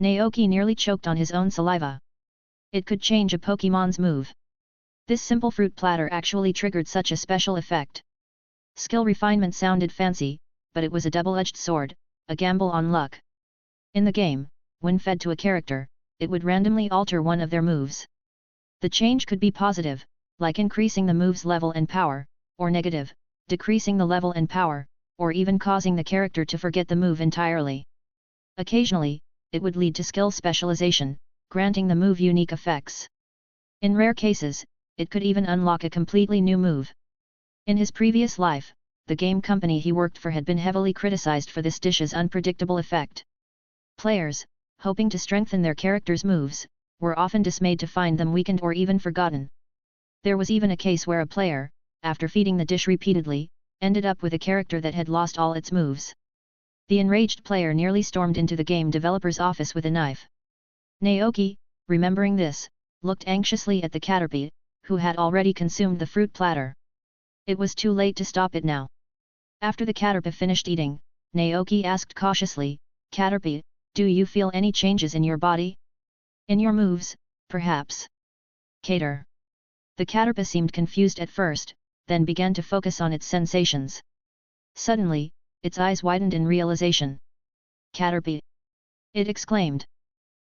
Naoki nearly choked on his own saliva. It could change a Pokémon's move. This simple fruit platter actually triggered such a special effect. Skill refinement sounded fancy, but it was a double-edged sword, a gamble on luck. In the game, when fed to a character, it would randomly alter one of their moves. The change could be positive, like increasing the move's level and power, or negative, decreasing the level and power, or even causing the character to forget the move entirely. Occasionally, it would lead to skill specialization, granting the move unique effects. In rare cases, it could even unlock a completely new move. In his previous life, the game company he worked for had been heavily criticized for this dish's unpredictable effect. Players, hoping to strengthen their character's moves, were often dismayed to find them weakened or even forgotten. There was even a case where a player, after feeding the dish repeatedly, ended up with a character that had lost all its moves. The enraged player nearly stormed into the game developer's office with a knife. Naoki, remembering this, looked anxiously at the Caterpie, who had already consumed the fruit platter. It was too late to stop it now. After the Caterpie finished eating, Naoki asked cautiously, Caterpie, do you feel any changes in your body? In your moves, perhaps? Cater. The Caterpie seemed confused at first, then began to focus on its sensations. Suddenly, its eyes widened in realization. Caterpie! It exclaimed.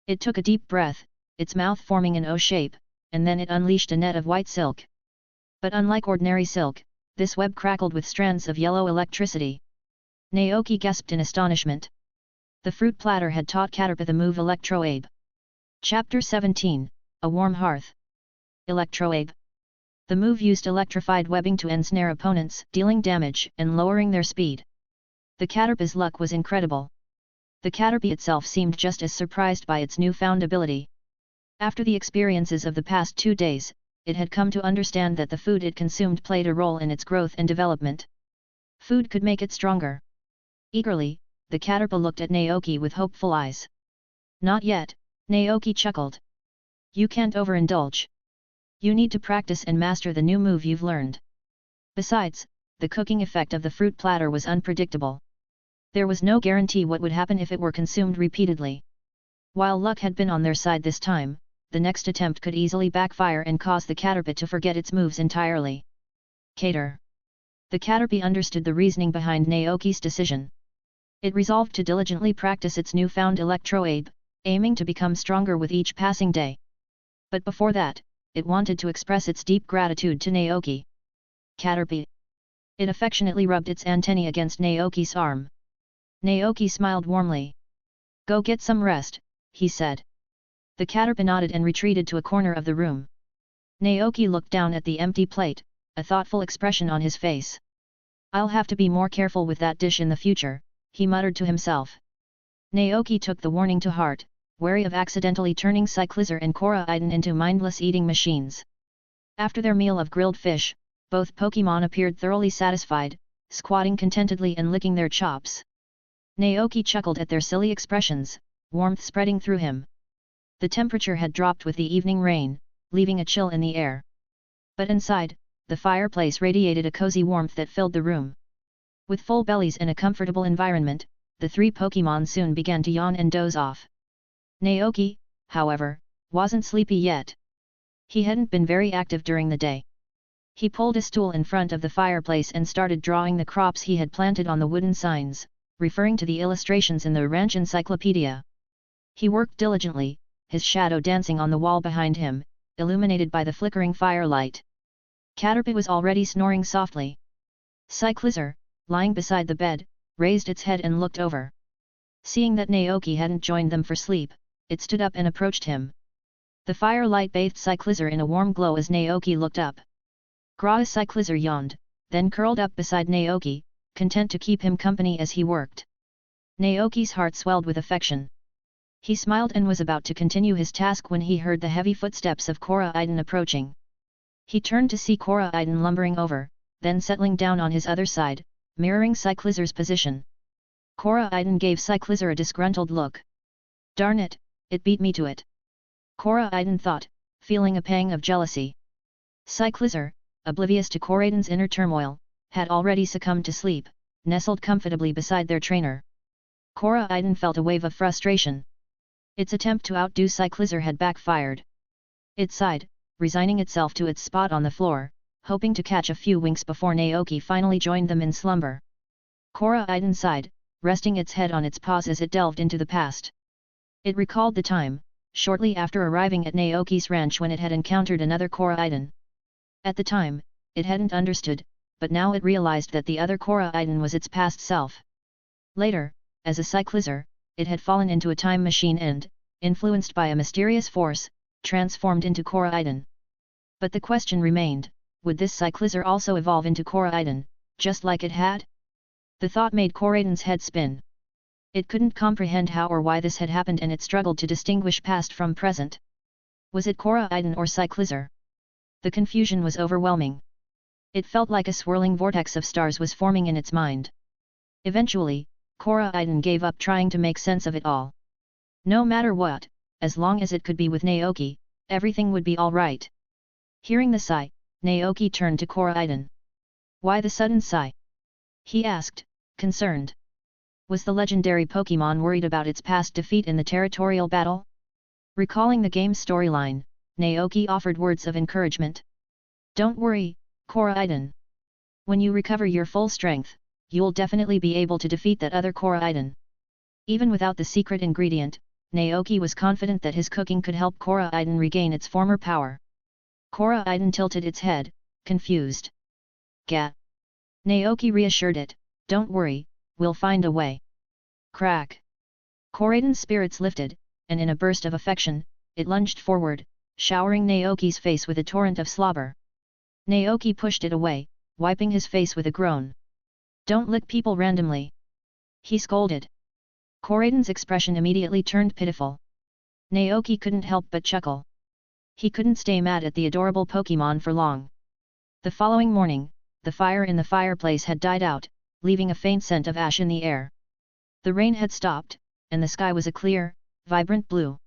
It took a deep breath, its mouth forming an O shape, and then it unleashed a net of white silk. But unlike ordinary silk, this web crackled with strands of yellow electricity. Naoki gasped in astonishment. The fruit platter had taught Caterpie the move Electroabe. Chapter 17, A Warm Hearth. Electroabe. The move used electrified webbing to ensnare opponents, dealing damage and lowering their speed. The Caterpie's luck was incredible. The Caterpie itself seemed just as surprised by its newfound ability. After the experiences of the past 2 days, it had come to understand that the food it consumed played a role in its growth and development. Food could make it stronger. Eagerly, the Caterpie looked at Naoki with hopeful eyes. Not yet, Naoki chuckled. You can't overindulge. You need to practice and master the new move you've learned. Besides, the cooking effect of the fruit platter was unpredictable. There was no guarantee what would happen if it were consumed repeatedly. While luck had been on their side this time, the next attempt could easily backfire and cause the Caterpie to forget its moves entirely. Cater. The Caterpie understood the reasoning behind Naoki's decision. It resolved to diligently practice its newfound electro-abe, aiming to become stronger with each passing day. But before that, it wanted to express its deep gratitude to Naoki. Caterpie. It affectionately rubbed its antennae against Naoki's arm. Naoki smiled warmly. Go get some rest, he said. The Caterpie nodded and retreated to a corner of the room. Naoki looked down at the empty plate, a thoughtful expression on his face. I'll have to be more careful with that dish in the future, he muttered to himself. Naoki took the warning to heart, wary of accidentally turning Cyclizer and Coriden into mindless eating machines. After their meal of grilled fish, both Pokémon appeared thoroughly satisfied, squatting contentedly and licking their chops. Naoki chuckled at their silly expressions, warmth spreading through him. The temperature had dropped with the evening rain, leaving a chill in the air. But inside, the fireplace radiated a cozy warmth that filled the room. With full bellies and a comfortable environment, the three Pokémon soon began to yawn and doze off. Naoki, however, wasn't sleepy yet. He hadn't been very active during the day. He pulled a stool in front of the fireplace and started drawing the crops he had planted on the wooden signs, referring to the illustrations in the ranch encyclopedia. He worked diligently, his shadow dancing on the wall behind him, illuminated by the flickering firelight. Caterpie was already snoring softly. Cyclizer, lying beside the bed, raised its head and looked over. Seeing that Naoki hadn't joined them for sleep, it stood up and approached him. The firelight bathed Cyclizer in a warm glow as Naoki looked up. Cyclizer yawned, then curled up beside Naoki, content to keep him company as he worked. Naoki's heart swelled with affection. He smiled and was about to continue his task when he heard the heavy footsteps of Coriden approaching. He turned to see Coriden lumbering over, then settling down on his other side, mirroring Cyclizer's position. Coriden gave Cyclizer a disgruntled look. Darn it, it beat me to it. Coriden thought, feeling a pang of jealousy. Cyclizer, oblivious to Coriden's inner turmoil, had already succumbed to sleep, nestled comfortably beside their trainer. Coriden felt a wave of frustration. Its attempt to outdo Cyclizer had backfired. It sighed, resigning itself to its spot on the floor, hoping to catch a few winks before Naoki finally joined them in slumber. Coriden sighed, resting its head on its paws as it delved into the past. It recalled the time, shortly after arriving at Naoki's ranch when it had encountered another Coriden. At the time, it hadn't understood, but now it realized that the other Coriden was its past self. Later, as a Cyclizer, it had fallen into a time machine and, influenced by a mysterious force, transformed into Coriden. But the question remained, would this Cyclizer also evolve into Coriden, just like it had? The thought made Coriden's head spin. It couldn't comprehend how or why this had happened and it struggled to distinguish past from present. Was it Coriden or Cyclizer? The confusion was overwhelming. It felt like a swirling vortex of stars was forming in its mind. Eventually, Coriden gave up trying to make sense of it all. No matter what, as long as it could be with Naoki, everything would be all right. Hearing the sigh, Naoki turned to Coriden. Why the sudden sigh? He asked, concerned. Was the legendary Pokémon worried about its past defeat in the territorial battle? Recalling the game's storyline, Naoki offered words of encouragement. Don't worry, Coriden. When you recover your full strength, you'll definitely be able to defeat that other Coriden. Even without the secret ingredient, Naoki was confident that his cooking could help Coriden regain its former power. Coriden tilted its head, confused. Gat. Naoki reassured it, don't worry, we'll find a way. Crack. Coriden's spirits lifted, and in a burst of affection, it lunged forward, showering Naoki's face with a torrent of slobber. Naoki pushed it away, wiping his face with a groan. Don't lick people randomly. He scolded. Coriden's expression immediately turned pitiful. Naoki couldn't help but chuckle. He couldn't stay mad at the adorable Pokémon for long. The following morning, the fire in the fireplace had died out, leaving a faint scent of ash in the air. The rain had stopped, and the sky was a clear, vibrant blue.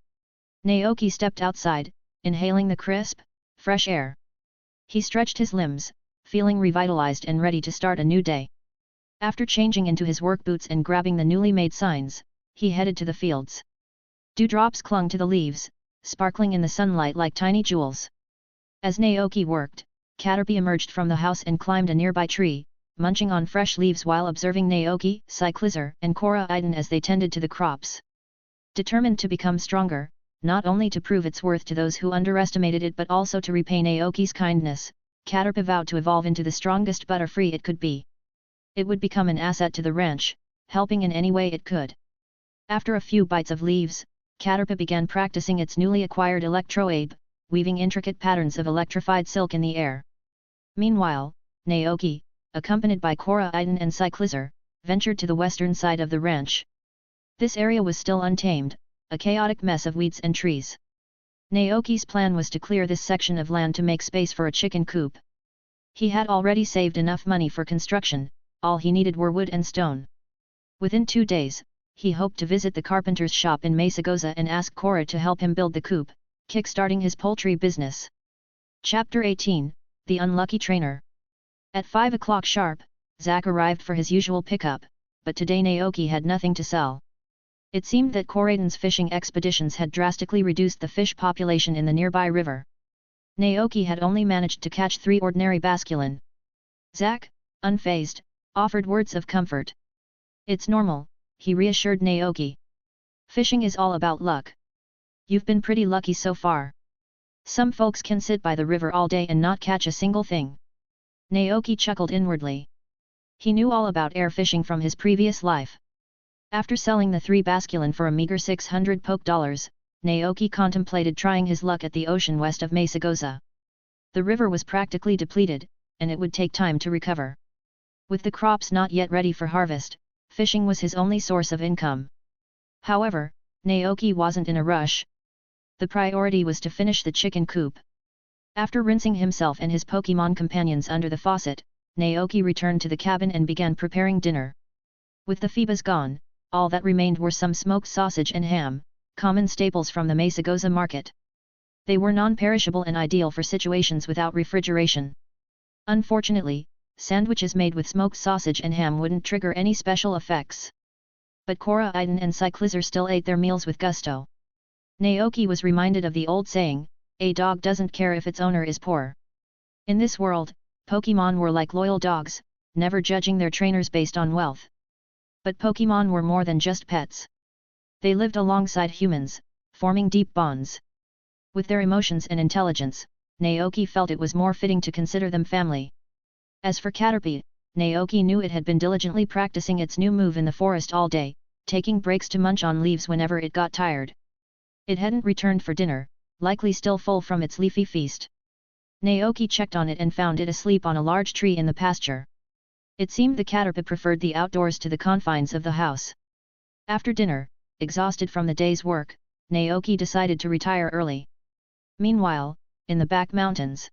Naoki stepped outside, inhaling the crisp, fresh air. He stretched his limbs, feeling revitalized and ready to start a new day. After changing into his work boots and grabbing the newly made signs, he headed to the fields. Dewdrops clung to the leaves, sparkling in the sunlight like tiny jewels. As Naoki worked, Caterpie emerged from the house and climbed a nearby tree, munching on fresh leaves while observing Naoki, Cyclizer, and Coriden as they tended to the crops. Determined to become stronger, not only to prove its worth to those who underestimated it but also to repay Naoki's kindness, Caterpie vowed to evolve into the strongest Butterfree it could be. It would become an asset to the ranch, helping in any way it could. After a few bites of leaves, Caterpie began practicing its newly acquired electroabe, weaving intricate patterns of electrified silk in the air. Meanwhile, Naoki, accompanied by Coriden and Cyclizer, ventured to the western side of the ranch. This area was still untamed, a chaotic mess of weeds and trees. Naoki's plan was to clear this section of land to make space for a chicken coop. He had already saved enough money for construction, all he needed were wood and stone. Within 2 days, he hoped to visit the carpenter's shop in Mesagoza and ask Cora to help him build the coop, kick-starting his poultry business. Chapter 18, The Unlucky Trainer. At 5 o'clock sharp, Zack arrived for his usual pickup, but today Naoki had nothing to sell. It seemed that Coriden's fishing expeditions had drastically reduced the fish population in the nearby river. Naoki had only managed to catch 3 ordinary basculin. Zack, unfazed, offered words of comfort. "It's normal," he reassured Naoki. "Fishing is all about luck. You've been pretty lucky so far. Some folks can sit by the river all day and not catch a single thing." Naoki chuckled inwardly. He knew all about air fishing from his previous life. After selling the 3 basculin for a meager 600 poke dollars, Naoki contemplated trying his luck at the ocean west of Mesagoza. The river was practically depleted, and it would take time to recover. With the crops not yet ready for harvest, fishing was his only source of income. However, Naoki wasn't in a rush. The priority was to finish the chicken coop. After rinsing himself and his Pokémon companions under the faucet, Naoki returned to the cabin and began preparing dinner. With the Phoebas gone, all that remained were some smoked sausage and ham, common staples from the Mesagoza market. They were non-perishable and ideal for situations without refrigeration. Unfortunately, sandwiches made with smoked sausage and ham wouldn't trigger any special effects. But Coriden and Cyclizer still ate their meals with gusto. Naoki was reminded of the old saying, "A dog doesn't care if its owner is poor." In this world, Pokémon were like loyal dogs, never judging their trainers based on wealth. But Pokémon were more than just pets. They lived alongside humans, forming deep bonds. With their emotions and intelligence, Naoki felt it was more fitting to consider them family. As for Caterpie, Naoki knew it had been diligently practicing its new move in the forest all day, taking breaks to munch on leaves whenever it got tired. It hadn't returned for dinner, likely still full from its leafy feast. Naoki checked on it and found it asleep on a large tree in the pasture. It seemed the Caterpie preferred the outdoors to the confines of the house. After dinner, exhausted from the day's work, Naoki decided to retire early. Meanwhile, in the back mountains,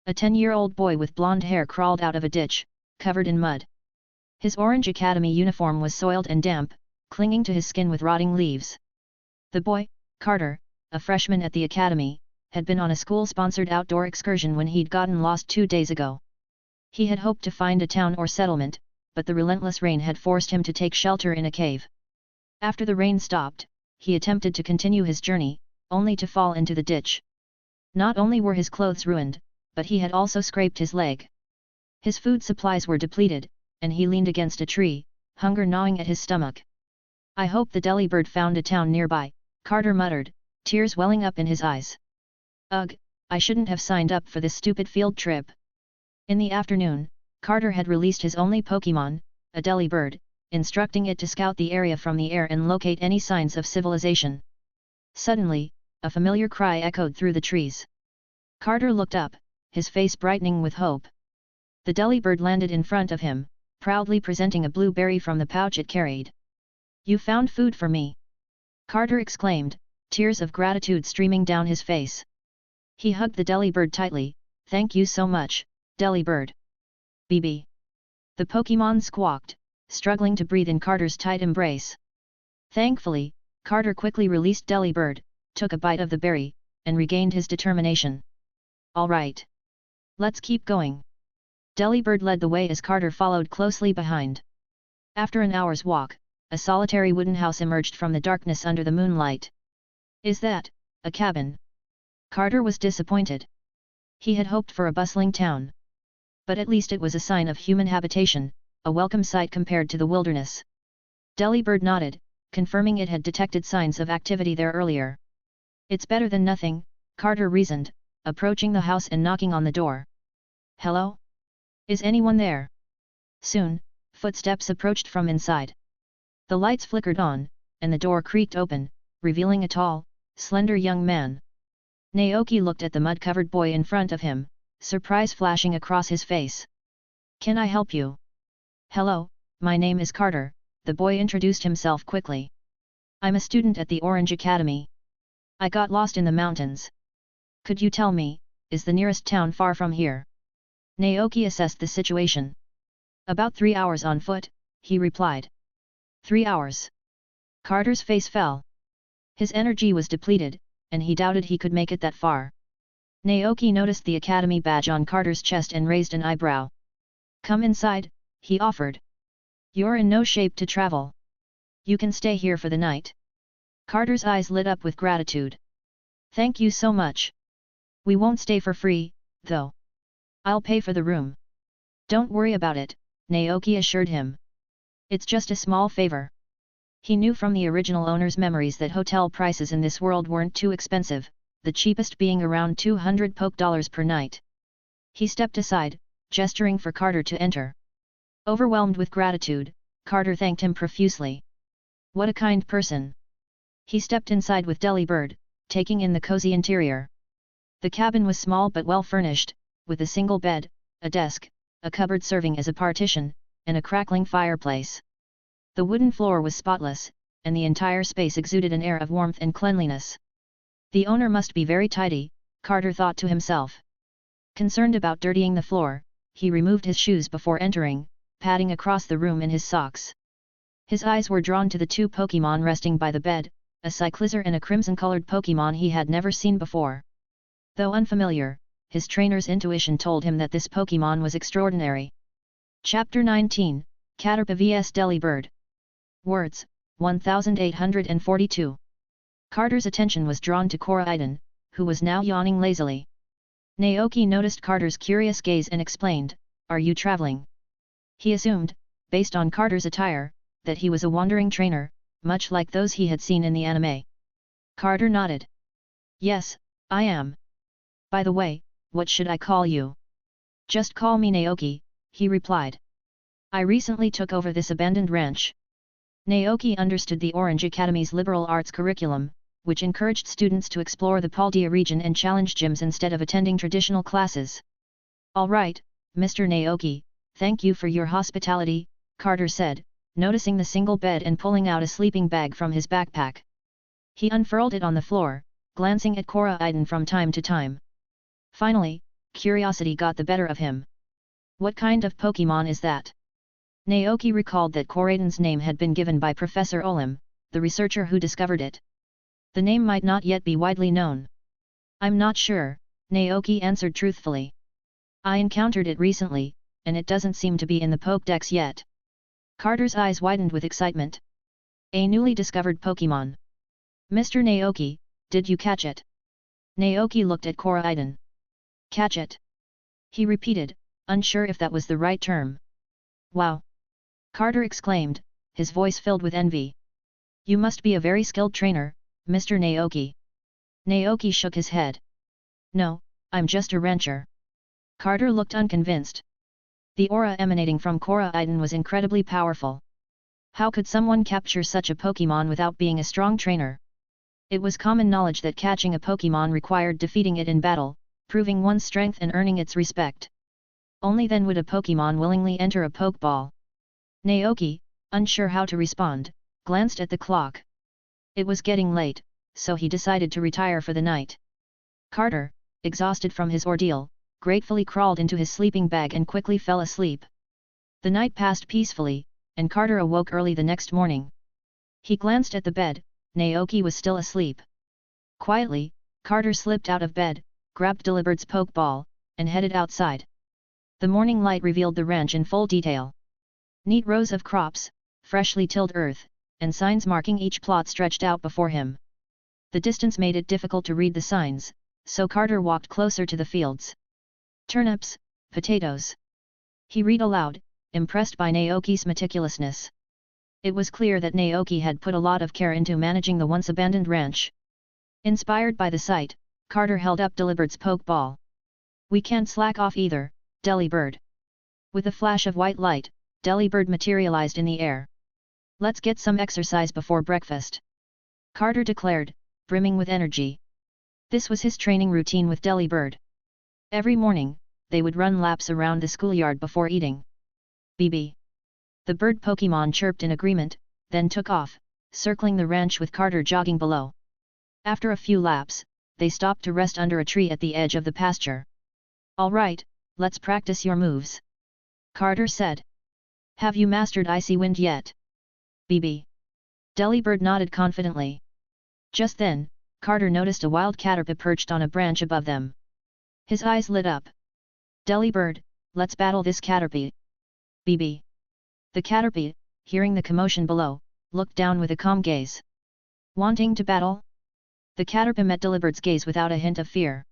a 10-year-old boy with blonde hair crawled out of a ditch, covered in mud. His orange academy uniform was soiled and damp, clinging to his skin with rotting leaves. The boy, Carter, a freshman at the academy, had been on a school-sponsored outdoor excursion when he'd gotten lost 2 days ago. He had hoped to find a town or settlement, but the relentless rain had forced him to take shelter in a cave. After the rain stopped, he attempted to continue his journey, only to fall into the ditch. Not only were his clothes ruined, but he had also scraped his leg. His food supplies were depleted, and he leaned against a tree, hunger gnawing at his stomach. "I hope the delibird found a town nearby," Carter muttered, tears welling up in his eyes. "Ugh, I shouldn't have signed up for this stupid field trip." In the afternoon, Carter had released his only Pokémon, a delibird, instructing it to scout the area from the air and locate any signs of civilization. Suddenly, a familiar cry echoed through the trees. Carter looked up, his face brightening with hope. The delibird landed in front of him, proudly presenting a blueberry from the pouch it carried. "You found food for me!" Carter exclaimed, tears of gratitude streaming down his face. He hugged the delibird tightly. "Thank you so much, delibird." "BB." The Pokémon squawked, struggling to breathe in Carter's tight embrace. Thankfully, Carter quickly released delibird, took a bite of the berry, and regained his determination. All right. Let's keep going. Delibird led the way as Carter followed closely behind. After an hour's walk, a solitary wooden house emerged from the darkness under the moonlight. Is that a cabin? Carter was disappointed. He had hoped for a bustling town. But at least it was a sign of human habitation, a welcome sight compared to the wilderness. Delibird nodded, confirming it had detected signs of activity there earlier. It's better than nothing, Carter reasoned, approaching the house and knocking on the door. Hello? Is anyone there? Soon, footsteps approached from inside. The lights flickered on, and the door creaked open, revealing a tall, slender young man. Naoki looked at the mud-covered boy in front of him, surprise flashing across his face. Can I help you? Hello, my name is Carter, the boy introduced himself quickly. I'm a student at the Orange Academy. I got lost in the mountains. Could you tell me, is the nearest town far from here? Naoki assessed the situation. About 3 hours on foot, he replied. 3 hours. Carter's face fell. His energy was depleted, and he doubted he could make it that far. Naoki noticed the academy badge on Carter's chest and raised an eyebrow. Come inside, he offered. You're in no shape to travel. You can stay here for the night. Carter's eyes lit up with gratitude. Thank you so much. We won't stay for free, though. I'll pay for the room. Don't worry about it, Naoki assured him. It's just a small favor. He knew from the original owner's memories that hotel prices in this world weren't too expensive, the cheapest being around 200 poke dollars per night. He stepped aside, gesturing for Carter to enter. Overwhelmed with gratitude, Carter thanked him profusely. What a kind person. He stepped inside with Delibird, taking in the cozy interior. The cabin was small but well furnished, with a single bed, a desk, a cupboard serving as a partition, and a crackling fireplace. The wooden floor was spotless, and the entire space exuded an air of warmth and cleanliness. The owner must be very tidy, Carter thought to himself. Concerned about dirtying the floor, he removed his shoes before entering, padding across the room in his socks. His eyes were drawn to the 2 Pokémon resting by the bed, a Cyclizar and a crimson-colored Pokémon he had never seen before. Though unfamiliar, his trainer's intuition told him that this Pokémon was extraordinary. Chapter 19, Caterpie vs Delibird. Words, 1842. Carter's attention was drawn to Coriden, who was now yawning lazily. Naoki noticed Carter's curious gaze and explained, Are you traveling? He assumed, based on Carter's attire, that he was a wandering trainer, much like those he had seen in the anime. Carter nodded. Yes, I am. By the way, what should I call you? Just call me Naoki, he replied. I recently took over this abandoned ranch. Naoki understood the Orange Academy's liberal arts curriculum, which encouraged students to explore the Paldea region and challenge gyms instead of attending traditional classes. All right, Mr. Naoki, thank you for your hospitality, Carter said, noticing the single bed and pulling out a sleeping bag from his backpack. He unfurled it on the floor, glancing at Coriden from time to time. Finally, curiosity got the better of him. What kind of Pokémon is that? Naoki recalled that Coriden's name had been given by Professor Olim, the researcher who discovered it. The name might not yet be widely known. I'm not sure, Naoki answered truthfully. I encountered it recently, and it doesn't seem to be in the Pokédex yet. Carter's eyes widened with excitement. A newly discovered Pokémon. Mr. Naoki, did you catch it? Naoki looked at Coriden. Catch it? He repeated, unsure if that was the right term. Wow! Carter exclaimed, his voice filled with envy. You must be a very skilled trainer, Mr. Naoki. Naoki shook his head. No, I'm just a rancher. Carter looked unconvinced. The aura emanating from Coriden was incredibly powerful. How could someone capture such a Pokémon without being a strong trainer? It was common knowledge that catching a Pokémon required defeating it in battle, proving one's strength and earning its respect. Only then would a Pokémon willingly enter a Pokeball. Naoki, unsure how to respond, glanced at the clock. It was getting late, so he decided to retire for the night. Carter, exhausted from his ordeal, gratefully crawled into his sleeping bag and quickly fell asleep. The night passed peacefully, and Carter awoke early the next morning. He glanced at the bed, Naoki was still asleep. Quietly, Carter slipped out of bed, grabbed Delibert's Pokeball, and headed outside. The morning light revealed the ranch in full detail. Neat rows of crops, freshly tilled earth, and signs marking each plot stretched out before him. The distance made it difficult to read the signs, so Carter walked closer to the fields. Turnips, potatoes. He read aloud, impressed by Naoki's meticulousness. It was clear that Naoki had put a lot of care into managing the once abandoned ranch. Inspired by the sight, Carter held up Delibert's Pokeball. "We can't slack off either, Delibird." With a flash of white light, Delibird materialized in the air. "Let's get some exercise before breakfast," Carter declared, brimming with energy. This was his training routine with Delibird. Every morning, they would run laps around the schoolyard before eating. "BB." The bird Pokémon chirped in agreement, then took off, circling the ranch with Carter jogging below. After a few laps, they stopped to rest under a tree at the edge of the pasture. "All right, let's practice your moves," Carter said. "Have you mastered Icy Wind yet?" "BB." Delibird nodded confidently. Just then, Carter noticed a wild Caterpie perched on a branch above them. His eyes lit up. "Delibird, let's battle this Caterpie." "BB." The Caterpie, hearing the commotion below, looked down with a calm gaze. "Wanting to battle?" The Caterpie met Delibird's gaze without a hint of fear.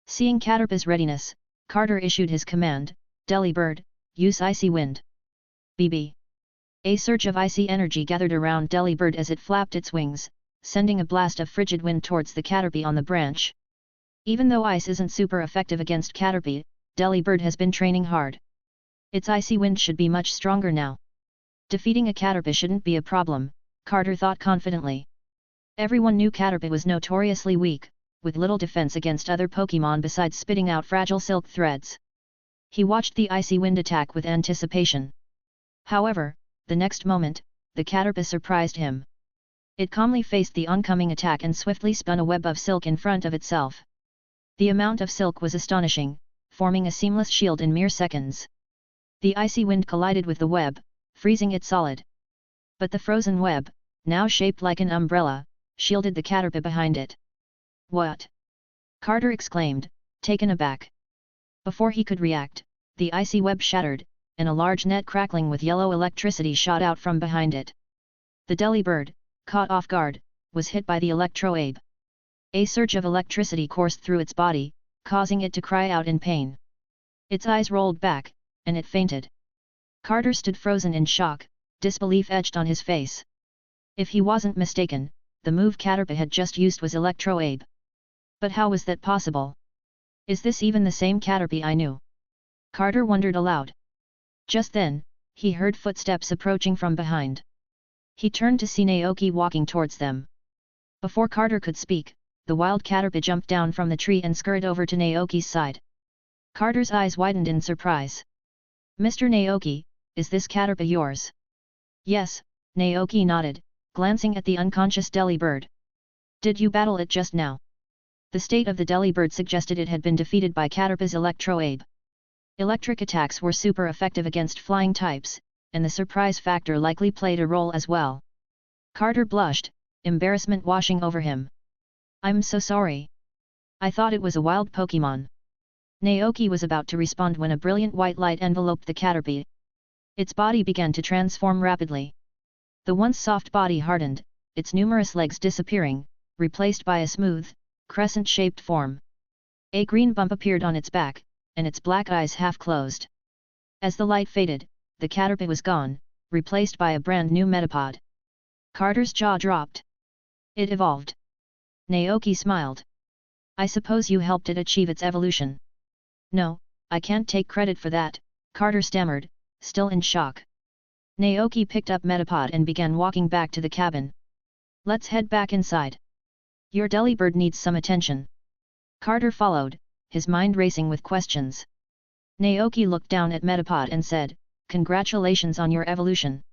Seeing Caterpie's readiness, Carter issued his command, "Delibird, use Icy Wind." "BB." A surge of icy energy gathered around Delibird as it flapped its wings, sending a blast of frigid wind towards the Caterpie on the branch. Even though ice isn't super effective against Caterpie, Delibird has been training hard. Its icy wind should be much stronger now. Defeating a Caterpie shouldn't be a problem, Carter thought confidently. Everyone knew Caterpie was notoriously weak, with little defense against other Pokémon besides spitting out fragile silk threads. He watched the icy wind attack with anticipation. However, the next moment, the Caterpie surprised him. It calmly faced the oncoming attack and swiftly spun a web of silk in front of itself. The amount of silk was astonishing, forming a seamless shield in mere seconds. The icy wind collided with the web, freezing it solid. But the frozen web, now shaped like an umbrella, shielded the Caterpie behind it. "What?" Carter exclaimed, taken aback. Before he could react, the icy web shattered, and a large net crackling with yellow electricity shot out from behind it. The Delibird, caught off guard, was hit by the electrowave. A surge of electricity coursed through its body, causing it to cry out in pain. Its eyes rolled back, and it fainted. Carter stood frozen in shock, disbelief etched on his face. If he wasn't mistaken, the move Caterpie had just used was electrowave. But how was that possible? Is this even the same Caterpie I knew? Carter wondered aloud. Just then, he heard footsteps approaching from behind. He turned to see Naoki walking towards them. Before Carter could speak, the wild Caterpie jumped down from the tree and scurried over to Naoki's side. Carter's eyes widened in surprise. "Mr. Naoki, is this Caterpie yours?" "Yes," Naoki nodded, glancing at the unconscious Delibird. "Did you battle it just now?" The state of the Delibird suggested it had been defeated by Caterpie's electrowave. Electric attacks were super effective against flying types, and the surprise factor likely played a role as well. Carter blushed, embarrassment washing over him. "I'm so sorry. I thought it was a wild Pokémon." Naoki was about to respond when a brilliant white light enveloped the Caterpie. Its body began to transform rapidly. The once soft body hardened, its numerous legs disappearing, replaced by a smooth, crescent-shaped form. A green bump appeared on its back, and its black eyes half closed. As the light faded, the Caterpie was gone, replaced by a brand new Metapod. Carter's jaw dropped. "It evolved." Naoki smiled. "I suppose you helped it achieve its evolution." "No, I can't take credit for that," Carter stammered, still in shock. Naoki picked up Metapod and began walking back to the cabin. "Let's head back inside. Your Delibird needs some attention." Carter followed, his mind racing with questions. Naoki looked down at Metapod and said, "Congratulations on your evolution."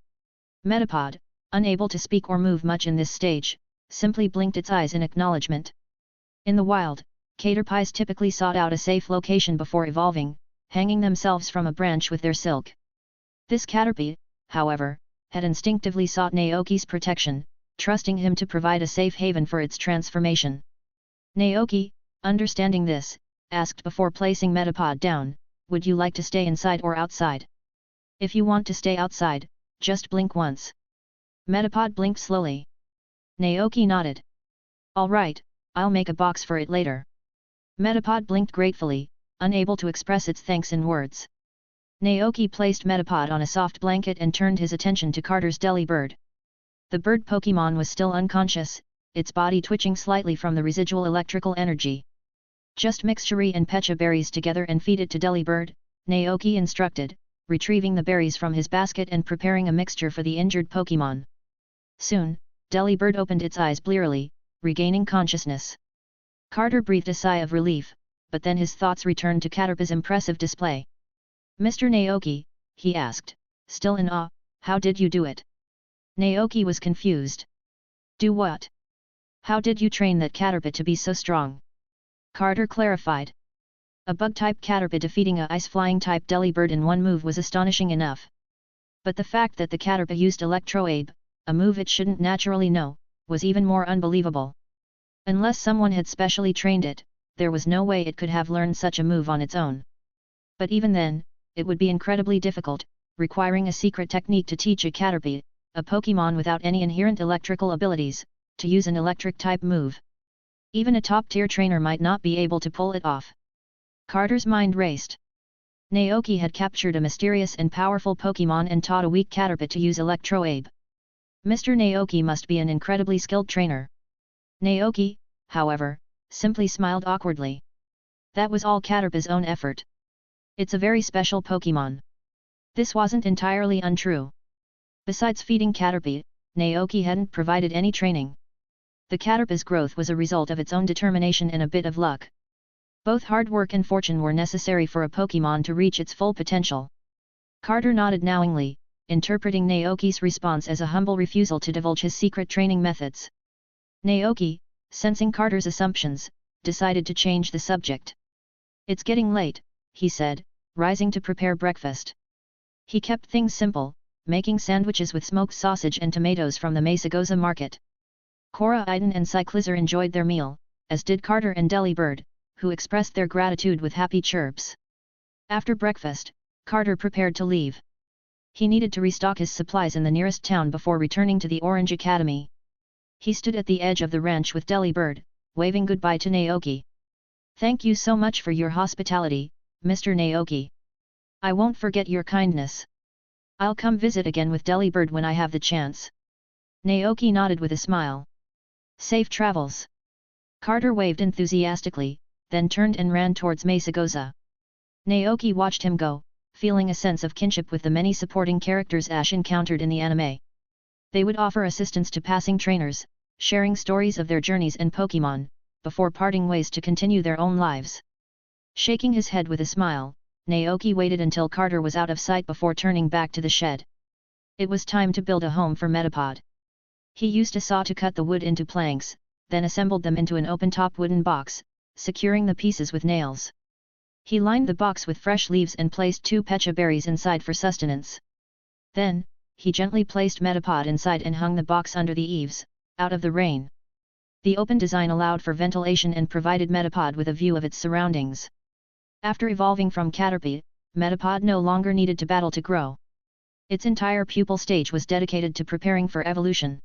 Metapod, unable to speak or move much in this stage, simply blinked its eyes in acknowledgement. In the wild, Caterpies typically sought out a safe location before evolving, hanging themselves from a branch with their silk. This Caterpie, however, had instinctively sought Naoki's protection, trusting him to provide a safe haven for its transformation. Naoki, understanding this, asked before placing Metapod down, would you like to stay inside or outside? If you want to stay outside, just blink once. Metapod blinked slowly. Naoki nodded. Alright, I'll make a box for it later. Metapod blinked gratefully, unable to express its thanks in words. Naoki placed Metapod on a soft blanket and turned his attention to Carter's Delibird. The bird Pokémon was still unconscious, its body twitching slightly from the residual electrical energy. Just mix cherry and pecha berries together and feed it to Delibird, Naoki instructed, retrieving the berries from his basket and preparing a mixture for the injured Pokémon. Soon, Delibird opened its eyes blearily, regaining consciousness. Carter breathed a sigh of relief, but then his thoughts returned to Caterpie's impressive display. Mr. Naoki, he asked, still in awe, how did you do it? Naoki was confused. Do what? How did you train that Caterpie to be so strong? Carter clarified. A bug-type Caterpie defeating a ice-flying type Delibird in one move was astonishing enough. But the fact that the Caterpie used Electro-Abe, a move it shouldn't naturally know, was even more unbelievable. Unless someone had specially trained it, there was no way it could have learned such a move on its own. But even then, it would be incredibly difficult, requiring a secret technique to teach a Caterpie, a Pokémon without any inherent electrical abilities, to use an electric-type move. Even a top-tier trainer might not be able to pull it off. Carter's mind raced. Naoki had captured a mysterious and powerful Pokémon and taught a weak Caterpie to use Electro-Abe. Mr. Naoki must be an incredibly skilled trainer. Naoki, however, simply smiled awkwardly. That was all Caterpie's own effort. It's a very special Pokémon. This wasn't entirely untrue. Besides feeding Caterpie, Naoki hadn't provided any training. The Caterpie's growth was a result of its own determination and a bit of luck. Both hard work and fortune were necessary for a Pokémon to reach its full potential. Carter nodded knowingly, interpreting Naoki's response as a humble refusal to divulge his secret training methods. Naoki, sensing Carter's assumptions, decided to change the subject. It's getting late, he said, rising to prepare breakfast. He kept things simple, making sandwiches with smoked sausage and tomatoes from the Mesagoza market. Coriden and Cyclizer enjoyed their meal, as did Carter and Delibird, who expressed their gratitude with happy chirps. After breakfast, Carter prepared to leave. He needed to restock his supplies in the nearest town before returning to the Orange Academy. He stood at the edge of the ranch with Delibird, waving goodbye to Naoki. Thank you so much for your hospitality, Mr. Naoki. I won't forget your kindness. I'll come visit again with Delibird when I have the chance. Naoki nodded with a smile. Safe travels. Carter waved enthusiastically, then turned and ran towards Mesagoza. Naoki watched him go, feeling a sense of kinship with the many supporting characters Ash encountered in the anime. They would offer assistance to passing trainers, sharing stories of their journeys and Pokémon, before parting ways to continue their own lives. Shaking his head with a smile, Naoki waited until Carter was out of sight before turning back to the shed. It was time to build a home for Metapod. He used a saw to cut the wood into planks, then assembled them into an open-top wooden box, securing the pieces with nails. He lined the box with fresh leaves and placed 2 pecha berries inside for sustenance. Then, he gently placed Metapod inside and hung the box under the eaves, out of the rain. The open design allowed for ventilation and provided Metapod with a view of its surroundings. After evolving from Caterpie, Metapod no longer needed to battle to grow. Its entire pupal stage was dedicated to preparing for evolution.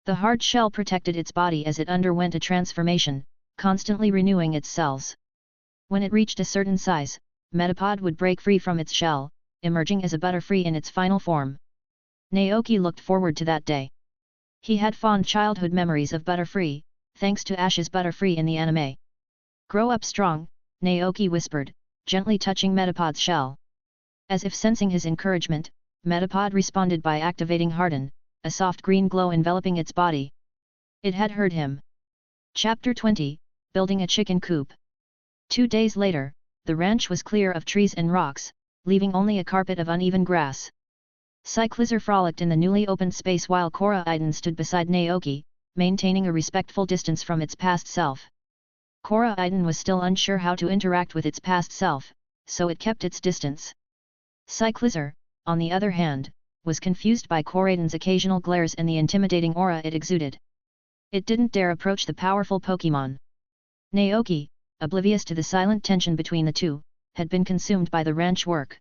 The hard shell protected its body as it underwent a transformation, constantly renewing its cells. When it reached a certain size, Metapod would break free from its shell, emerging as a Butterfree in its final form. Naoki looked forward to that day. He had fond childhood memories of Butterfree, thanks to Ash's Butterfree in the anime. Grow up strong, Naoki whispered, gently touching Metapod's shell. As if sensing his encouragement, Metapod responded by activating Harden, a soft green glow enveloping its body. It had heard him. Chapter 20, Building a Chicken Coop. 2 days later, the ranch was clear of trees and rocks, leaving only a carpet of uneven grass. Cyclizer frolicked in the newly opened space while Coriden stood beside Naoki, maintaining a respectful distance from its past self. Coriden was still unsure how to interact with its past self, so it kept its distance. Cyclizer, on the other hand, was confused by Coriden's occasional glares and the intimidating aura it exuded. It didn't dare approach the powerful Pokémon. Naoki, oblivious to the silent tension between the two, had been consumed by the ranch work.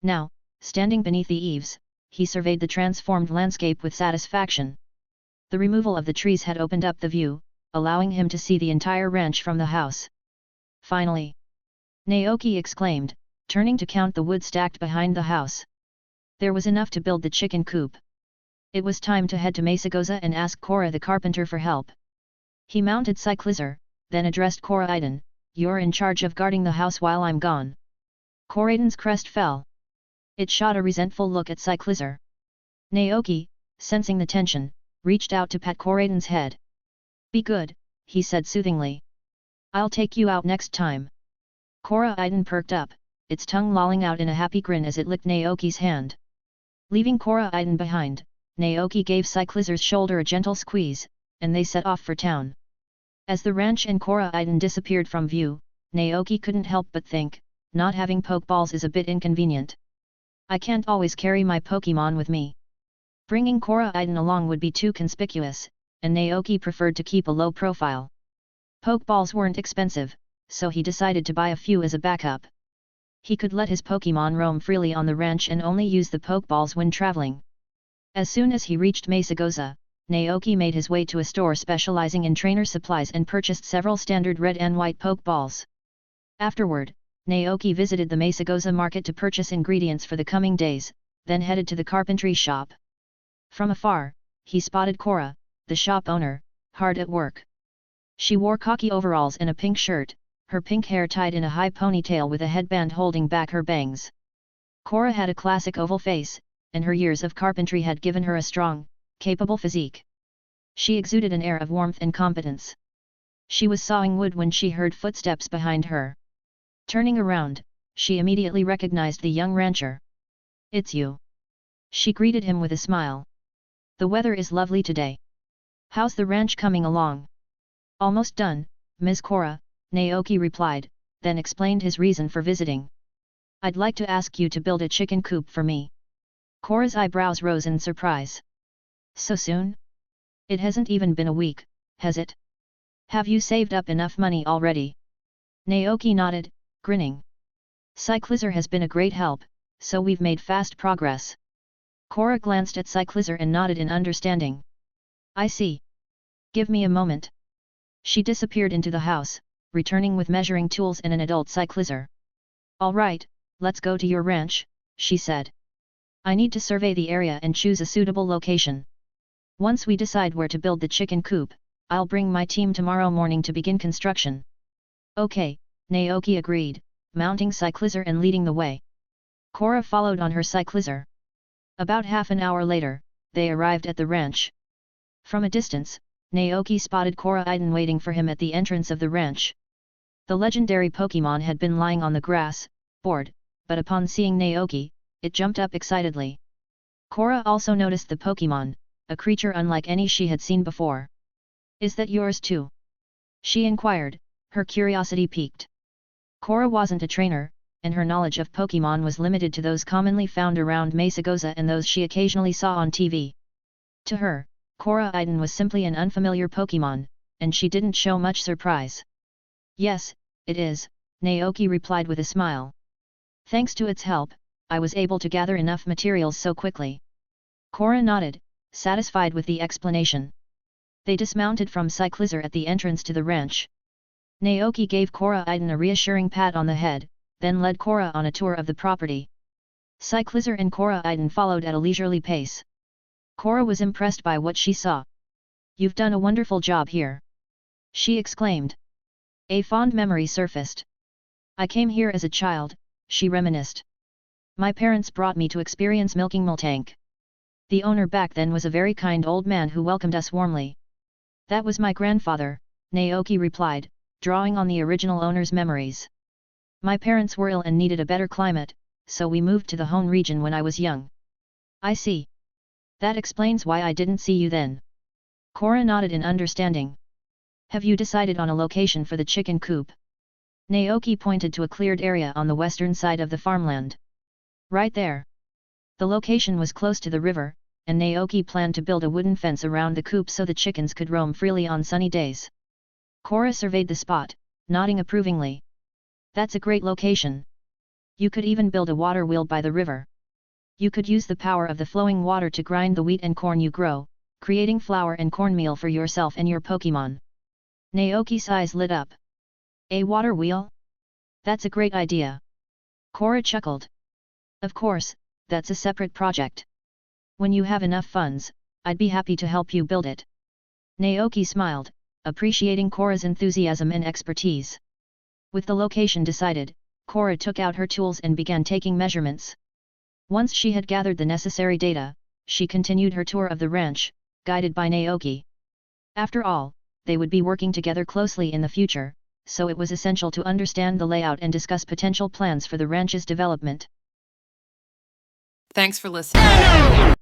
Now, standing beneath the eaves, he surveyed the transformed landscape with satisfaction. The removal of the trees had opened up the view, allowing him to see the entire ranch from the house. Finally! Naoki exclaimed, turning to count the wood stacked behind the house. There was enough to build the chicken coop. It was time to head to Mesagoza and ask Cora the carpenter for help. He mounted Cyclizer, then addressed Coriden, "You're in charge of guarding the house while I'm gone." Coriden's crest fell. It shot a resentful look at Cyclizer. Naoki, sensing the tension, reached out to pat Coriden's head. "Be good," he said soothingly. "I'll take you out next time." Coriden perked up, its tongue lolling out in a happy grin as it licked Naoki's hand. Leaving Coriden behind, Naoki gave Cyclizer's shoulder a gentle squeeze, and they set off for town. As the ranch and Coriden disappeared from view, Naoki couldn't help but think, not having Pokeballs is a bit inconvenient. I can't always carry my Pokémon with me. Bringing Coriden along would be too conspicuous, and Naoki preferred to keep a low profile. Pokeballs weren't expensive, so he decided to buy a few as a backup. He could let his Pokémon roam freely on the ranch and only use the Pokeballs when traveling. As soon as he reached Mesagoza, Naoki made his way to a store specializing in trainer supplies and purchased several standard red and white Pokeballs. Afterward, Naoki visited the Mesagoza market to purchase ingredients for the coming days, then headed to the carpentry shop. From afar, he spotted Cora, the shop owner, hard at work. She wore khaki overalls and a pink shirt, her pink hair tied in a high ponytail with a headband holding back her bangs. Cora had a classic oval face, and her years of carpentry had given her a strong, capable physique. She exuded an air of warmth and competence. She was sawing wood when she heard footsteps behind her. Turning around, she immediately recognized the young rancher. "It's you." She greeted him with a smile. "The weather is lovely today. How's the ranch coming along?" "Almost done, Ms. Cora," Naoki replied, then explained his reason for visiting. "I'd like to ask you to build a chicken coop for me." Cora's eyebrows rose in surprise. "So soon? It hasn't even been a week, has it? Have you saved up enough money already?" Naoki nodded, grinning. "Cyclizer has been a great help, so we've made fast progress." Cora glanced at Cyclizer and nodded in understanding. "I see. Give me a moment." She disappeared into the house, returning with measuring tools and an adult Cyclizer. "All right, let's go to your ranch," she said. "I need to survey the area and choose a suitable location. Once we decide where to build the chicken coop, I'll bring my team tomorrow morning to begin construction." "Okay," Naoki agreed, mounting Cyclizer and leading the way. Cora followed on her Cyclizer. About half an hour later, they arrived at the ranch. From a distance, Naoki spotted Coriden waiting for him at the entrance of the ranch. The legendary Pokémon had been lying on the grass, bored, but upon seeing Naoki, it jumped up excitedly. Cora also noticed the Pokémon, a creature unlike any she had seen before. "Is that yours too?" she inquired, her curiosity piqued. Cora wasn't a trainer, and her knowledge of Pokémon was limited to those commonly found around Mesagoza and those she occasionally saw on TV. To her, Coriden was simply an unfamiliar Pokémon, and she didn't show much surprise. "Yes, it is," Naoki replied with a smile. "Thanks to its help, I was able to gather enough materials so quickly." Cora nodded, satisfied with the explanation. They dismounted from Cyclizer at the entrance to the ranch. Naoki gave Coriden a reassuring pat on the head, then led Cora on a tour of the property. Cyclizer and Coriden followed at a leisurely pace. Cora was impressed by what she saw. "You've done a wonderful job here," she exclaimed. A fond memory surfaced. "I came here as a child," she reminisced. "My parents brought me to experience milking Miltank. The owner back then was a very kind old man who welcomed us warmly." "That was my grandfather," Naoki replied, drawing on the original owner's memories. "My parents were ill and needed a better climate, so we moved to the Hone region when I was young." "I see. That explains why I didn't see you then." Cora nodded in understanding. "Have you decided on a location for the chicken coop?" Naoki pointed to a cleared area on the western side of the farmland. "Right there." The location was close to the river, and Naoki planned to build a wooden fence around the coop so the chickens could roam freely on sunny days. Cora surveyed the spot, nodding approvingly. That's a great location. You could even build a water wheel by the river. You could use the power of the flowing water to grind the wheat and corn you grow, creating flour and cornmeal for yourself and your Pokémon. Naoki's eyes lit up. A water wheel? That's a great idea. Cora chuckled. Of course, that's a separate project. When you have enough funds, I'd be happy to help you build it. Naoki smiled, appreciating Cora's enthusiasm and expertise. With the location decided, Cora took out her tools and began taking measurements. Once she had gathered the necessary data, she continued her tour of the ranch, guided by Naoki. After all, they would be working together closely in the future, so it was essential to understand the layout and discuss potential plans for the ranch's development. Thanks for listening.